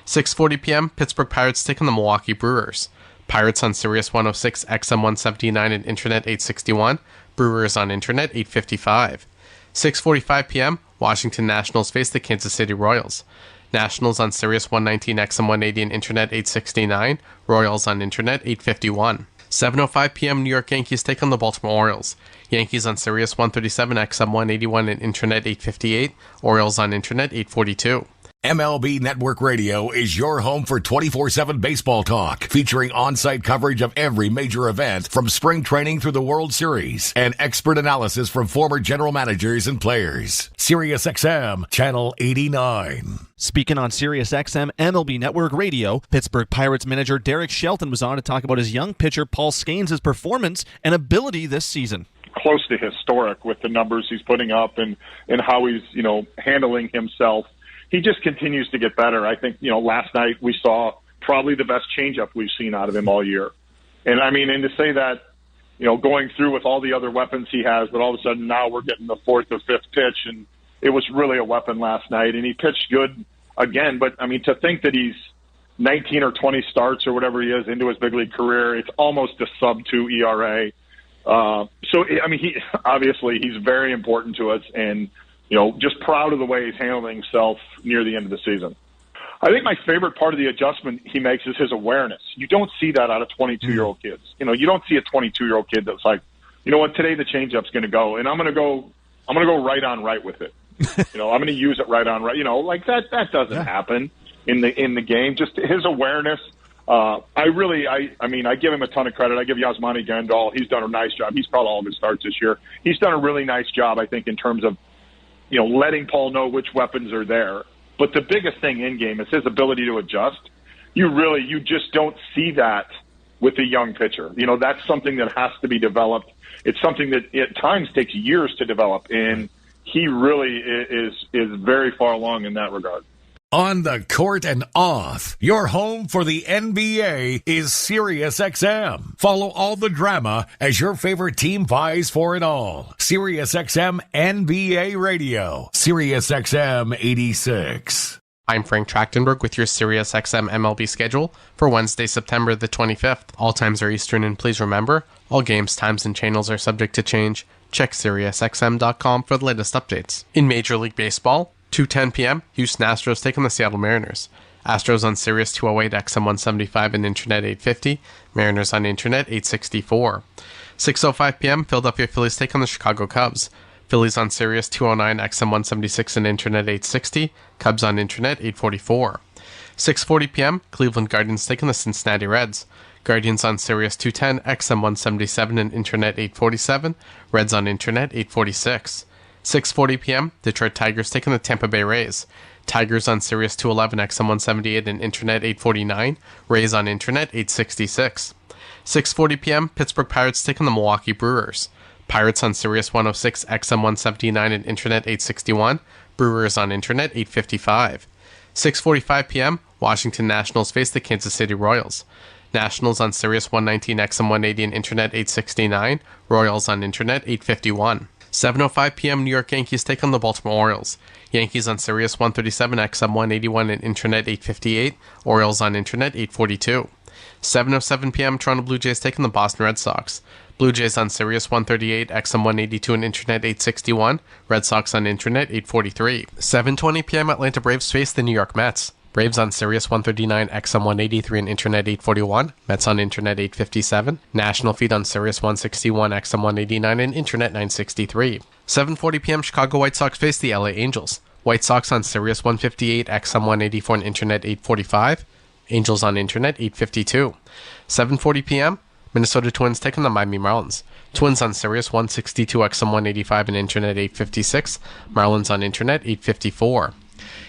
6:40 p.m., Pittsburgh Pirates take on the Milwaukee Brewers. Pirates on Sirius 106, XM 179, and Internet 861. Brewers on Internet 855. 6:45 p.m., Washington Nationals face the Kansas City Royals. Nationals on Sirius 119, XM 180, and Internet 869. Royals on Internet 851. 7:05 p.m., New York Yankees take on the Baltimore Orioles. Yankees on Sirius 137, XM 181, and Internet 858. Orioles on Internet 842. MLB Network Radio is your home for 24/7 baseball talk, featuring on-site coverage of every major event from spring training through the World Series and expert analysis from former general managers and players. SiriusXM Channel 89. Speaking on SiriusXM MLB Network Radio, Pittsburgh Pirates manager Derek Shelton was on to talk about his young pitcher Paul Scaines' performance and ability this season. Close to historic with the numbers he's putting up and how he's, handling himself. He just continues to get better. I think, last night we saw probably the best changeup we've seen out of him all year. And to say that, going through with all the other weapons he has, but all of a sudden now we're getting the fourth or fifth pitch, and it was really a weapon last night, and he pitched good again. But, to think that he's 19 or 20 starts or whatever he is into his big league career, it's almost a sub-2 ERA. He obviously he's very important to us, and just proud of the way he's handling himself near the end of the season. I think my favorite part of the adjustment he makes is his awareness. You don't see that out of 22-year-old kids. You don't see a 22-year-old kid that's like, today the changeup's going to go, and I'm going to go right on right with it. I'm going to use it right on right. That doesn't happen in the game. Just his awareness. I give him a ton of credit. I give Yasmani Gandol. He's done a nice job. He's called all of his starts this year. He's done a really nice job, I think, in terms of letting Paul know which weapons are there. But the biggest thing in game is his ability to adjust. You just don't see that with a young pitcher. That's something that has to be developed. It's something that at times takes years to develop, and he really is very far along in that regard. On the court and off, your home for the NBA is SiriusXM. Follow all the drama as your favorite team vies for it all. SiriusXM NBA Radio, SiriusXM 86. I'm Frank Trachtenberg with your SiriusXM MLB schedule for Wednesday, September the 25th. All times are Eastern, and please remember, all games, times, and channels are subject to change. Check SiriusXM.com for the latest updates. In Major League Baseball, 2:10 p.m., Houston Astros take on the Seattle Mariners. Astros on Sirius 208, XM 175, and Internet 850. Mariners on Internet 864. 6:05 p.m., Philadelphia Phillies take on the Chicago Cubs. Phillies on Sirius 209, XM 176, and Internet 860. Cubs on Internet 844. 6:40 p.m., Cleveland Guardians take on the Cincinnati Reds. Guardians on Sirius 210, XM 177, and Internet 847. Reds on Internet 846. 6:40 p.m., Detroit Tigers taking the Tampa Bay Rays. Tigers on Sirius 211, XM 178, and Internet 849. Rays on Internet 866. 6:40 p.m., Pittsburgh Pirates taking the Milwaukee Brewers. Pirates on Sirius 106, XM 179, and Internet 861. Brewers on Internet 855. 6:45 p.m., Washington Nationals face the Kansas City Royals. Nationals on Sirius 119, XM 180, and Internet 869. Royals on Internet 851. 7:05 p.m. New York Yankees take on the Baltimore Orioles. Yankees on Sirius 137, XM 181, and Internet 858. Orioles on Internet 842. 7:07 p.m. Toronto Blue Jays take on the Boston Red Sox. Blue Jays on Sirius 138, XM 182, and Internet 861. Red Sox on Internet 843. 7:20 p.m. Atlanta Braves face the New York Mets. Braves on Sirius 139, XM 183, and Internet 841. Mets on Internet 857. National Feed on Sirius 161, XM 189, and Internet 963. 7:40 p.m. Chicago White Sox face the LA Angels. White Sox on Sirius 158, XM 184, and Internet 845. Angels on Internet 852. 7:40 p.m. Minnesota Twins take on the Miami Marlins. Twins on Sirius 162, XM 185, and Internet 856. Marlins on Internet 854.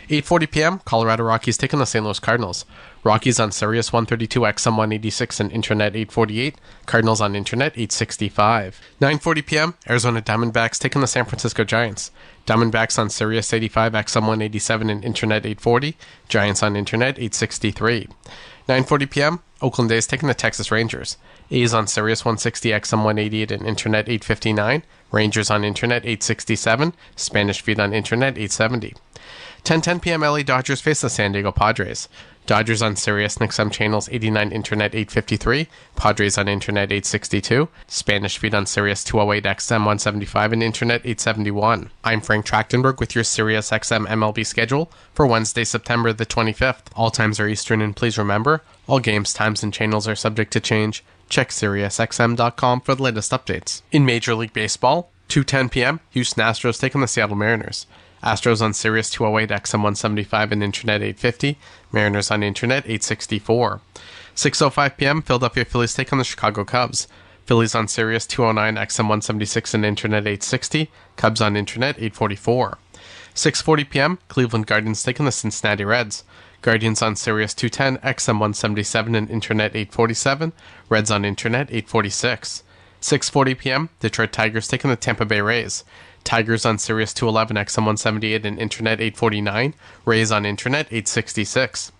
8:40 p.m., Colorado Rockies take on the St. Louis Cardinals. Rockies on Sirius 132, XM 186, and Internet 848. Cardinals on Internet 865. 9:40 p.m., Arizona Diamondbacks take on the San Francisco Giants. Diamondbacks on Sirius 85, XM 187, and Internet 840. Giants on Internet 863. 9:40 p.m., Oakland A's taking the Texas Rangers. A's on Sirius 160, XM 188, and Internet 859. Rangers on Internet 867. Spanish Feed on Internet 870. 10:10 p.m. LA Dodgers face the San Diego Padres. Dodgers on Sirius and XM channels 89, Internet 853. Padres on Internet 862. Spanish Feed on Sirius 208, XM 175, and Internet 871. I'm Frank Trachtenberg with your Sirius XM MLB schedule for Wednesday, September the 25th. All times are Eastern, and please remember, all games, times, and channels are subject to change. Check SiriusXM.com for the latest updates. In Major League Baseball, 2:10 p.m., Houston Astros take on the Seattle Mariners. Astros on Sirius 208, XM 175 and Internet 850. Mariners on Internet 864. 6:05 p.m. Philadelphia Phillies take on the Chicago Cubs. Phillies on Sirius 209, XM 176 and Internet 860. Cubs on Internet 844. 6:40 p.m. Cleveland Guardians take on the Cincinnati Reds. Guardians on Sirius 210, XM 177 and Internet 847. Reds on Internet 846. 6:40 p.m. Detroit Tigers take on the Tampa Bay Rays. Tigers on Sirius 211, XM 178 and Internet 849. Rays on Internet 866.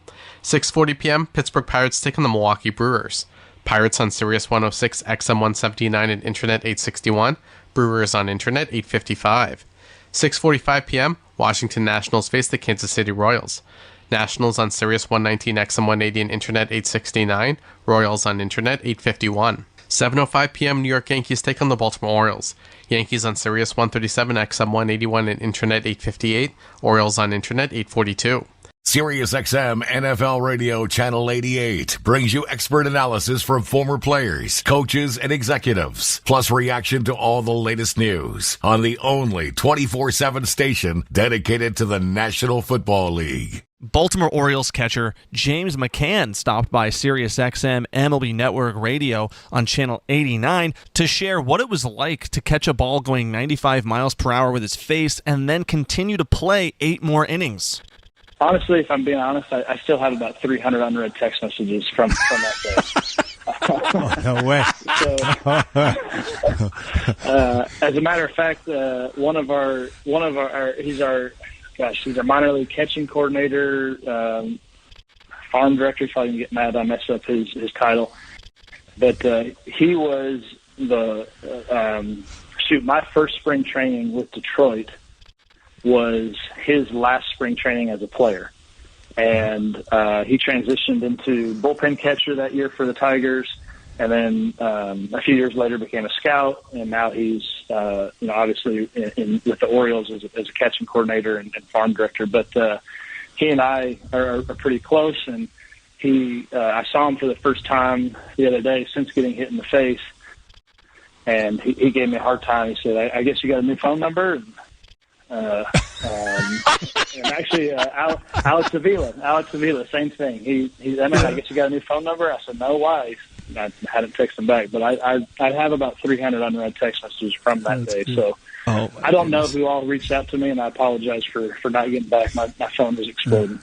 6:40 p.m. Pittsburgh Pirates take on the Milwaukee Brewers. Pirates on Sirius 106, XM 179 and Internet 861. Brewers on Internet 855. 6:45 p.m. Washington Nationals face the Kansas City Royals. Nationals on Sirius 119, XM 180 and Internet 869. Royals on Internet 851. 7:05 p.m. New York Yankees take on the Baltimore Orioles. Yankees on Sirius 137, XM 181 and Internet 858. Orioles on Internet 842. SiriusXM NFL Radio Channel 88 brings you expert analysis from former players, coaches, and executives, plus reaction to all the latest news on the only 24/7 station dedicated to the National Football League. Baltimore Orioles catcher James McCann stopped by SiriusXM MLB Network Radio on Channel 89 to share what it was like to catch a ball going 95 miles per hour with his face and then continue to play 8 more innings. Honestly, if I'm being honest, I still have about 300 unread text messages from that day. No way. As a matter of fact, he's our minor league catching coordinator, farm director. He's probably gonna get mad I messed up his title, but he was my first spring training with Detroit was his last spring training as a player. And he transitioned into bullpen catcher that year for the Tigers, and then a few years later became a scout, and now he's obviously with the Orioles as a catching coordinator and farm director. But he and I are pretty close, and I saw him for the first time the other day since getting hit in the face, and he gave me a hard time. He said, I guess you got a new phone number? And actually, Alex Avila, same thing. I guess you got a new phone number? I said, no, why? I hadn't texted him back, but I have about 300 unread text messages from that day. Good. So I don't know who all reached out to me, and I apologize for not getting back. My phone was exploding.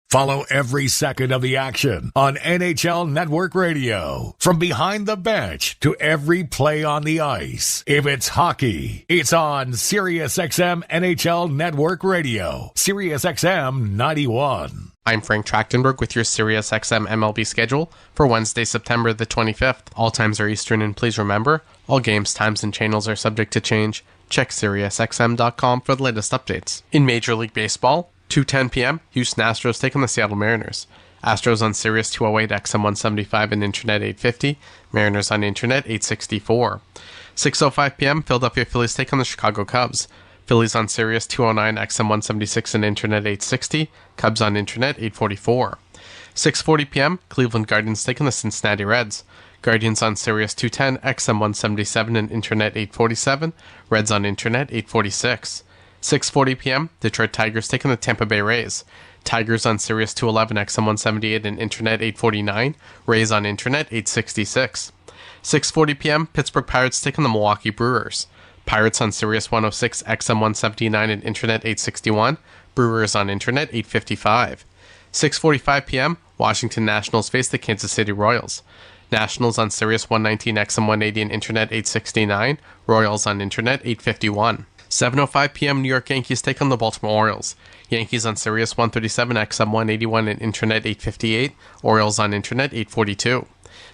Follow every second of the action on NHL Network Radio. From behind the bench to every play on the ice. If it's hockey, it's on SiriusXM NHL Network Radio. SiriusXM 91. I'm Frank Trachtenberg with your SiriusXM MLB schedule for Wednesday, September the 25th. All times are Eastern, and please remember, all games, times, and channels are subject to change. Check SiriusXM.com for the latest updates. In Major League Baseball, 2:10 p.m., Houston Astros take on the Seattle Mariners. Astros on Sirius 208, XM 175 and Internet 850. Mariners on Internet 864. 6:05 p.m., Philadelphia Phillies take on the Chicago Cubs. Phillies on Sirius 209, XM 176 and Internet 860. Cubs on Internet 844. 6:40 p.m., Cleveland Guardians take on the Cincinnati Reds. Guardians on Sirius 210, XM 177 and Internet 847. Reds on Internet 846. 6:40 p.m., Detroit Tigers take on the Tampa Bay Rays. Tigers on Sirius 211, XM 178 and Internet 849. Rays on Internet 866. 6:40 p.m., Pittsburgh Pirates take on the Milwaukee Brewers. Pirates on Sirius 106, XM 179 and Internet 861. Brewers on Internet 855. 6:45 p.m., Washington Nationals face the Kansas City Royals. Nationals on Sirius 119, XM 180 and Internet 869. Royals on Internet 851. 7:05 p.m. New York Yankees take on the Baltimore Orioles. Yankees on Sirius 137, XM 181 and Internet 858. Orioles on Internet 842.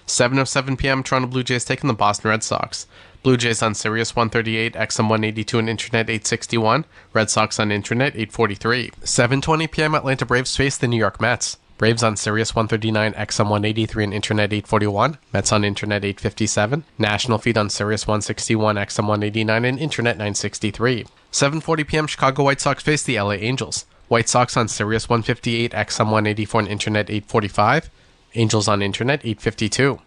7:07 p.m. Toronto Blue Jays take on the Boston Red Sox. Blue Jays on Sirius 138, XM 182 and Internet 861. Red Sox on Internet 843. 7:20 p.m. Atlanta Braves face the New York Mets. Braves on Sirius 139, XM 183 and Internet 841. Mets on Internet 857. National Feed on Sirius 161, XM 189 and Internet 963. 7:40 p.m. Chicago White Sox face the LA Angels. White Sox on Sirius 158, XM 184 and Internet 845. Angels on Internet 852.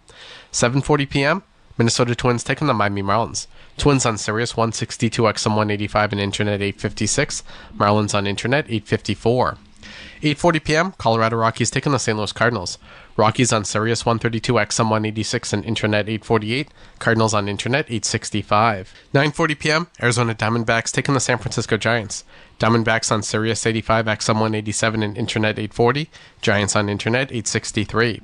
7:40 p.m. Minnesota Twins taking the Miami Marlins. Twins on Sirius 162 XM 185 and Internet 856. Marlins on Internet 854. 8:40 p.m. Colorado Rockies taking the St. Louis Cardinals. Rockies on Sirius 132 XM 186 and Internet 848. Cardinals on Internet 865. 9:40 p.m. Arizona Diamondbacks taking the San Francisco Giants. Diamondbacks on Sirius 85 XM 187 and Internet 840. Giants on Internet 863.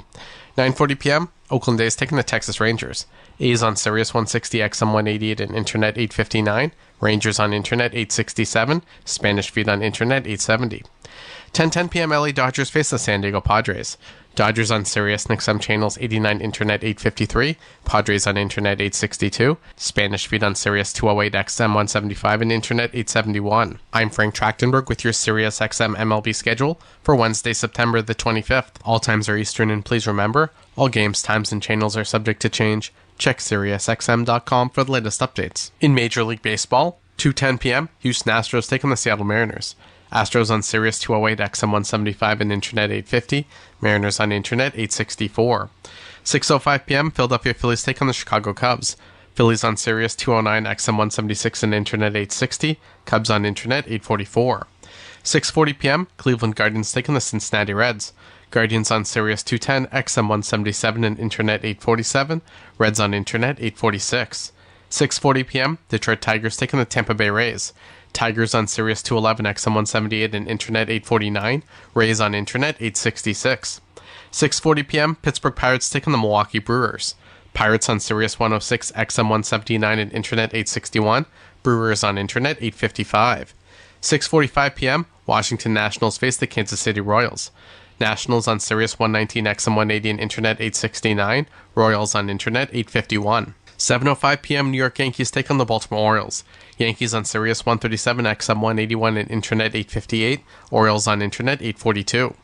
9:40 p.m. Oakland A's taking the Texas Rangers. A's on Sirius 160 XM 188 and Internet 859. Rangers on Internet 867. Spanish feed on Internet 870. 10:10 p.m. LA Dodgers face the San Diego Padres. Dodgers on Sirius XM channels 89 Internet 853, Padres on Internet 862, Spanish feed on Sirius 208 XM 175 and Internet 871. I'm Frank Trachtenberg with your Sirius XM MLB schedule for Wednesday, September the 25th. All times are Eastern, and please remember, all games, times, and channels are subject to change. Check SiriusXM.com for the latest updates. In Major League Baseball, 2:10 p.m., Houston Astros taking the Seattle Mariners. Astros on Sirius 208 XM 175 and Internet 850. Mariners on Internet 864. 6:05 p.m. Philadelphia Phillies take on the Chicago Cubs. Phillies on Sirius 209 XM 176 and Internet 860. Cubs on Internet 844. 6:40 p.m. Cleveland Guardians take on the Cincinnati Reds. Guardians on Sirius 210 XM 177 and Internet 847. Reds on Internet 846. 6:40 p.m. Detroit Tigers take on the Tampa Bay Rays. Tigers on Sirius 211 XM 178 and Internet 849. Rays on Internet 866. 6:40 p.m. Pittsburgh Pirates take on the Milwaukee Brewers. Pirates on Sirius 106 XM 179 and Internet 861. Brewers on Internet 855. 6:45 p.m. Washington Nationals face the Kansas City Royals. Nationals on Sirius 119 XM 180 and Internet 869. Royals on Internet 851. 7:05 p.m. New York Yankees take on the Baltimore Orioles. Yankees on Sirius 137 XM 181 and Internet 858. Orioles on Internet 842.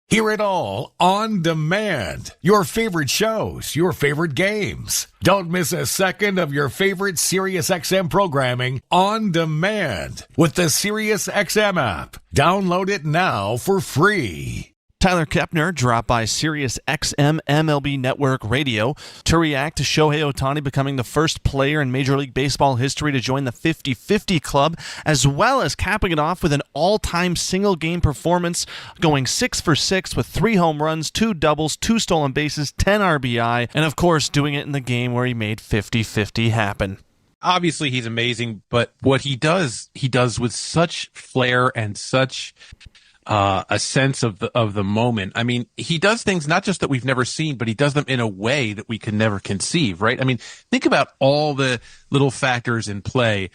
Hear it all on demand. Your favorite shows, your favorite games. Don't miss a second of your favorite SiriusXM programming on demand with the SiriusXM app. Download it now for free. Tyler Kepner dropped by SiriusXM MLB Network Radio to react to Shohei Ohtani becoming the first player in Major League Baseball history to join the 50-50 club, as well as capping it off with an all-time single-game performance, going 6 for 6 with 3 home runs, 2 doubles, 2 stolen bases, 10 RBI, and of course doing it in the game where he made 50-50 happen. Obviously, he's amazing, but what he does with such flair and such a sense of the moment. I mean, he does things not just that we've never seen, but he does them in a way that we can never conceive, right? I mean, think about all the little factors in play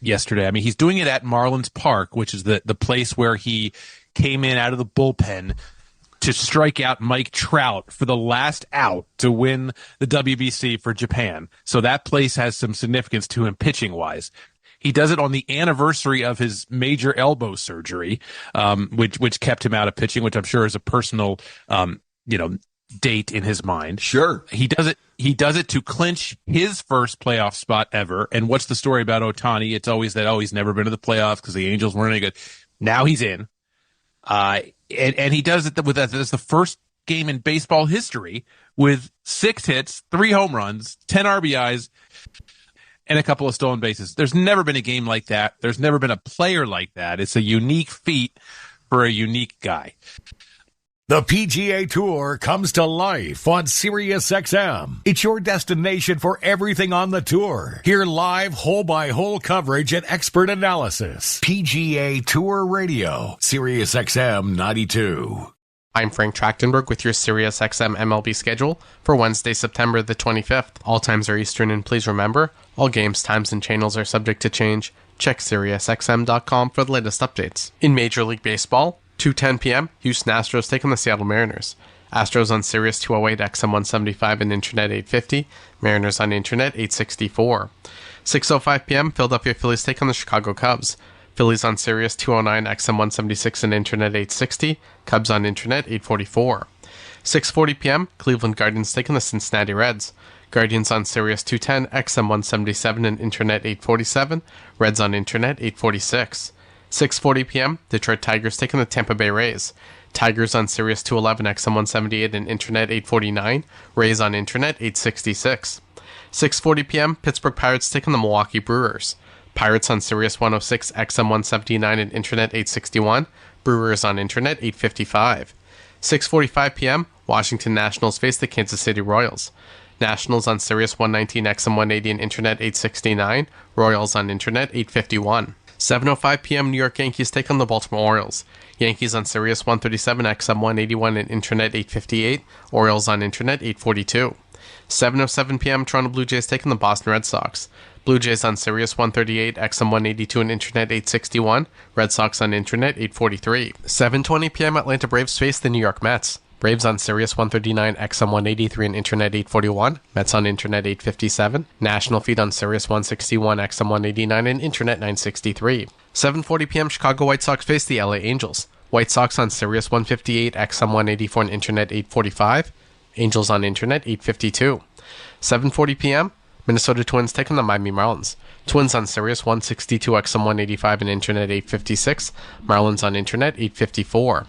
yesterday. I mean, he's doing it at Marlins Park, which is the place where he came in out of the bullpen to strike out Mike Trout for the last out to win the WBC for Japan. So that place has some significance to him pitching-wise. He does it on the anniversary of his major elbow surgery, which kept him out of pitching, which I'm sure is a personal, date in his mind. Sure. He does it to clinch his first playoff spot ever. And what's the story about Ohtani? It's always that, he's never been to the playoffs because the Angels weren't any good. Now he's in. And he does it with that. That's the first game in baseball history with 6 hits, 3 home runs, 10 RBIs, and a couple of stolen bases. There's never been a game like that. There's never been a player like that. It's a unique feat for a unique guy. The PGA Tour comes to life on SiriusXM. It's your destination for everything on the tour. Hear live hole-by-hole coverage and expert analysis. PGA Tour Radio, SiriusXM 92. I'm Frank Trachtenberg with your SiriusXM MLB schedule for Wednesday, September the 25th. All times are Eastern, and please remember, all games, times, and channels are subject to change. Check SiriusXM.com for the latest updates. In Major League Baseball, 2:10 p.m., Houston Astros take on the Seattle Mariners. Astros on Sirius 208 XM 175 and Internet 850. Mariners on Internet 864. 6:05 p.m., Philadelphia Phillies take on the Chicago Cubs. Phillies on Sirius 209 XM 176 and Internet 860. Cubs on Internet 844. 6:40 p.m., Cleveland Guardians take on the Cincinnati Reds. Guardians on Sirius 210 XM 177 and Internet 847. Reds on Internet 846. 6:40 p.m., Detroit Tigers take on the Tampa Bay Rays. Tigers on Sirius 211 XM 178 and Internet 849. Rays on Internet 866. 6:40 p.m., Pittsburgh Pirates take on the Milwaukee Brewers. Pirates on Sirius 106, XM 179, and Internet 861. Brewers on Internet 855. 6:45 p.m., Washington Nationals face the Kansas City Royals. Nationals on Sirius 119, XM 180, and Internet 869. Royals on Internet 851. 7:05 p.m., New York Yankees take on the Baltimore Orioles. Yankees on Sirius 137, XM 181, and Internet 858. Orioles on Internet 842. 7:07 p.m., Toronto Blue Jays take on the Boston Red Sox. Blue Jays on Sirius 138, XM 182, and Internet 861. Red Sox on Internet 843. 7:20 p.m., Atlanta Braves face the New York Mets. Braves on Sirius 139, XM 183, and Internet 841. Mets on Internet 857. National Feed on Sirius 161, XM 189, and Internet 963. 7:40 p.m., Chicago White Sox face the LA Angels. White Sox on Sirius 158, XM 184, and Internet 845. Angels on Internet 852. 7:40 p.m., Minnesota Twins take on the Miami Marlins. Twins on Sirius 162, XM 185, and Internet 856. Marlins on Internet 854.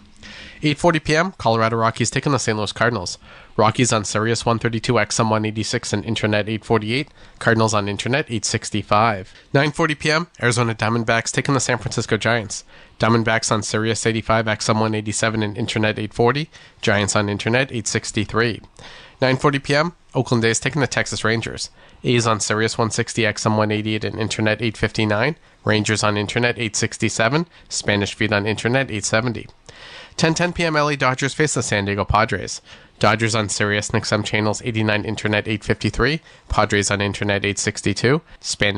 8:40 p.m., Colorado Rockies take on the St. Louis Cardinals. Rockies on Sirius 132, XM 186, and Internet 848. Cardinals on Internet 865. 9:40 p.m., Arizona Diamondbacks take on the San Francisco Giants. Diamondbacks on Sirius 85, XM 187, and Internet 840. Giants on Internet 863. 9:40 p.m., Oakland A's taking the Texas Rangers. A's on Sirius 160, XM 188, and Internet 859. Rangers on Internet 867. Spanish Feed on Internet 870. 10:10 p.m. LA Dodgers face the San Diego Padres. Dodgers on Sirius and XM channels 89, Internet 853. Padres on Internet 862. Spanish